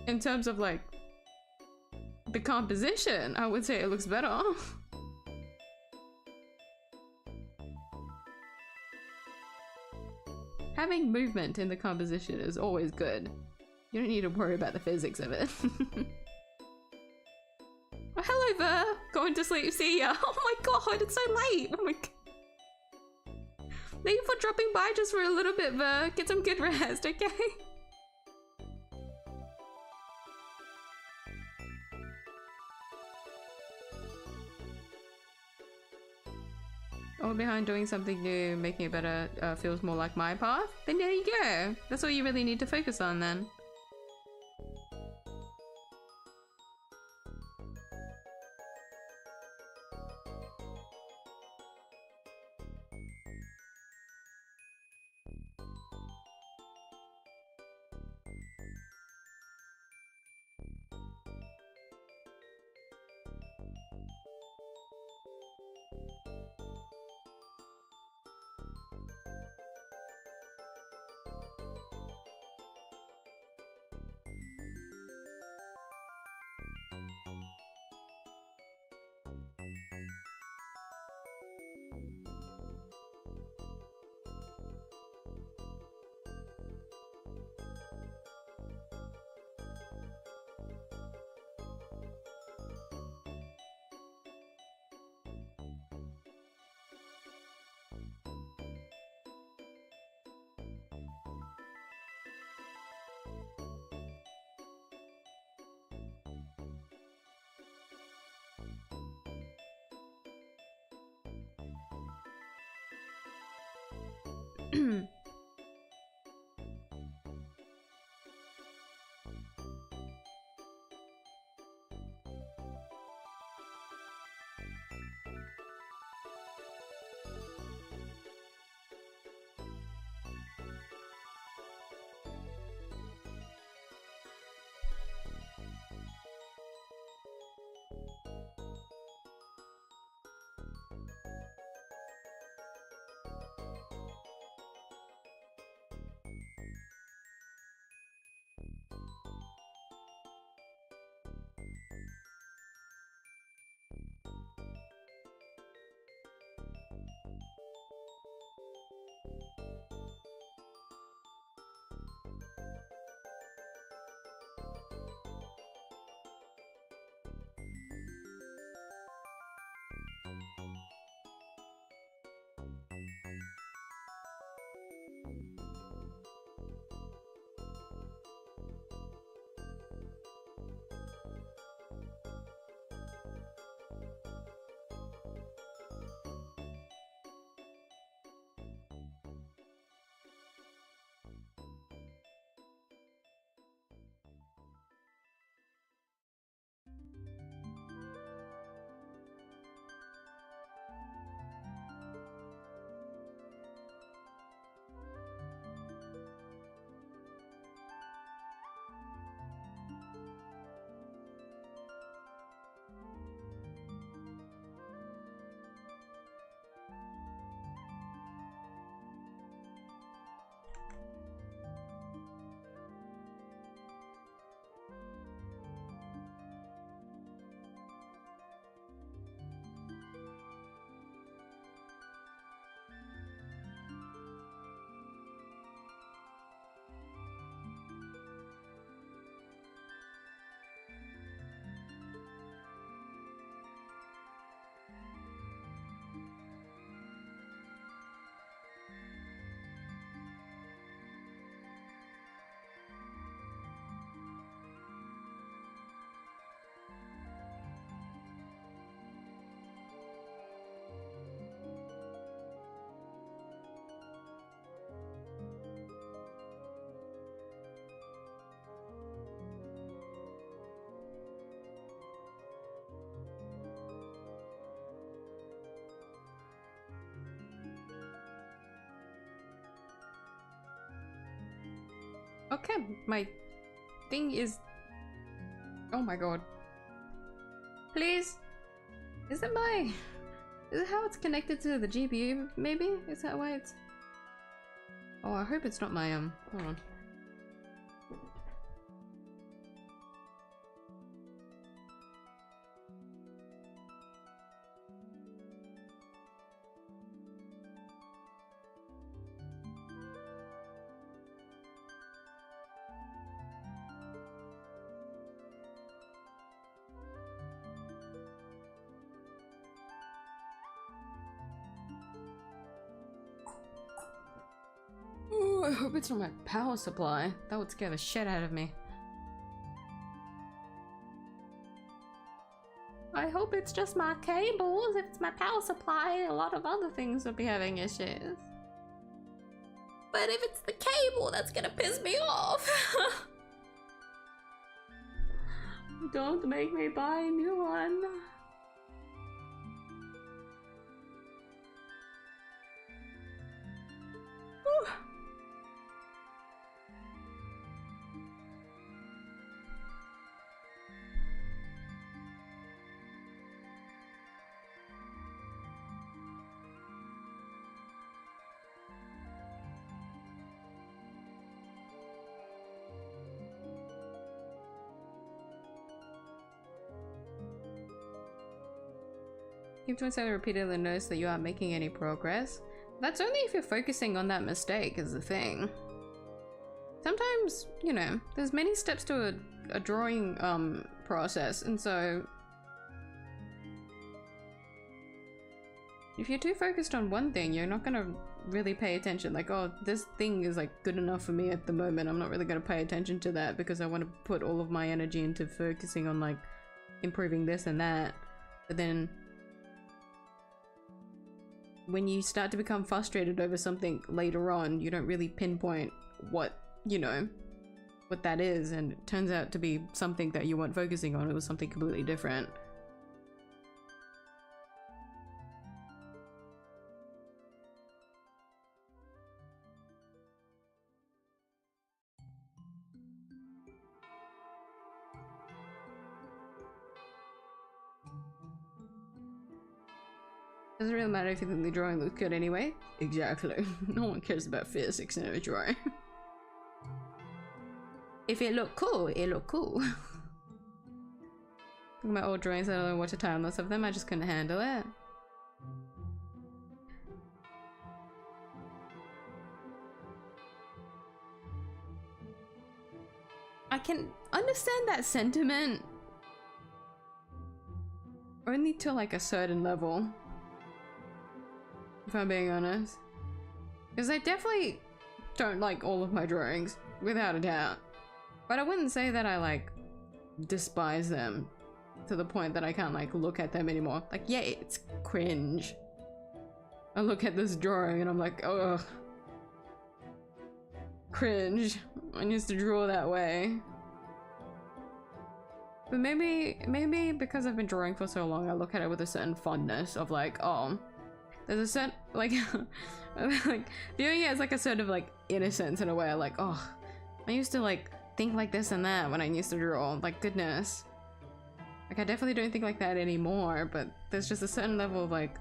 in terms of like the composition, I would say it looks better. Having movement in the composition is always good. You don't need to worry about the physics of it. Oh, hello there! Going to sleep, see ya! Oh my god, it's so late! Oh my god. Thank you for dropping by just for a little bit, Ver. Get some good rest, okay? All behind doing something new, making it better, feels more like my path? Then there you go! That's all you really need to focus on then. Okay, my thing is... Oh my god. Please? Is it my... Is it how it's connected to the GPU, maybe? Is that why it's... Oh, I hope it's not my, hold on. Ooh, I hope it's not my power supply. That would scare the shit out of me. I hope it's just my cables. If it's my power supply, a lot of other things will be having issues. But if it's the cable, that's gonna piss me off. Don't make me buy a new one. Whew. Keep to yourself repeatedly notice that you aren't making any progress. That's only if you're focusing on that mistake is the thing. Sometimes, you know, there's many steps to a drawing process, and so if you're too focused on one thing, you're not gonna really pay attention. Like, oh, this thing is like good enough for me at the moment. I'm not really gonna pay attention to that because I want to put all of my energy into focusing on like improving this and that. But then when you start to become frustrated over something later on, you don't really pinpoint what, you know, what that is, and it turns out to be something that you weren't focusing on. It was something completely different. Doesn't really matter if you think the drawing looks good anyway. Exactly. No one cares about physics in a drawing. If it looked cool, it looked cool. Look at my old drawings, I don't know what a timeless of them, I just couldn't handle it. I can understand that sentiment. Only to like a certain level. If I'm being honest. Because I definitely don't like all of my drawings, without a doubt. But I wouldn't say that I like despise them to the point that I can't like look at them anymore. Like, yeah, it's cringe. I look at this drawing and I'm like, ugh. Cringe. I used to draw that way. But maybe because I've been drawing for so long, I look at it with a certain fondness of like, oh, there's a certain, like, like, viewing it as like a sort of like innocence in a way, like, oh, I used to like think like this and that when I used to draw, like, goodness. Like, I definitely don't think like that anymore, but there's just a certain level of like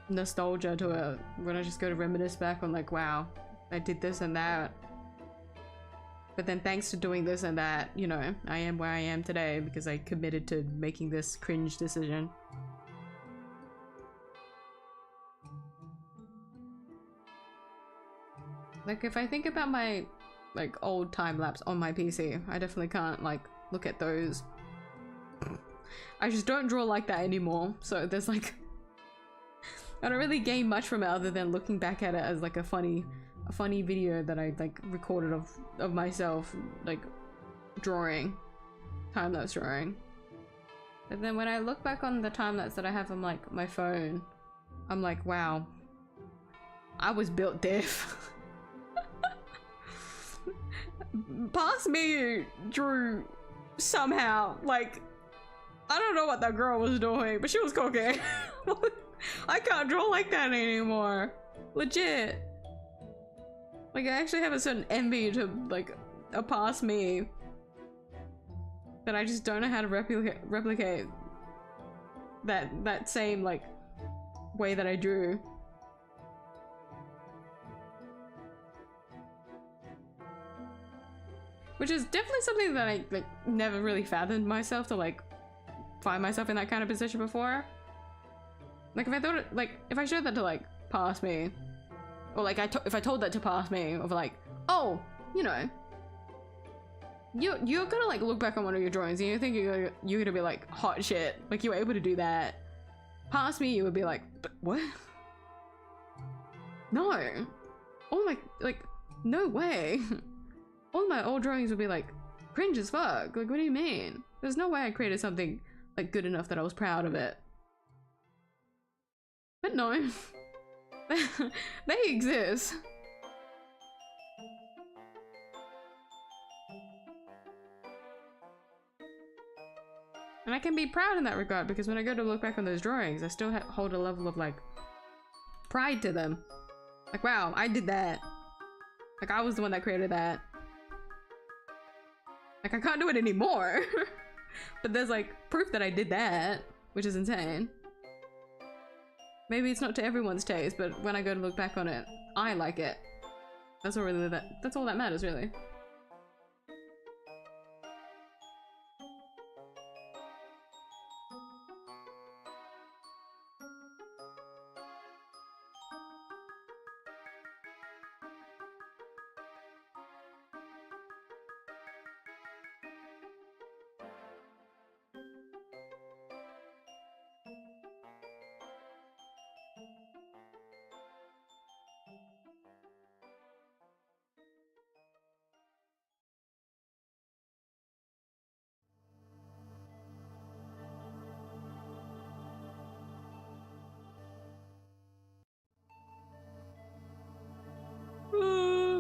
nostalgia to it when I just go to reminisce back on like, wow, I did this and that. But then thanks to doing this and that, you know, I am where I am today because I committed to making this cringe decision. Like, if I think about my, like, old time-lapse on my PC, I definitely can't, like, look at those. I just don't draw like that anymore, so there's, like... I don't really gain much from it other than looking back at it as, like, a funny video that I, like, recorded of myself, like, drawing. Time-lapse drawing. But then when I look back on the time-lapse that I have on, like, my phone, I'm like, wow. I was built diff. Past me drew somehow, like, I don't know what that girl was doing, but she was cooking. I can't draw like that anymore. Legit. Like, I actually have a certain envy to, like, a past me that I just don't know how to replicate that same like way that I drew. Which is definitely something that I like never really fathomed myself to like find myself in that kind of position before. Like if I thought it, like if I showed that to like past me, or like if I told that to past me of like, oh, you know, you're gonna like look back on one of your drawings and you're thinking you're gonna be like hot shit, like you were able to do that. Past me, you would be like, but what? No. Oh my, like no way. All my old drawings would be like cringe as fuck. Like what do you mean? There's no way I created something like good enough that I was proud of it. But no. They exist. And I can be proud in that regard because when I go to look back on those drawings, I still hold a level of like pride to them. Like, wow, I did that. Like I was the one that created that. Like I can't do it anymore. But there's like proof that I did that, which is insane. Maybe it's not to everyone's taste, but when I go to look back on it, I like it. That's all really that's all that matters, really.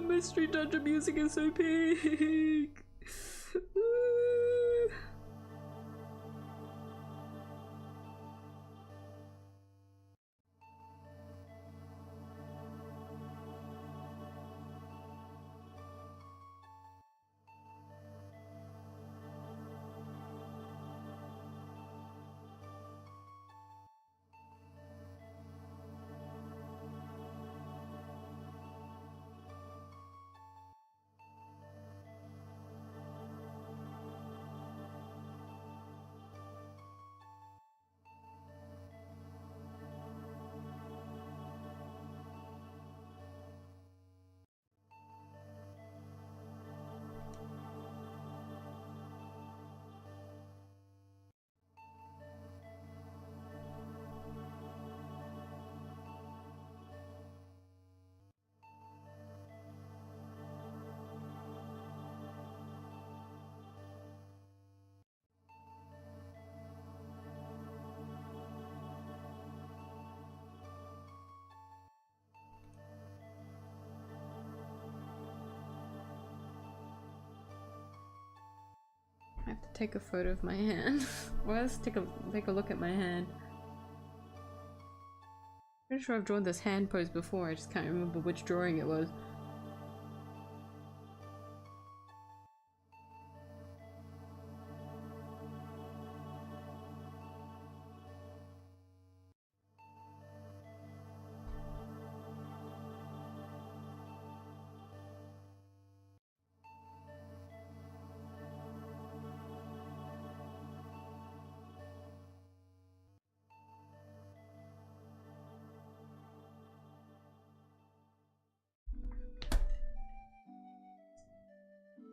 Mystery dungeon music is so peak. I have to take a photo of my hand. Well, let's take a look at my hand. Pretty sure I've drawn this hand pose before, I just can't remember which drawing it was.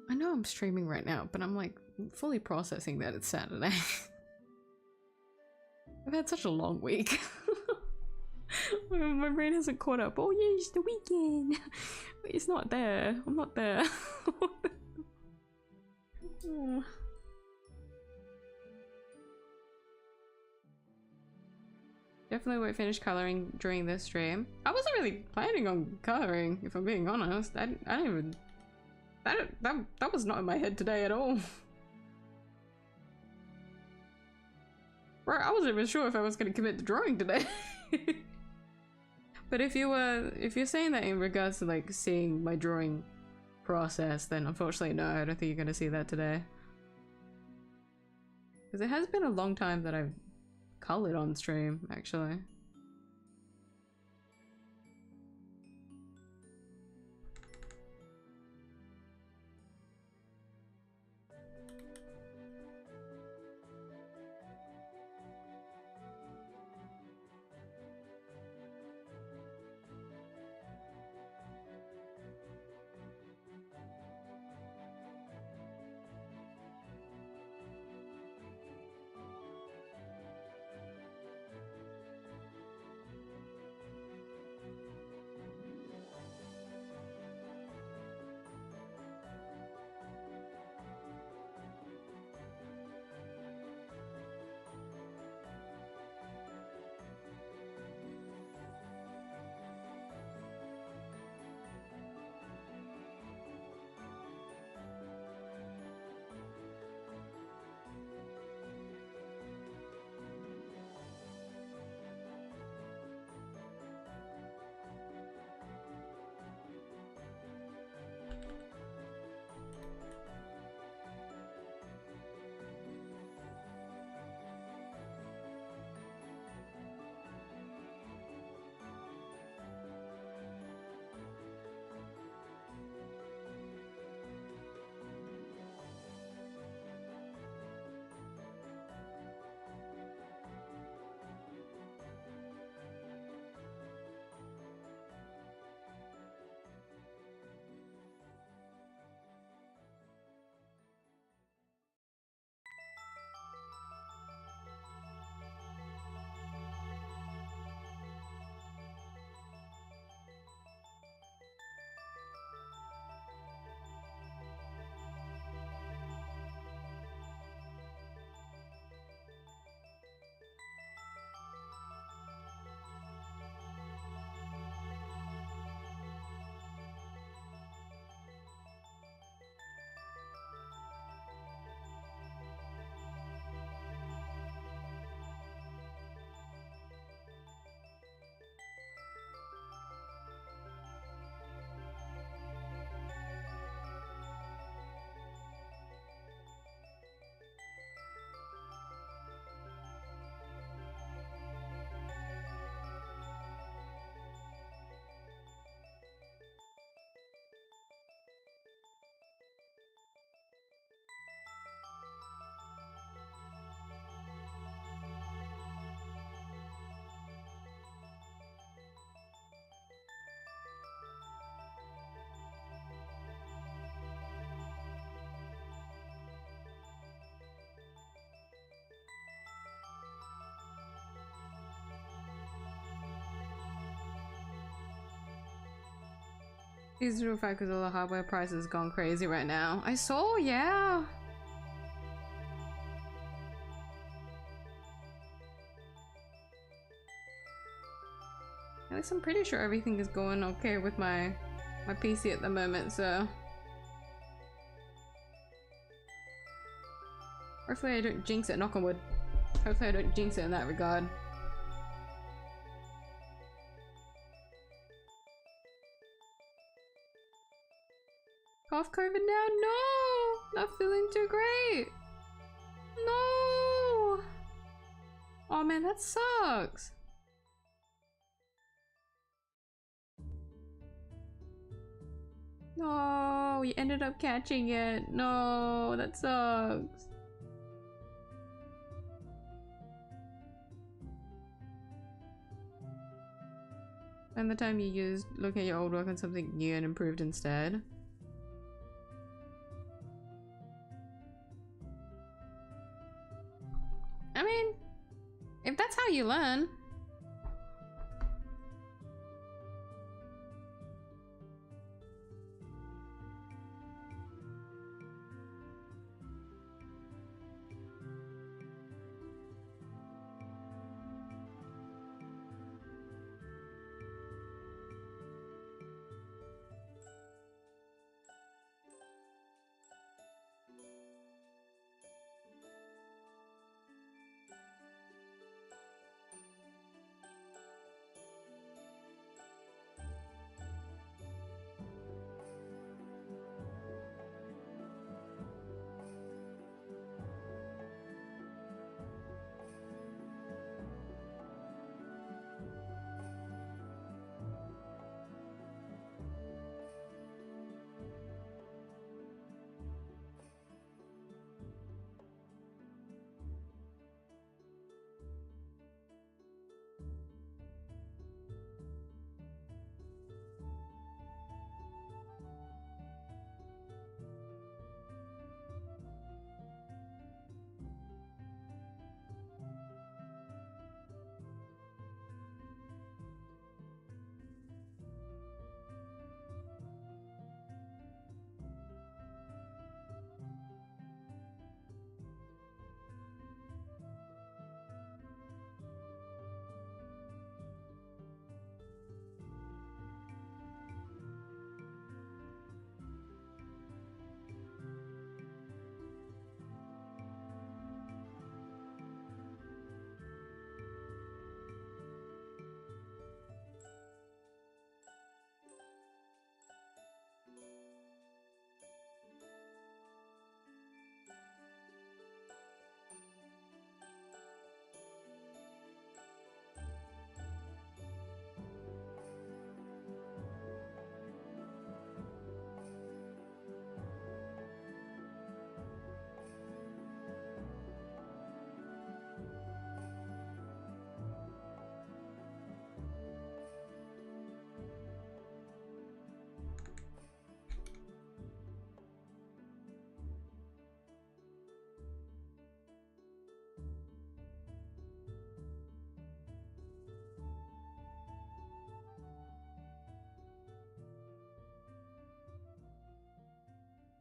I know I'm streaming right now, but I'm like fully processing that it's Saturday. I've had such a long week. My brain hasn't caught up. Oh yeah, it's the weekend. It's not there. I'm not there. Definitely won't finish coloring during this stream. I wasn't really planning on coloring, if I'm being honest. I didn't even... That was not in my head today at all. Right, I wasn't even sure if I was going to commit to drawing today. But if you're saying that in regards to like seeing my drawing process, then unfortunately no, I don't think you're gonna see that today. Because it has been a long time that I've colored on stream, actually. It's real fact because all the hardware prices gone crazy right now. I saw, yeah. At least I'm pretty sure everything is going okay with my PC at the moment, so hopefully I don't jinx it, knock on wood. Hopefully I don't jinx it in that regard. Off COVID now? No! Not feeling too great! No! Oh man, that sucks! No, you ended up catching it. No, that sucks. And the time you used looking at your old work on something new and improved instead. I mean, if that's how you learn.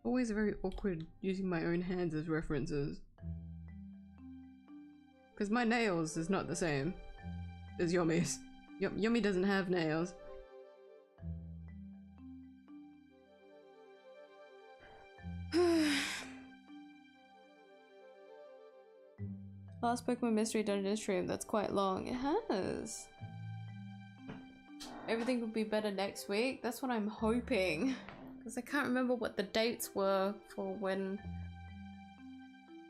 Always very awkward using my own hands as references. Because my nails is not the same as Yumi's. Yumi doesn't have nails. Last Pokemon Mystery Dungeon stream, that's quite long. It has. Everything will be better next week. That's what I'm hoping. Because I can't remember what the dates were for when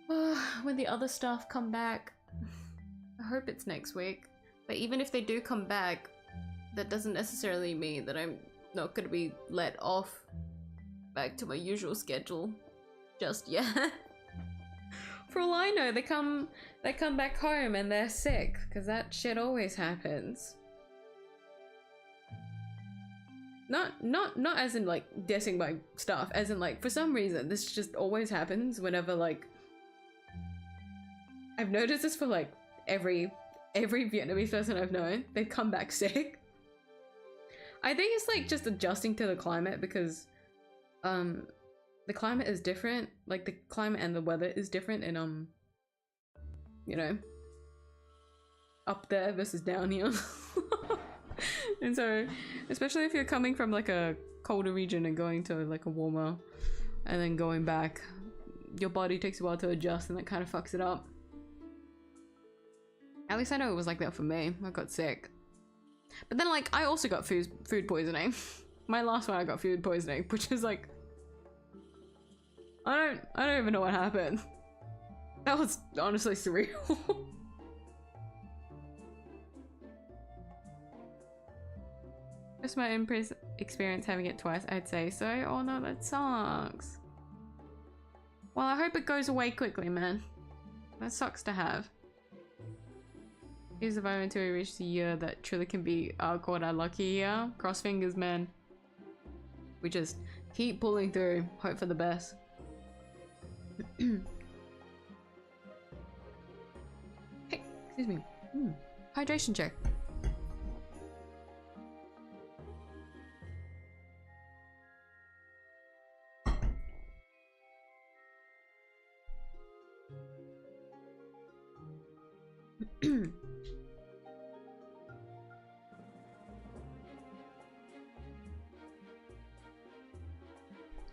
the other stuff come back. I hope it's next week. But even if they do come back, that doesn't necessarily mean that I'm not going to be let off back to my usual schedule just yet. For all I know, they come back home and they're sick, because that shit always happens. Not as in like dissing my stuff, as in like for some reason this just always happens whenever like I've noticed this for like every Vietnamese person I've known. They come back sick. I think it's like just adjusting to the climate, because the climate is different. Like the climate and the weather is different in you know, up there versus down here. And so especially if you're coming from like a colder region and going to like a warmer and then going back, your body takes a while to adjust and that kind of fucks it up. At least I know it was like that for me. I got sick. But then like I also got food poisoning. My last one I got food poisoning, which is like I don't even know what happened. That was honestly surreal. Just my experience having it twice, I'd say so. Oh no, that sucks. Well, I hope it goes away quickly, man. That sucks to have. Here's the vibe until we reach the year that truly can be called our lucky year. Cross fingers, man. We just keep pulling through. Hope for the best. Hey, excuse me. Hydration check.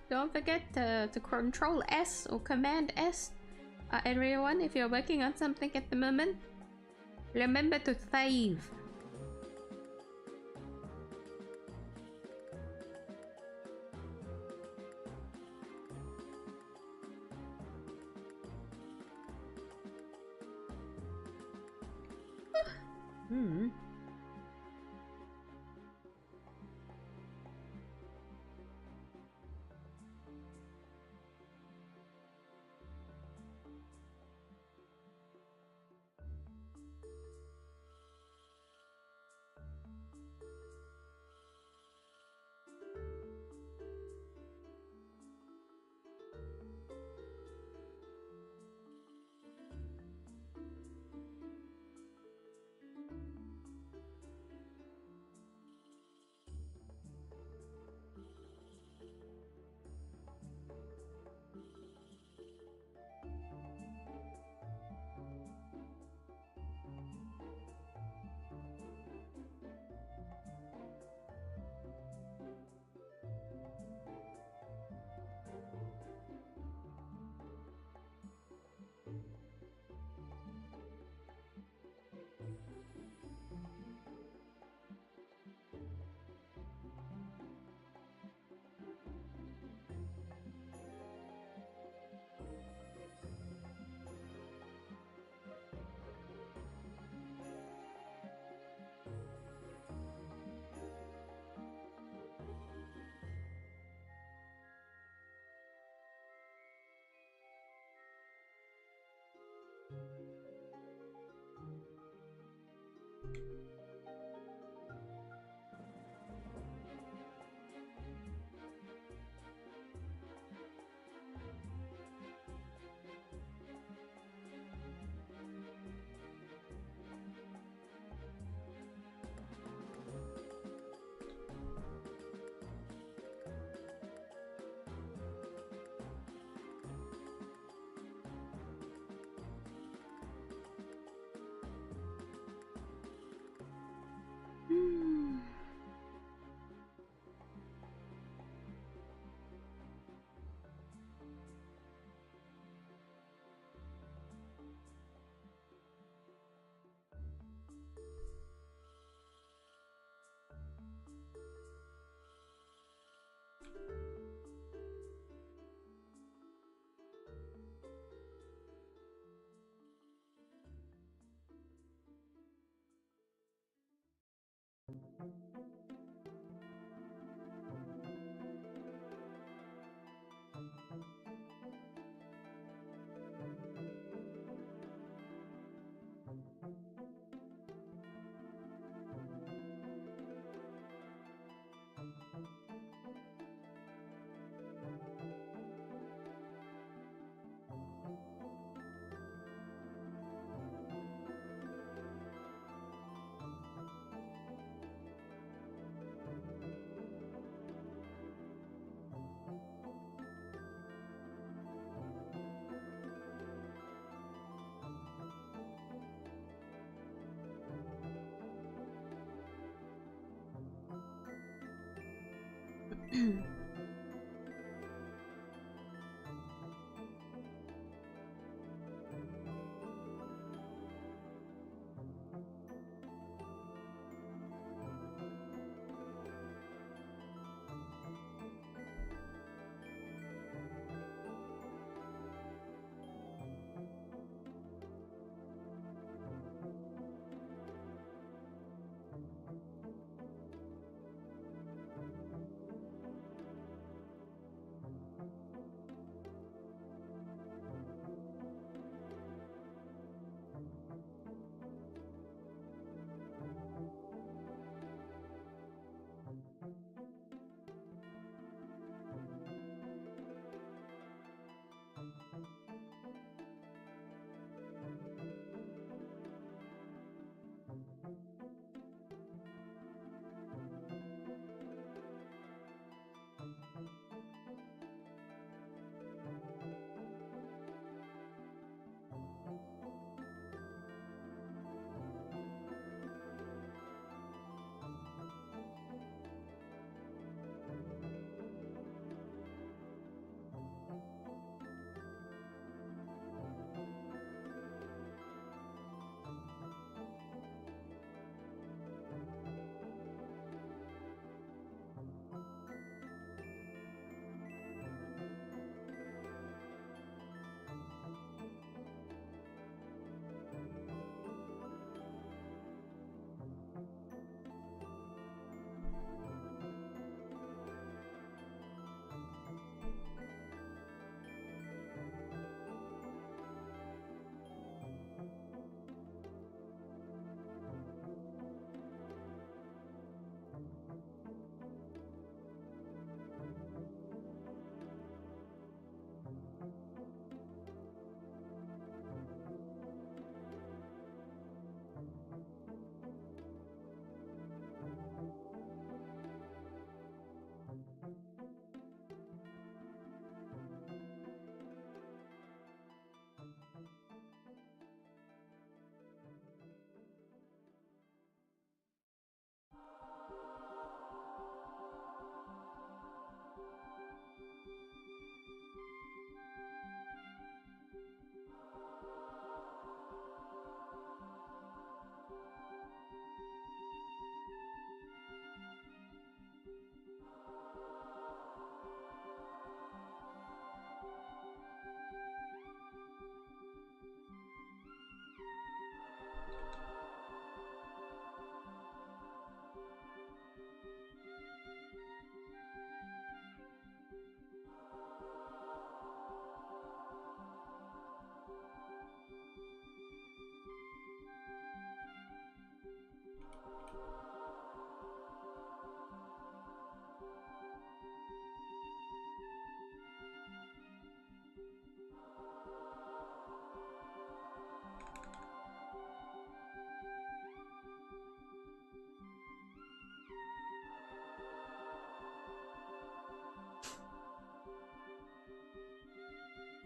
Don't forget to control S or command S, everyone, if you're working on something at the moment. Remember to save.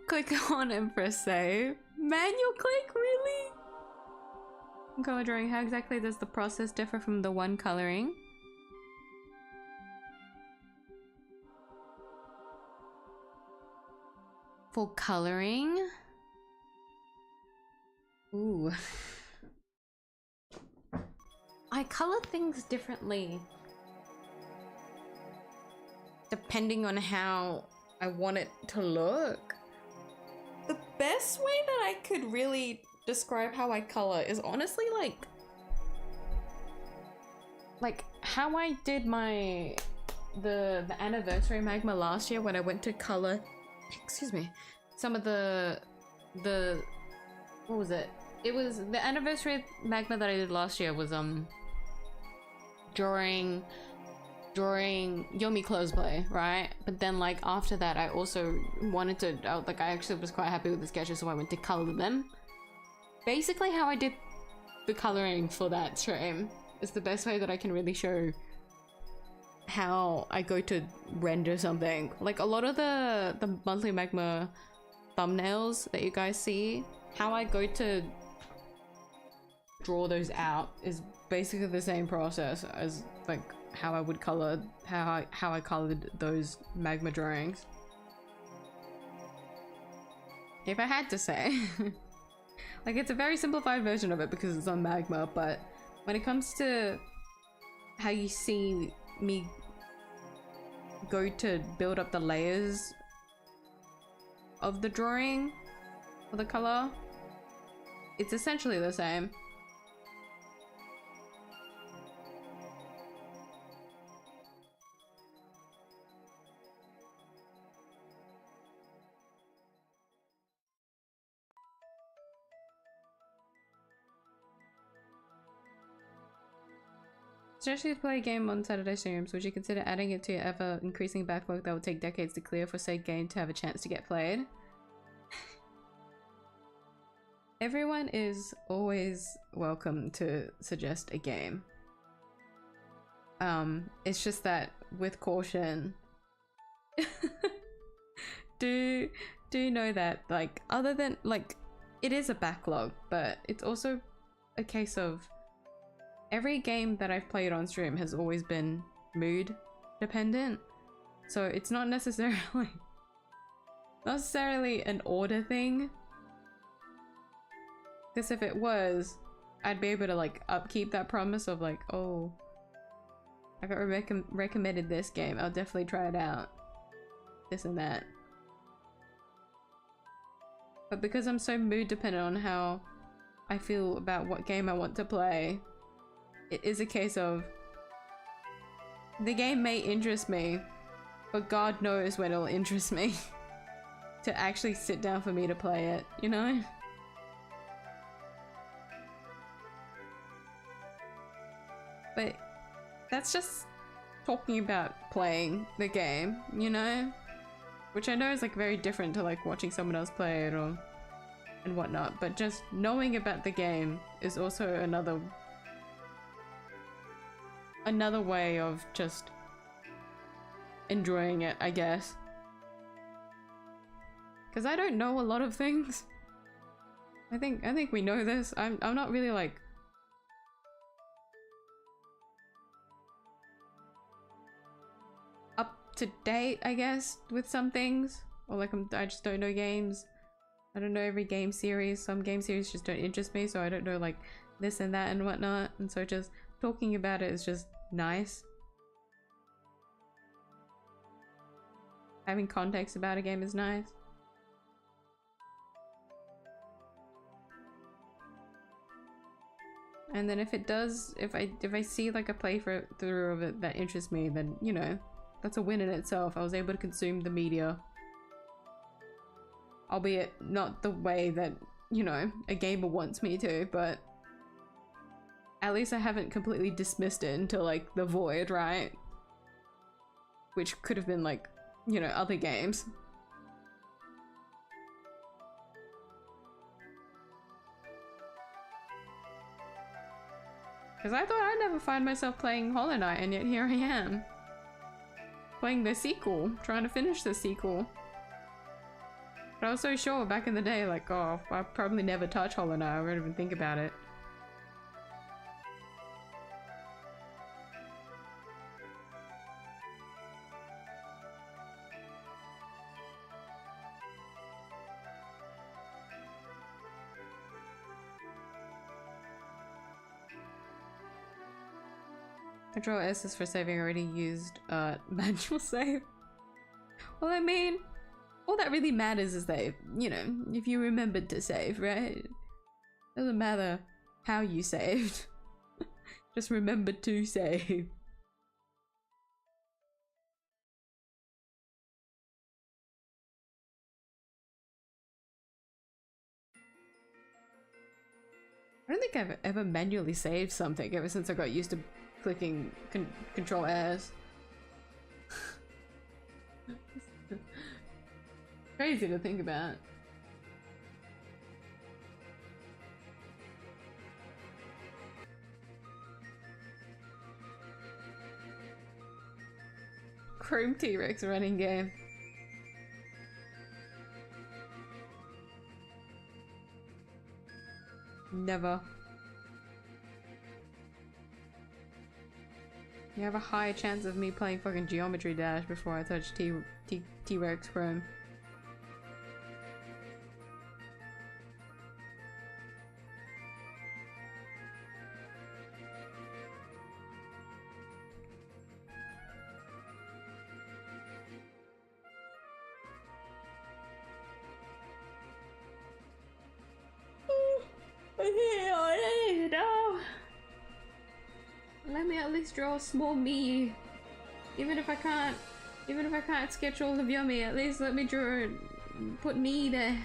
Click on and press save. Manual click, really? Color drawing, how exactly does the process differ from the one coloring? For coloring? Ooh. I color things differently depending on how I want it to look. The best way that I could really describe how I color is honestly like how I did the anniversary magma last year when I went to color, excuse me, some of the what was it? It was the anniversary magma that I did last year was drawing Yomi cosplay, right? But then like after that I also wanted to like I actually was quite happy with the sketches, so I went to color them. Basically how I did the coloring for that stream is the best way that I can really show how I go to render something. Like a lot of the monthly magma thumbnails that you guys see, how I go to draw those out is basically the same process as like how I would color how I colored those magma drawings. If I had to say. Like, it's a very simplified version of it because it's on magma, but when it comes to how you see me go to build up the layers of the drawing or the color, it's essentially the same. Especially to play a game on Saturday streams, would you consider adding it to your ever-increasing backlog that will take decades to clear for said game to have a chance to get played? Everyone is always welcome to suggest a game. It's just that with caution. do know that, like, other than, like, it is a backlog, but it's also a case of every game that I've played on stream has always been mood dependent, so it's not necessarily an order thing, because if it was, I'd be able to like upkeep that promise of like, oh, I got recommended this game, I'll definitely try it out, this and that. But because I'm so mood dependent on how I feel about what game I want to play, it is a case of the game may interest me, but God knows when it'll interest me to actually sit down for me to play it, you know? But that's just talking about playing the game, you know? Which I know is like very different to like watching someone else play it or and whatnot, but just knowing about the game is also another way of just enjoying it, I guess. Because I don't know a lot of things. I think we know this. I'm not really like up to date, I guess, with some things. Or like I just don't know games. I don't know every game series. Some game series just don't interest me, so I don't know like this and that and whatnot. And so just talking about it is just nice. Having context about a game is nice. And then if it does, if I see like a playthrough of it that interests me, then you know, that's a win in itself. I was able to consume the media. Albeit not the way that, you know, a gamer wants me to, but at least I haven't completely dismissed it into like the void, right? Which could have been like, you know, other games. Because I thought I'd never find myself playing Hollow Knight, and yet here I am. Playing the sequel, trying to finish the sequel. But I was so sure back in the day, like, oh, I'll probably never touch Hollow Knight, I won't even think about it. Control S is for saving. Already used manual save. Well, I mean, all that really matters is that, you know, if you remembered to save, right? Doesn't matter how you saved. Just remember to save. I don't think I've ever manually saved something ever since I got used to clicking Control S. Crazy to think about. Chrome T-Rex running game. Never. You have a higher chance of me playing fucking Geometry Dash before I touch T-Rex Chrome. No. Let me at least draw a small me. Even if I can't sketch all of Yummy, at least let me draw, put me there.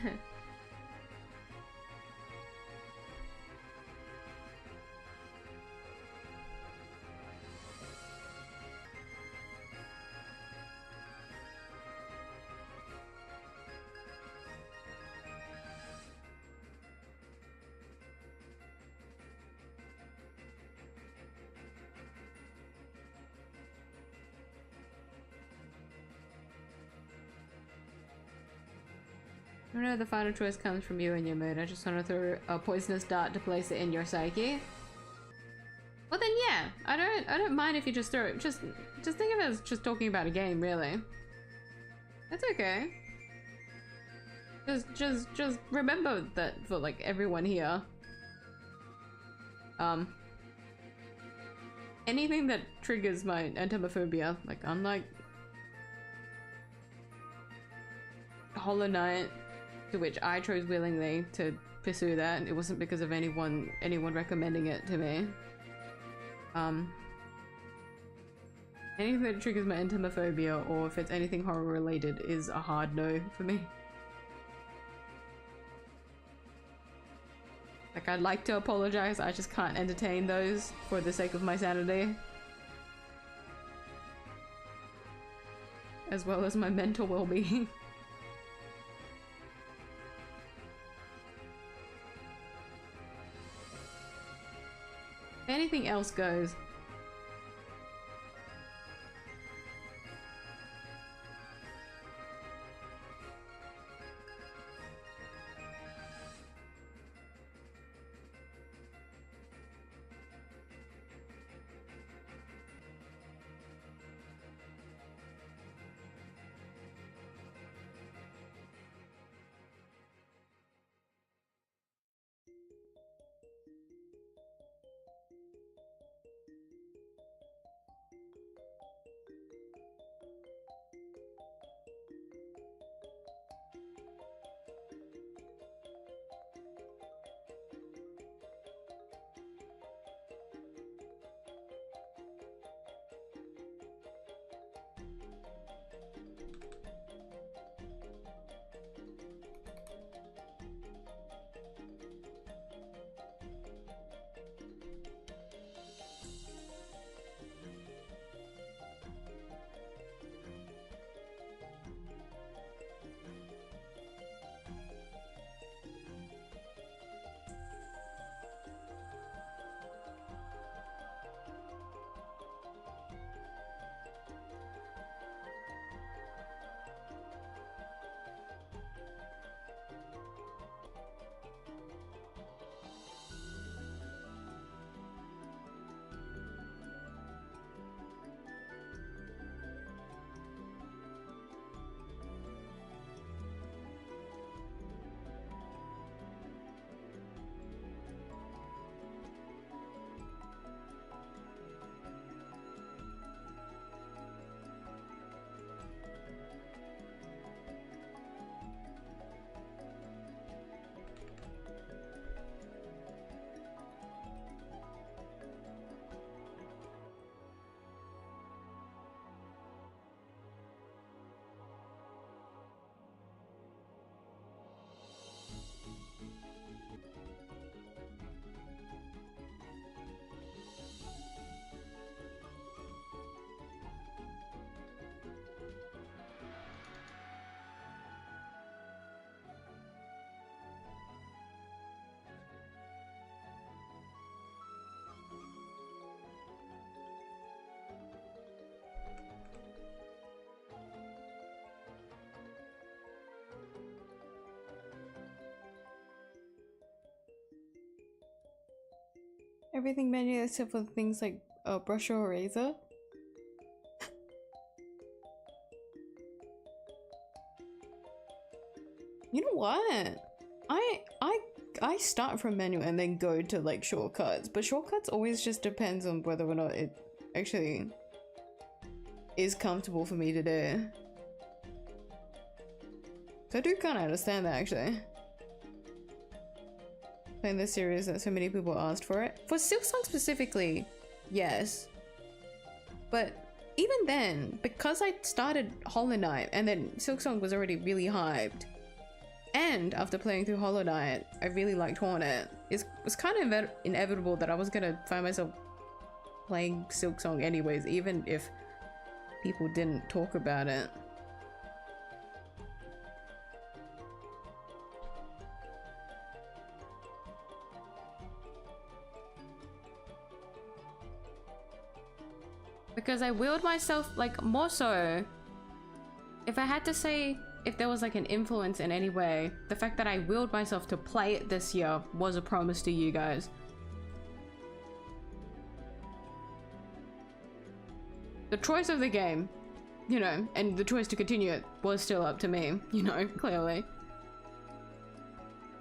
I know the final choice comes from you and your mood. I just want to throw a poisonous dart to place it in your psyche. Well then, yeah, I don't mind if you just throw it. Just think of it as just talking about a game, really. That's okay. Just remember that for like everyone here. Anything that triggers my entomophobia, like unlike Hollow Knight, to which I chose willingly to pursue that. It wasn't because of anyone recommending it to me. Anything that triggers my entomophobia, or if it's anything horror related, is a hard no for me. Like, I'd like to apologize, I just can't entertain those for the sake of my sanity. As well as my mental well-being. Anything else goes. Everything manual except for things like brush or razor. what? I start from menu and then go to like shortcuts, but shortcuts always just depends on whether or not it actually is comfortable for me to do. So I do kind of understand that actually. Playing this series that so many people asked for it. For 𝐢𝐧𝐟𝐨 specifically, yes. But even then, because I started Hollow Knight and then 𝐢𝐧𝐼 was already really hyped, and after playing through Hollow Knight, I really liked Hornet, it was kind of inevitable that I was gonna find myself playing 𝐢𝐽 anyways, even if people didn't talk about it. Because I willed myself, like, more so, if I had to say if there was like an influence in any way, the fact that I willed myself to play it this year was a promise to you guys. The choice of the game, you know, and the choice to continue it was still up to me, you know, clearly.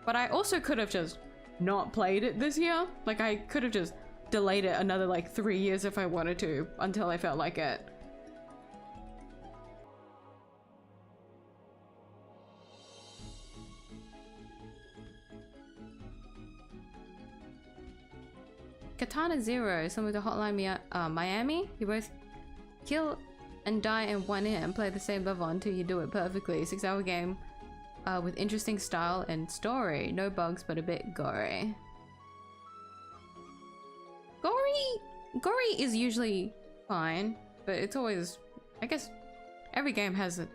But I also could have just not played it this year. Like, I could have just delayed it another like 3 years if I wanted to, until I felt like it. Katana Zero, similar to Hotline Miami, you both kill and die in one hit and play the same level until you do it perfectly. 6-hour game with interesting style and story. No bugs, but a bit gory. Gory is usually fine, but it's always, I guess, every game has it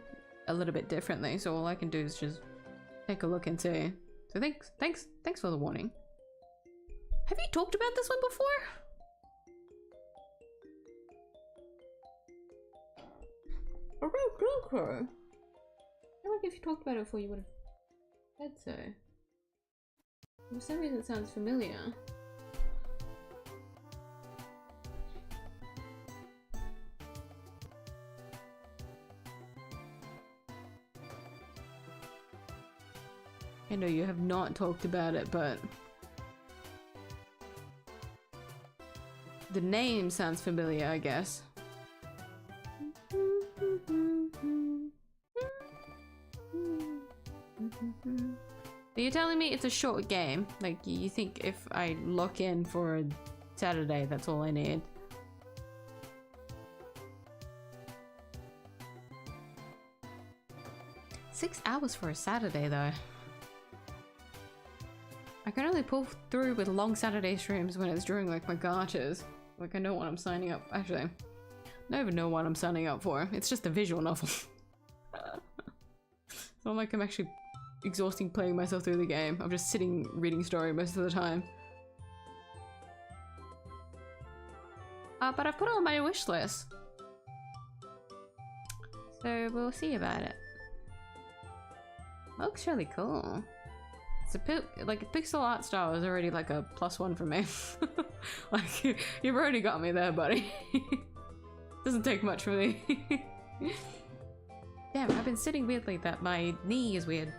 a little bit differently, so all I can do is just take a look and see. So thanks for the warning. Have you talked about this one before? I feel like if you talked about it before, you would have said so. For some reason, it sounds familiar. I know you have not talked about it, but the name sounds familiar, I guess. Are you telling me it's a short game? Like, you think if I lock in for a Saturday, that's all I need? Six hours for a Saturday, though. I can only pull through with long Saturday streams when it's during like my gachas. Like, I know what I'm signing up. Actually, I don't even know what I'm signing up for. It's just a visual novel. It's not like I'm actually exhausting playing myself through the game. I'm just sitting reading story most of the time. But I've put it on my wish list, so we'll see about it. Looks really cool. It's a like pixel art style is already like a +1 for me. Like, you've already got me there, buddy. Doesn't take much for me. Damn, I've been sitting weirdly that my knee is weird.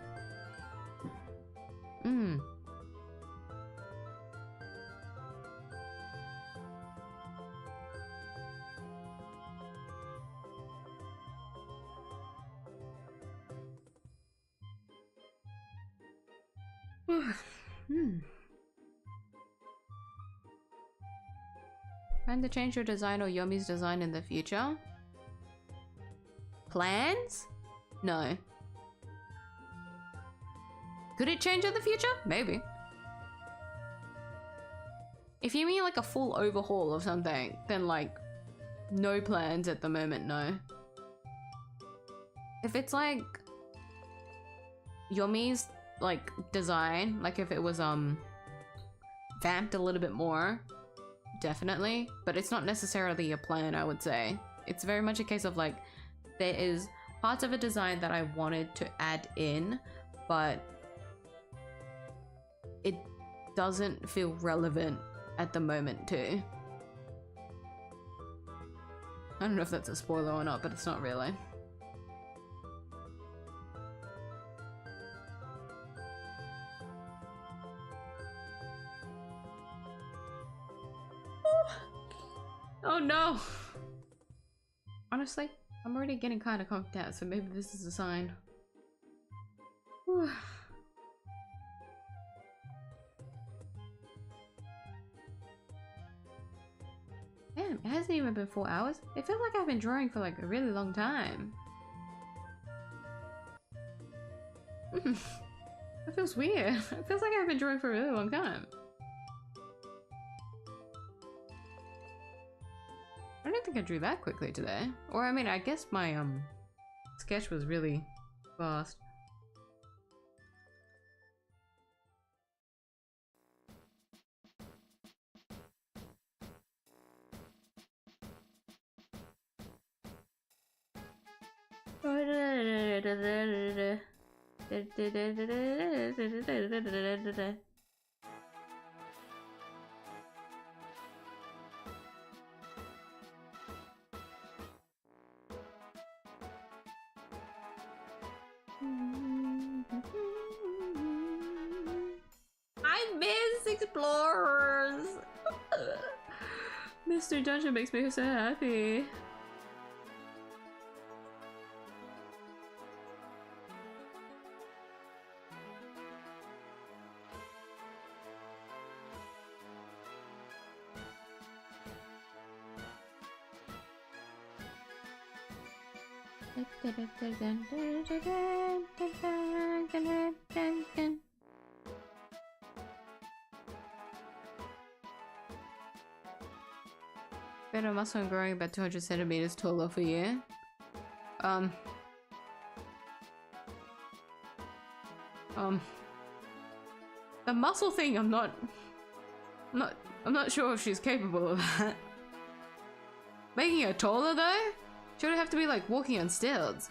Plan to change your design or Yomi's design in the future? Plans? No. Could it change in the future? Maybe. If you mean like a full overhaul of something, then like no plans at the moment, no. If it's like Yomi's like design, like if it was vamped a little bit more, definitely, but it's not necessarily a plan, I would say. It's very much a case of like, there is parts of a design that I wanted to add in, but it doesn't feel relevant at the moment too. I don't know if that's a spoiler or not, but it's not really. Oh no! Honestly, I'm already getting kind of conked out, so maybe this is a sign. Whew. Damn, it hasn't even been 4 hours. It feels like I've been drawing for like a really long time. That feels weird. It feels like I've been drawing for a really long time. I don't think I drew that quickly today. Or I mean, I guess my sketch was really fast. I miss explorers. Mr. Dungeon makes me so happy. Better muscle and growing about 200 centimeters taller for you. The muscle thing, I'm not sure if she's capable of that. Making her taller though? She would have to be like walking on stilts.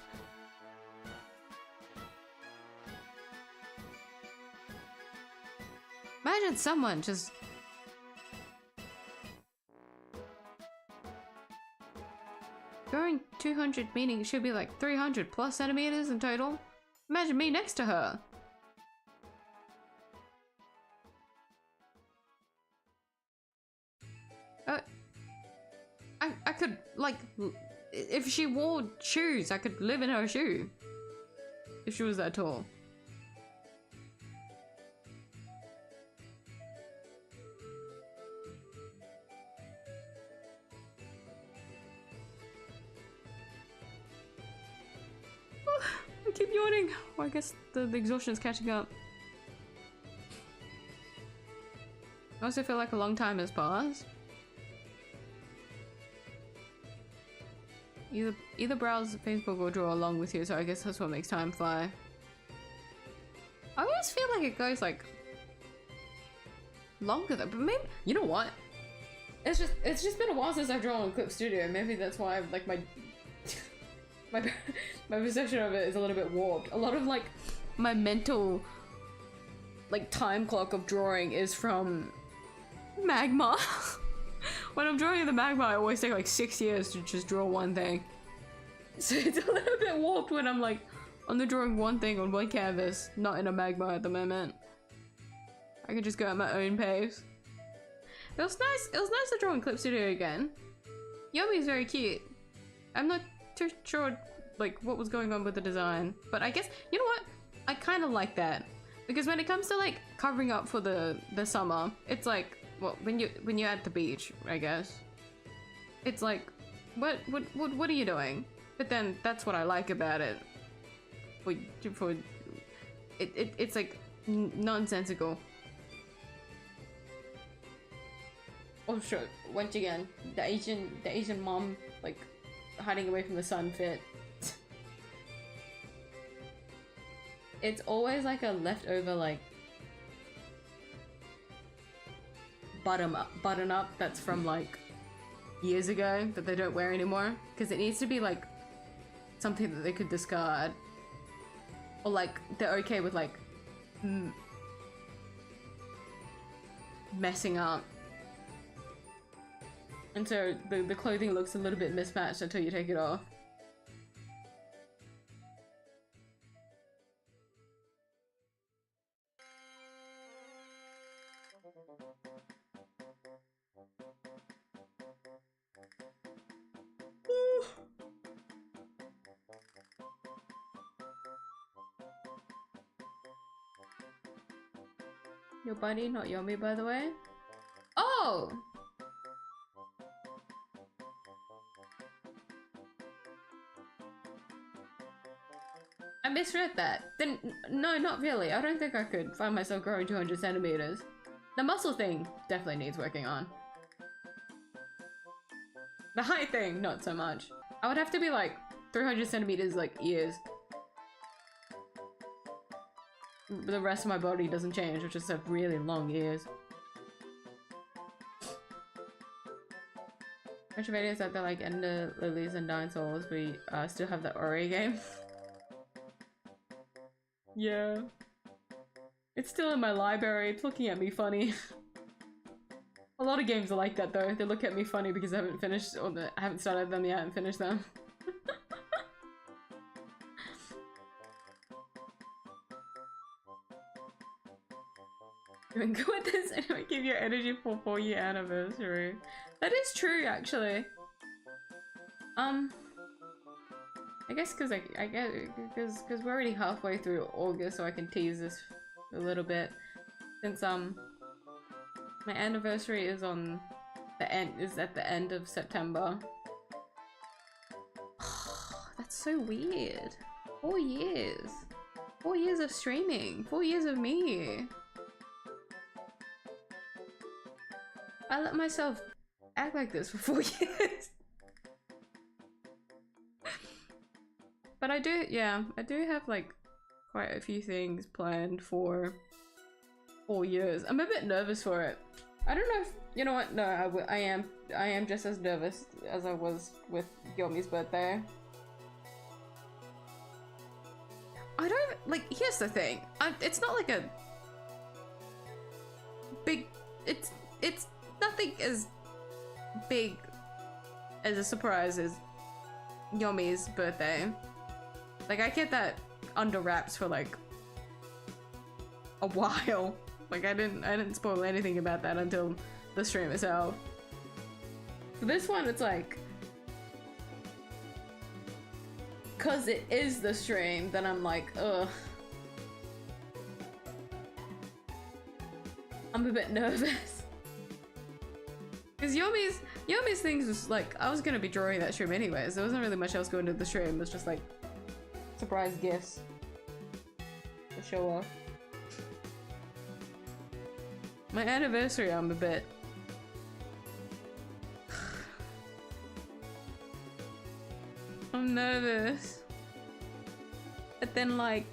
Imagine someone just growing 200, meaning it should be like 300 plus centimeters in total. Imagine me next to her. I could, like, if she wore shoes, I could live in her shoe. If she was that tall. I keep yawning. Well, I guess the exhaustion is catching up. I also feel like a long time has passed. Either browse Facebook or draw along with you, so I guess that's what makes time fly. I always feel like it goes like longer though, but maybe, you know what? It's just been a while since I've drawn on Clip Studio. Maybe that's why like my my perception of it is a little bit warped. A lot of like my mental like time clock of drawing is from Magma. When I'm drawing in the Magma, I always take like 6 years to just draw one thing. So it's a little bit warped when I'm like on the drawing one thing on one canvas, not in a Magma at the moment. I can just go at my own pace. It was nice to draw in Clip Studio again. Yomi's very cute. I'm not too sure like what was going on with the design, but I guess, you know what? I kind of like that. Because when it comes to like covering up for the summer, it's like, well, when you're at the beach, I guess, it's like, what are you doing? But then that's what I like about it. It's like nonsensical. Oh sure, once again, the Asian mom like hiding away from the sun fit. It's always like a leftover like button up that's from like years ago that they don't wear anymore, because it needs to be like something that they could discard, or like they're okay with like messing up, and so the clothing looks a little bit mismatched until you take it off. Your buddy, not Yomi, by the way. Oh! I misread that. Then, no, not really. I don't think I could find myself growing 200 centimeters. The muscle thing definitely needs working on. The height thing, not so much. I would have to be like 300 centimeters, like ears. The rest of my body doesn't change, I just have really long ears. Which videos that they're like Ender Lilies and Dinosaurs, we still have the Ori game. Yeah. It's still in my library, it's looking at me funny. A lot of games are like that though, they look at me funny because I haven't finished, or I haven't started them yet and finished them. Doing good with this and I give you energy for 4-year anniversary. That is true actually. I guess because I get because we're already halfway through August, so I can tease this a little bit. Since my anniversary is on the end, is at the end of September. That's so weird. 4 years. 4 years of streaming. 4 years of me. I let myself act like this for 4 years. But I do, yeah, I do have like quite a few things planned for 4 years. I'm a bit nervous for it. I don't know if, you know what, no, I am just as nervous as I was with Yomi's birthday. I don't, like, here's the thing. It's not like a big, it's nothing as big as a surprise as Yomi's birthday. Like, I get that under wraps for like a while. Like, I didn't spoil anything about that until the stream itself. For this one, it's like, cause it is the stream, then I'm like, ugh. I'm a bit nervous. Cause Yomi's things was like, I was gonna be drawing that stream anyways. There wasn't really much else going to the stream. It was just like surprise gifts to show off. My anniversary, I'm a bit. I'm nervous. But then, like,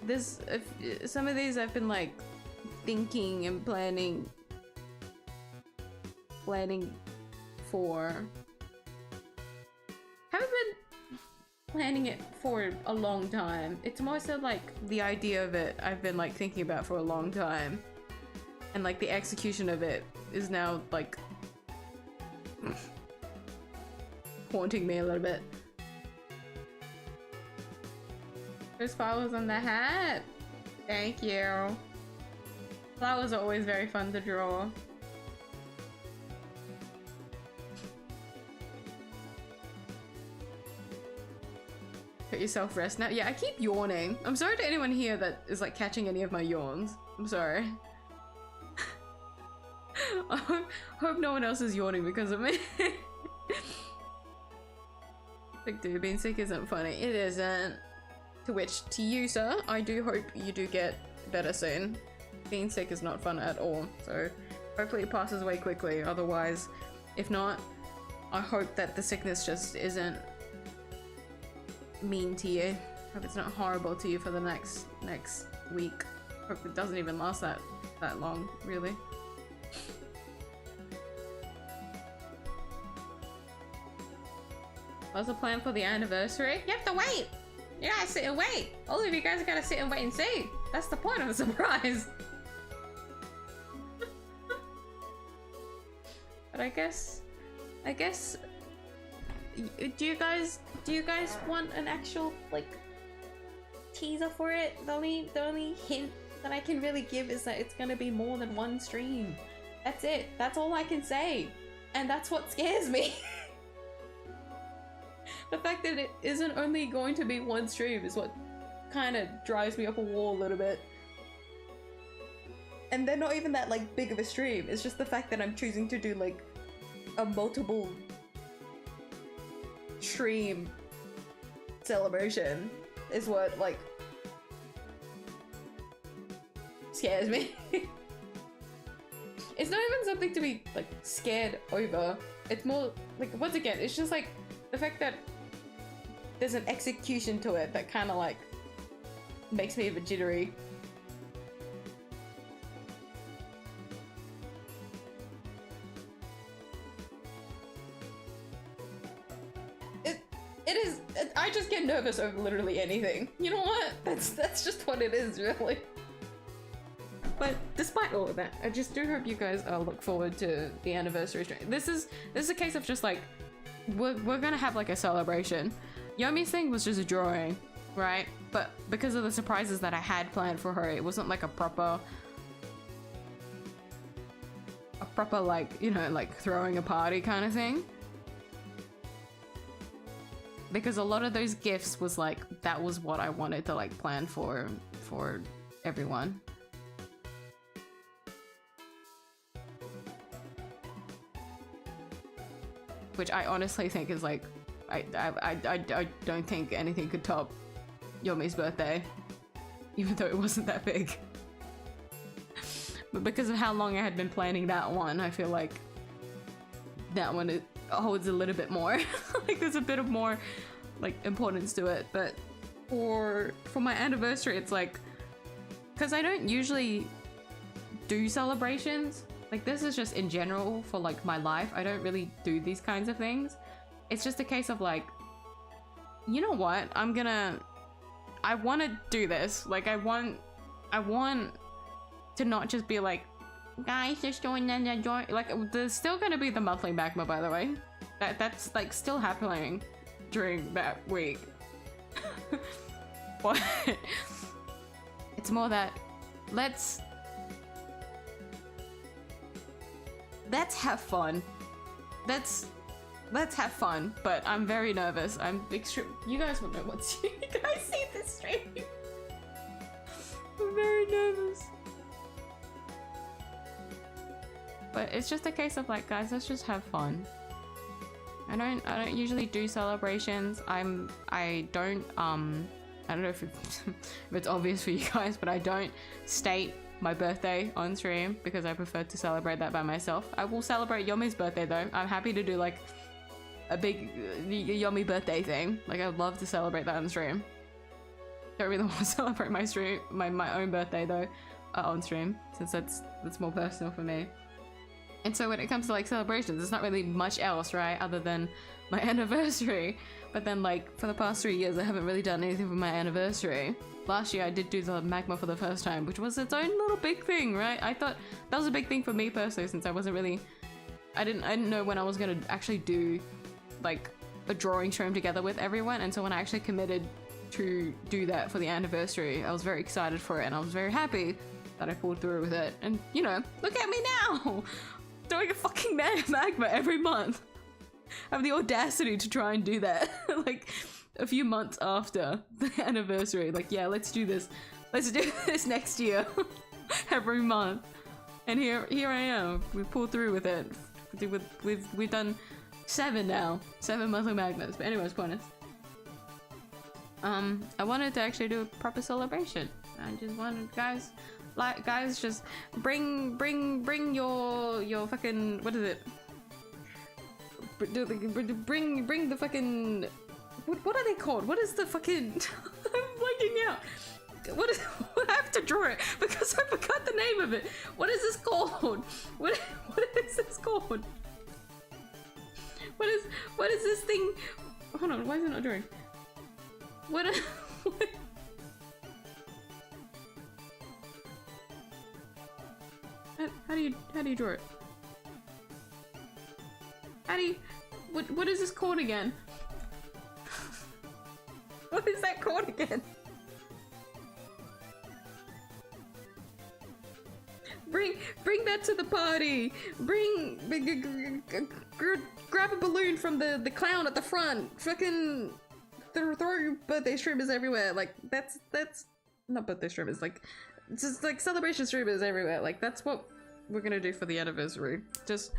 this, some of these I've been like thinking and planning for. Haven't been planning it for a long time. It's more so like the idea of it I've been like thinking about for a long time. And like the execution of it is now like haunting me a little bit. There's flowers on the hat. Thank you. Flowers are always very fun to draw. Let yourself rest now. Yeah, I keep yawning. I'm sorry to anyone here that is like catching any of my yawns. I'm sorry. I hope no one else is yawning because of me. Like, dude, being sick isn't funny. It isn't. To which, to you, sir, I do hope you do get better soon. Being sick is not fun at all, so hopefully it passes away quickly. Otherwise, if not, I hope that the sickness just isn't mean to you. Hope it's not horrible to you for the next week. Hope it doesn't even last that long, really. What's the plan for the anniversary? You have to wait! You gotta sit and wait! All of you guys gotta sit and wait and see! That's the point of the surprise! But I guess... Do you guys want an actual, like, teaser for it? The only hint that I can really give is that it's gonna be more than one stream. That's it. That's all I can say. And that's what scares me. The fact that it isn't only going to be one stream is what kind of drives me up a wall a little bit. And they're not even that like big of a stream. It's just the fact that I'm choosing to do like a multiple stream celebration is what like scares me. It's not even something to be like scared over. It's more like, once again, it's just like the fact that there's an execution to it that kind of like makes me a bit jittery. I just get nervous over literally anything. You know what? That's just what it is, really. But despite all of that, I just do hope you guys look forward to the anniversary stream. This is a case of just like we're gonna have like a celebration. Yomi's thing was just a drawing, right? But because of the surprises that I had planned for her, it wasn't like a proper like, you know, like throwing a party kind of thing. Because a lot of those gifts was like, that was what I wanted to like plan for everyone. Which I honestly think is like, I don't think anything could top Yomi's birthday, even though it wasn't that big. But because of how long I had been planning that one, I feel like that one it holds a little bit more. Like there's a bit of more like importance to it. But for my anniversary, it's like, because I don't usually do celebrations. Like this is just in general for like my life. I don't really do these kinds of things. It's just a case of like, you know what? I want to do this. Like I want to not just be like, guys, just join and join. Like there's still gonna be the monthly magma, by the way. That's like still happening during that week. But it's more that let's have fun. Let's have fun. But I'm very nervous. I'm extreme. You guys will know once you guys see this stream. I'm very nervous. But it's just a case of like, guys, let's just have fun. I don't usually do celebrations. I don't know if it's obvious for you guys, but I don't state my birthday on stream because I prefer to celebrate that by myself. I will celebrate Yomi's birthday though. I'm happy to do like a big Yomi birthday thing. Like I would love to celebrate that on stream. Don't really want to celebrate my own birthday though on stream, since that's more personal for me. And so when it comes to like celebrations, there's not really much else, right, other than my anniversary. But then like for the past 3 years, I haven't really done anything for my anniversary. Last year I did do the magma for the first time, which was its own little big thing, right? I thought that was a big thing for me personally, since I wasn't really, I didn't know when I was gonna actually do like a drawing stream together with everyone. And so when I actually committed to do that for the anniversary, I was very excited for it and I was very happy that I pulled through with it. And you know, look at me now! Doing a fucking magma every month. I have the audacity to try and do that. Like a few months after the anniversary. Like, yeah, let's do this. Let's do this next year. Every month. And here I am. We pulled through with it. We've done 7 now. 7 monthly magmas. But anyways, pointless. I wanted to actually do a proper celebration. I just wanted guys just bring your fucking, what is it? Bring the fucking, what are they called? What is the fucking I'm blanking out. I have to draw it because I forgot the name of it. What is this called? What is this called? What is this thing? Hold on, why is it not drawing? What How do you draw it? What is this called again? What is that called again? Bring that to the party. Grab a balloon from the clown at the front. Fucking throw birthday streamers everywhere. Like that's not birthday streamers. Like just like celebration streamers everywhere. Like that's what we're gonna do for the anniversary. Just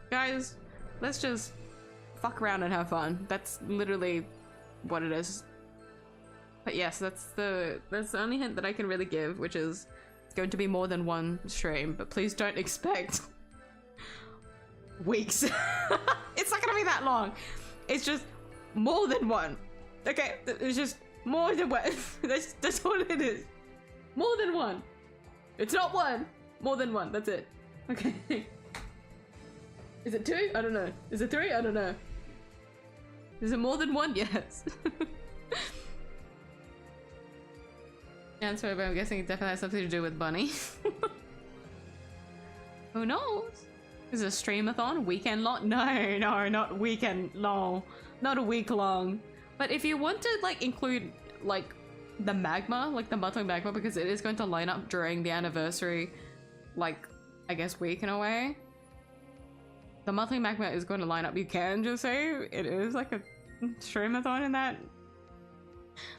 guys, let's just fuck around and have fun. That's literally what it is. But yes, that's the only hint that I can really give, which is it's going to be more than one stream, but please don't expect weeks. It's not gonna be that long. It's just more than one. Okay, it's just more than one. That's all it is. More than one. It's not one. More than one. That's it. Okay. Is it 2? I don't know. Is it 3? I don't know. Is it more than one? Yes. Yeah, sorry, but I'm guessing it definitely has something to do with Bunny. Who knows? Is it a streamathon? Weekend long? No, no, not weekend long. Not a week long. But if you want to like include like the magma, like the monthly magma, because it is going to line up during the anniversary, like I guess week in a way. The monthly magma is going to line up. You can just say it is like a streamathon in that.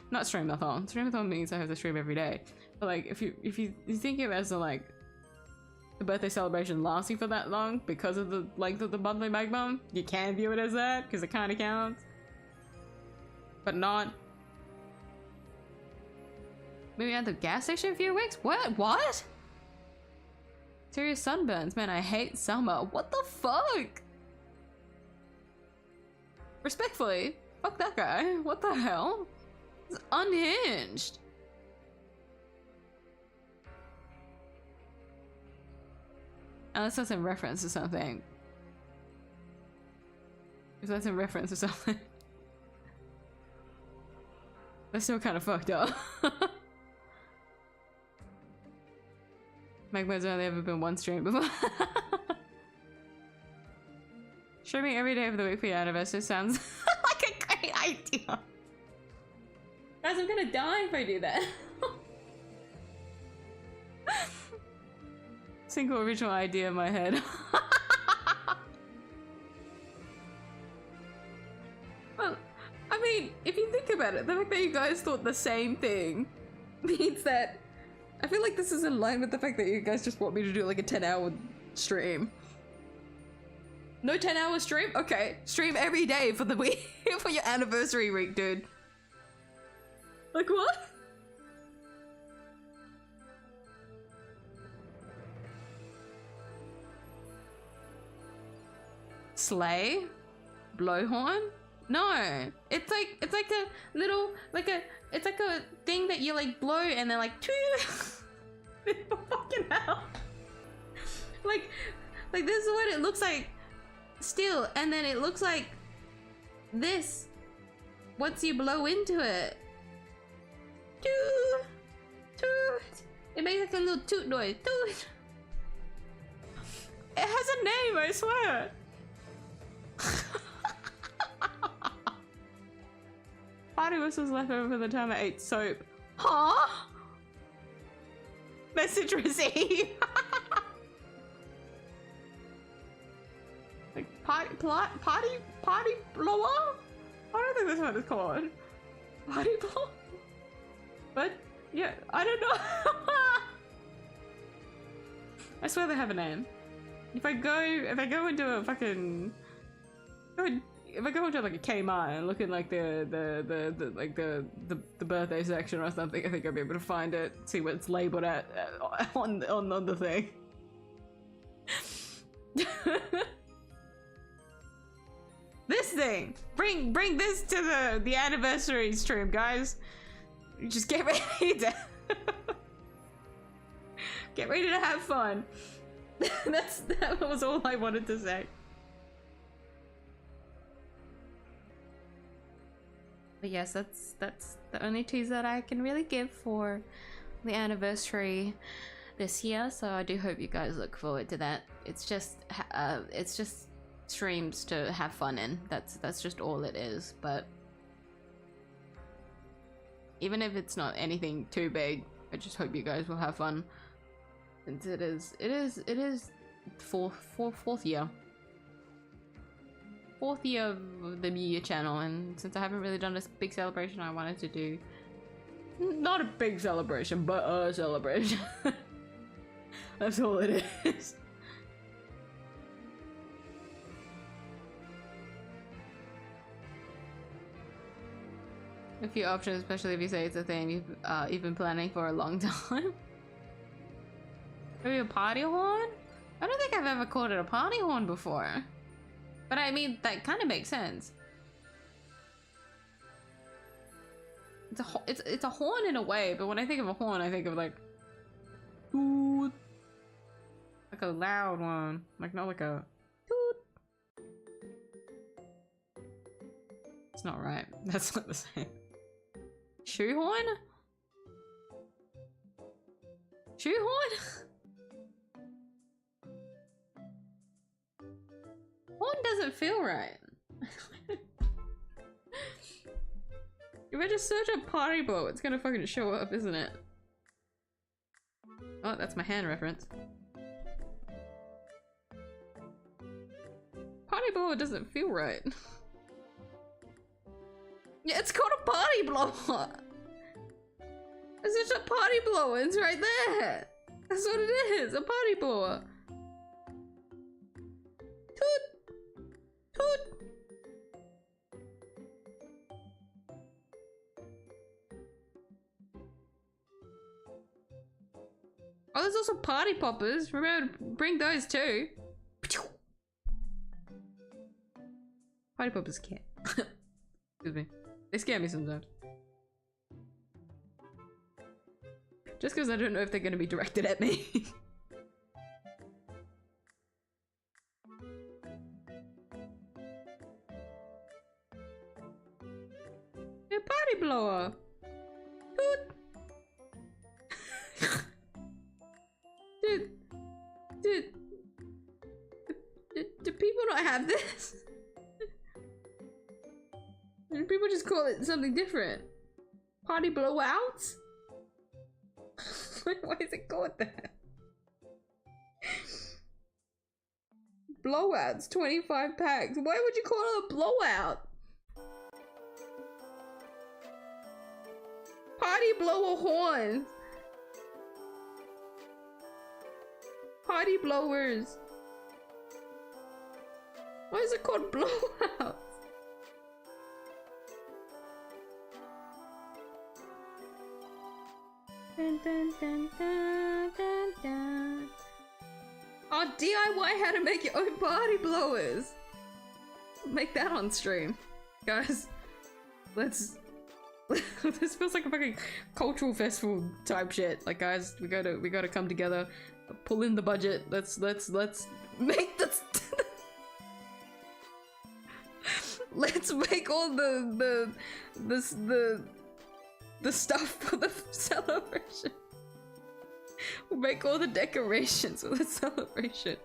Not streamathon. Streamathon means I have to stream every day. But like if you think of it as like the birthday celebration lasting for that long because of the length of the monthly magma, you can view it as that because it kind of counts. But not. Maybe at the gas station a few weeks? What? Serious sunburns. Man, I hate summer. What the fuck? Respectfully, fuck that guy. What the hell? It's unhinged. Unless that's in reference to something. If that's in reference to something. That's still kind of fucked up. Magma's only ever been one stream before. Streaming every day of the week for your anniversary sounds like a great idea. Guys, I'm gonna die if I do that. Single original idea in my head. Well, I mean, if you think about it, the fact that you guys thought the same thing means that I feel like this is in line with the fact that you guys just want me to do like a 10-hour stream. No 10-hour stream? Okay, stream every day for the week for your anniversary week, dude. Like what? Sleigh? Blowhorn? No, it's like a little it's like a thing that you like blow and then like fucking hell. Like this is what it looks like still, and then it looks like this once you blow into it. Toot, toot. It makes like a little toot noise. Toot. It has a name, I swear. Party whistles left over from the time I ate soap. Huh? Message received. Like party blower? I don't think that's what it's called. Party blower? But yeah, I don't know. I swear they have a name. If I go into a fucking if I go into like a Kmart and look at like the birthday section or something, I think I'll be able to find it, see what it's labeled at on the thing. This thing, bring this to the anniversary stream, guys. Just get ready to get ready to have fun. That was all I wanted to say. But yes, that's the only tease that I can really give for the anniversary this year. So I do hope you guys look forward to that. It's just streams to have fun in. That's just all it is. But even if it's not anything too big, I just hope you guys will have fun. Since it is fourth year. Fourth year of the miyuu channel, and since I haven't really done this big celebration, I wanted to do Not a big celebration, but a celebration. That's all it is. A few options, especially if you say it's a thing you've been planning for a long time. Maybe a party horn? I don't think I've ever called it a party horn before. But I mean, that kind of makes sense. It's a horn in a way, but when I think of a horn, I think of like, toot, like a loud one, like not like a toot. It's not right. That's not the same. Shoehorn? Shoehorn? Horn doesn't feel right. If I just search up party blow, it's gonna fucking show up, isn't it? Oh, that's my hand reference. Party blower doesn't feel right. Yeah, it's called a party blower. It's just a party blower. It's right there. That's what it is. A party blower. Toot. Toot. Oh, there's also party poppers. Remember to bring those too. Party poppers can't. Excuse me. They scare me sometimes. Just because I don't know if they're going to be directed at me. A party blower. Toot. Do people not have this? Do people just call it something different? Party blowouts? Why is it called that? Blowouts, 25 packs. Why would you call it a blowout? Party blower horns. Party blowers. Why is it called blowouts? Dun, dun, dun, dun, dun, dun. Oh, DIY how to make your own party blowers. Make that on stream, guys. Let's. This feels like a fucking cultural festival type shit. Like, guys, we gotta come together, pull in the budget. Let's make this. Let's make all the stuff for the celebration. We'll make all the decorations for the celebration.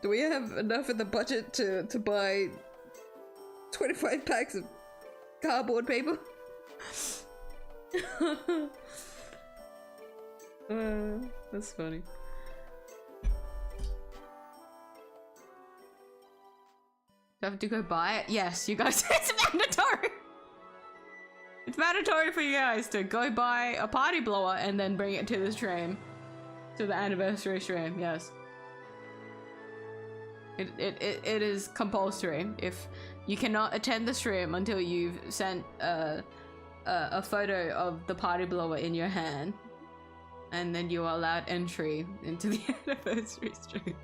Do we have enough in the budget to buy 25 packs of cardboard paper? That's funny. Do I have to go buy it? Yes, you guys. It's mandatory. It's mandatory for you guys to go buy a party blower and then bring it to the stream, to the anniversary stream. Yes. It is compulsory. If you cannot attend the stream until you've sent a photo of the party blower in your hand, and then you are allowed entry into the anniversary stream.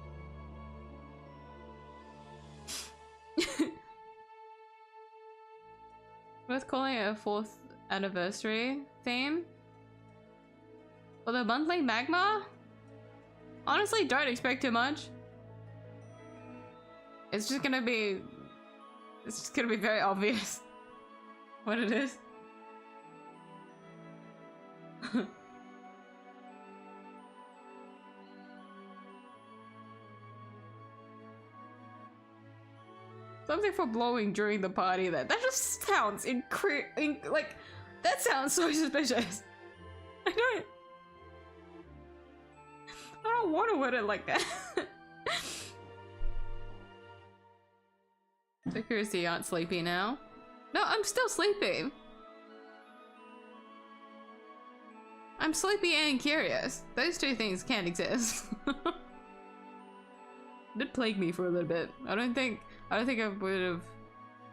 Worth calling it a 4th anniversary theme? For the monthly magma? Honestly, don't expect too much. It's just gonna be very obvious what it is. Something for blowing during the party. That just sounds like that sounds so suspicious. I don't want to word it like that. So curious, you aren't sleepy now? No, I'm still sleepy. I'm sleepy and curious. Those two things can't exist. It did plague me for a little bit. I don't think I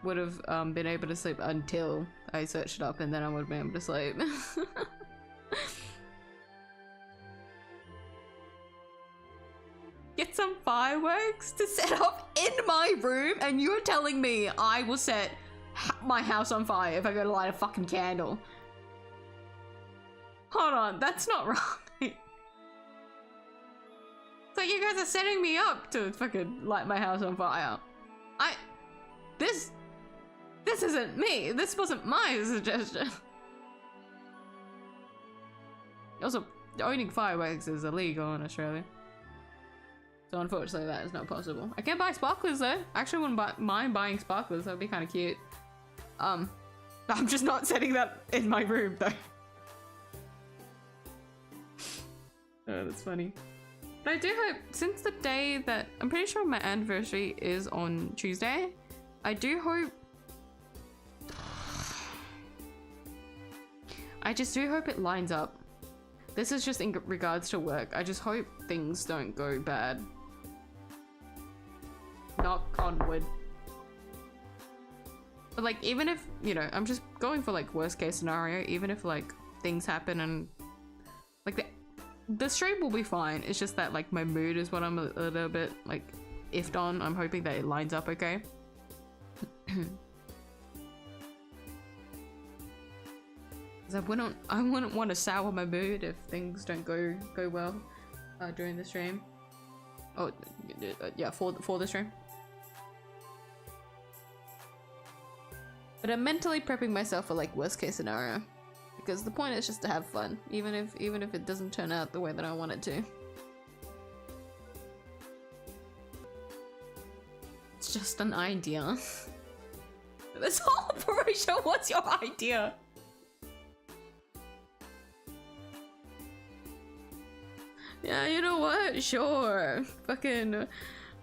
would have been able to sleep until I searched it up, and then I would have been able to sleep. Get some fireworks to set up in my room, and you're telling me I will set my house on fire if I go to light a fucking candle. Hold on, that's not right. It's like you guys are setting me up to fucking light my house on fire. This isn't me. This wasn't my suggestion. Also, owning fireworks is illegal in Australia. So unfortunately that is not possible. I can buy sparklers though. I actually wouldn't mind buying sparklers. That would be kind of cute. I'm just not setting that in my room though. Oh, that's funny. But I do hope, since the day that, I'm pretty sure my anniversary is on Tuesday, I do hope, I just do hope it lines up. This is just in regards to work. I just hope things don't go bad. Knock on wood. But like, even if, you know, I'm just going for like worst case scenario, even if like things happen and like the stream will be fine. It's just that like my mood is what I'm a little bit like iffed on. I'm hoping that it lines up okay. I wouldn't want to sour my mood if things don't go well during the stream. Oh yeah, for the stream. But I'm mentally prepping myself for like worst case scenario, because the point is just to have fun, even if it doesn't turn out the way that I want it to. It's just an idea. This whole operation, what's your idea? Yeah, you know what? Sure. Fucking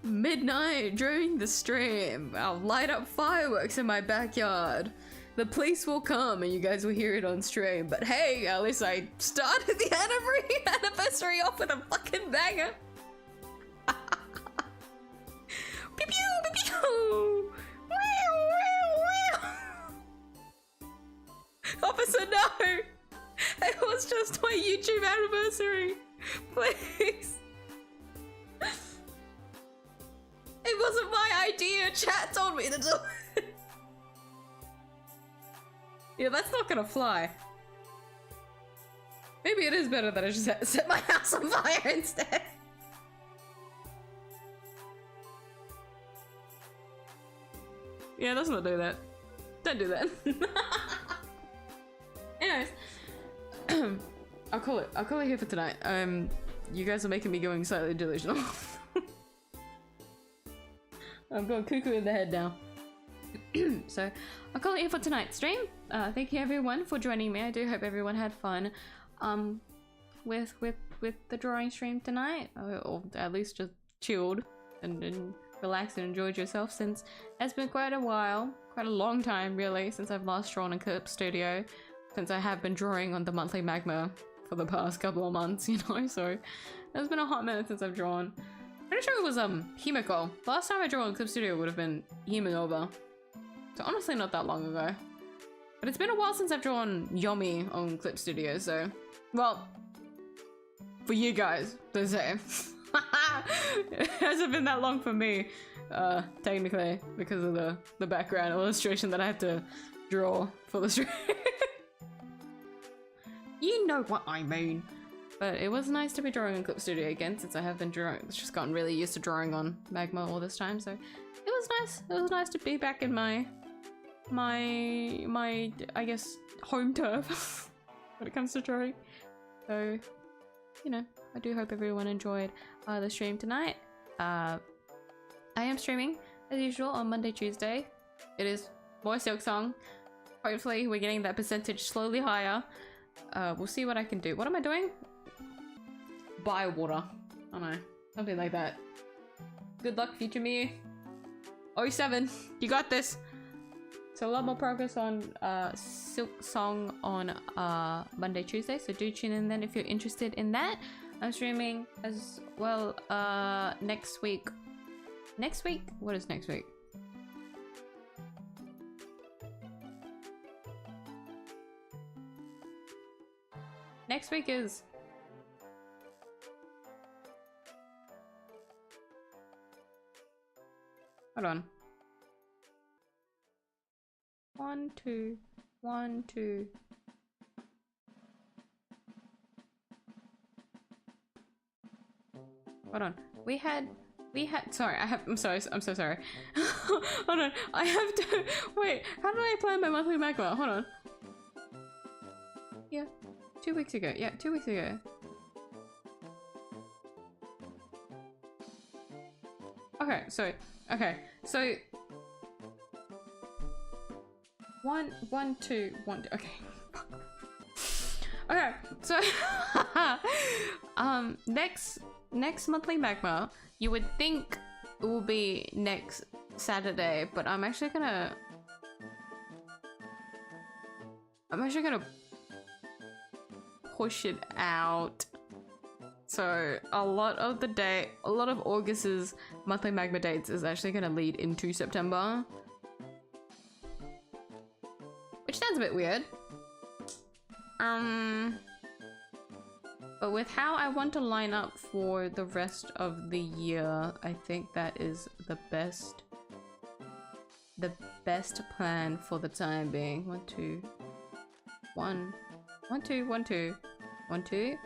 midnight during the stream, I'll light up fireworks in my backyard. The police will come and you guys will hear it on stream. But hey, at least I started the anniversary off with a fucking banger. Pew pew pew pew. Officer, no! It was just my YouTube anniversary. Please. It wasn't my idea. Chat told me to do it. Yeah, that's not gonna fly. Maybe it is better that I just set my house on fire instead. Yeah, let's not do that. Don't do that. Anyways, I'll call it here for tonight. You guys are making me going slightly delusional. I'm going cuckoo in the head now. So I'll call it here for tonight's stream. Thank you everyone for joining me. I do hope everyone had fun with the drawing stream tonight, or at least just chilled and relaxed and enjoyed yourself, since it's been quite a while, quite a long time really, since I've last drawn in Clip Studio, since I have been drawing on the monthly Magma for the past couple of months, you know, so it's been a hot minute since I've drawn. Pretty sure it was Himiko. The last time I drew on Clip Studio would have been Himenova. So honestly not that long ago. But it's been a while since I've drawn Yomi on Clip Studio, so well, for you guys, to say. It hasn't been that long for me, technically, because of the background illustration that I had to draw for the stream. You know what I mean. But it was nice to be drawing on Clip Studio again, since I have been drawing. It's just gotten really used to drawing on Magma all this time, so it was nice. It was nice to be back in my I guess home turf when it comes to drawing. So, you know, I do hope everyone enjoyed the stream tonight. I am streaming as usual on Monday, Tuesday. It is more Silk Song. Hopefully we're getting that percentage slowly higher. We'll see what I can do. What am I doing? Buy water. I don't know. Something like that. Good luck, future me. 07. You got this. So a lot more progress on Silk Song on Monday, Tuesday. So do tune in then if you're interested in that. I'm streaming as well next week. Next week? What is next week? Next week is... Hold on. 1, 2, 1, 2. Hold on. We had sorry, I'm so sorry. Hold on. I have to wait, how did I plan my monthly magma? Hold on. Yeah. 2 weeks ago. Yeah, 2 weeks ago. Okay, so 1, 2, 1, 2. Okay. Okay, so next monthly magma, you would think it will be next Saturday, but I'm actually gonna push it out. So a lot of August's monthly magma dates is actually gonna lead into September. Which sounds a bit weird. But with how I want to line up for the rest of the year, I think that is the best plan for the time being. 1, 2, 1, 1, 2, 1, 2, 1, 2,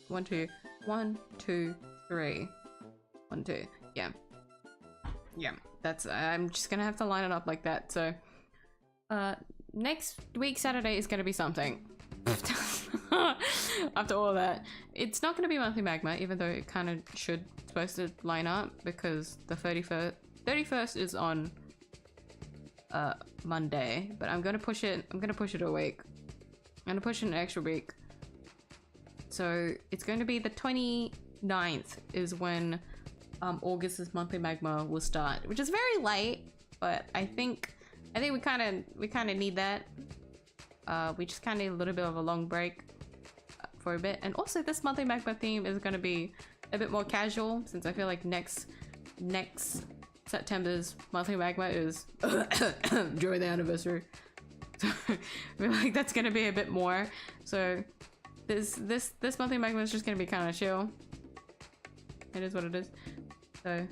1, 2, 1, 2, 3, 1, 2. Yeah. That's I'm just gonna have to line it up like that. So next week Saturday is gonna be something. After all that, it's not gonna be monthly magma, even though it kind of supposed to line up, because the 31st is on Monday, but I'm gonna push it a week. I'm gonna push it an extra week. So it's going to be the 29th is when August's monthly magma will start, which is very late, but I think we kind of need that. We just kind of need a little bit of a long break for a bit. And also this monthly magma theme is going to be a bit more casual, since I feel like next September's monthly magma is during the anniversary. So I feel like that's going to be a bit more. So this monthly magma is just going to be kind of chill. It is what it is. So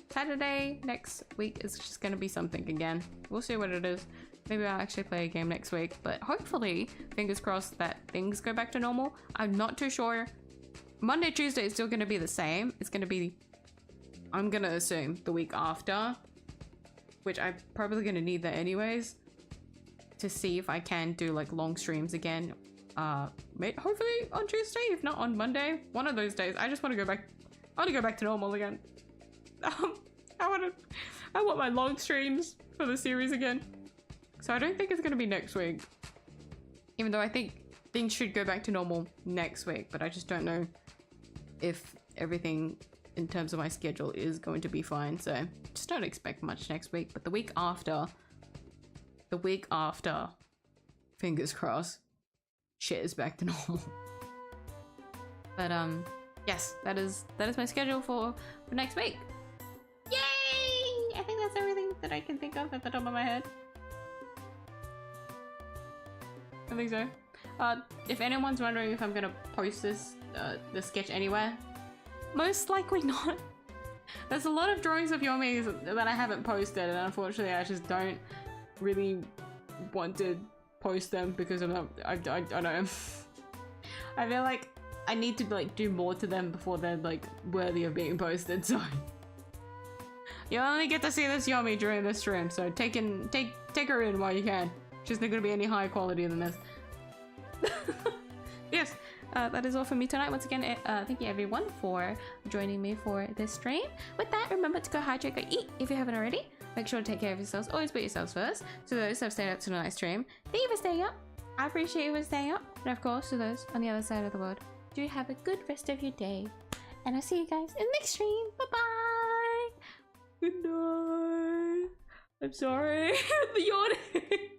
Saturday next week is just going to be something again. We'll see what it is. Maybe I'll actually play a game next week, but hopefully, fingers crossed, that things go back to normal. I'm not too sure. Monday, Tuesday is still going to be the same. It's going to be, I'm going to assume, the week after, which I'm probably going to need that anyways, to see if I can do like long streams again. Hopefully on Tuesday, if not on Monday. One of those days. I just want to go back. I want to go back to normal again. I want my long streams for the series again. So I don't think it's going to be next week. Even though I think things should go back to normal next week. But I just don't know if everything in terms of my schedule is going to be fine. So just don't expect much next week. But the week after, fingers crossed, shit is back to normal. But yes, that is my schedule for next week. Yay! I think that's everything that I can think of at the top of my head. I think so. If anyone's wondering if I'm gonna post this sketch anywhere, most likely not. There's a lot of drawings of Yomis that I haven't posted, and unfortunately I just don't really want to post them because I'm not, I don't know. I feel like I need to like do more to them before they're like worthy of being posted, so you only get to see this Yomi during this stream, so take her in while you can. She's not gonna be any higher quality than this. Yes, that is all from me tonight. Once again, thank you everyone for joining me for this stream. With that, remember to go hydrate, go eat if you haven't already. Make sure to take care of yourselves. Always put yourselves first. To those who have stayed up to tonight's stream, thank you for staying up. I appreciate you for staying up. And of course, to those on the other side of the world, do have a good rest of your day. And I'll see you guys in the next stream. Bye bye. Good night. I'm sorry. The yawning.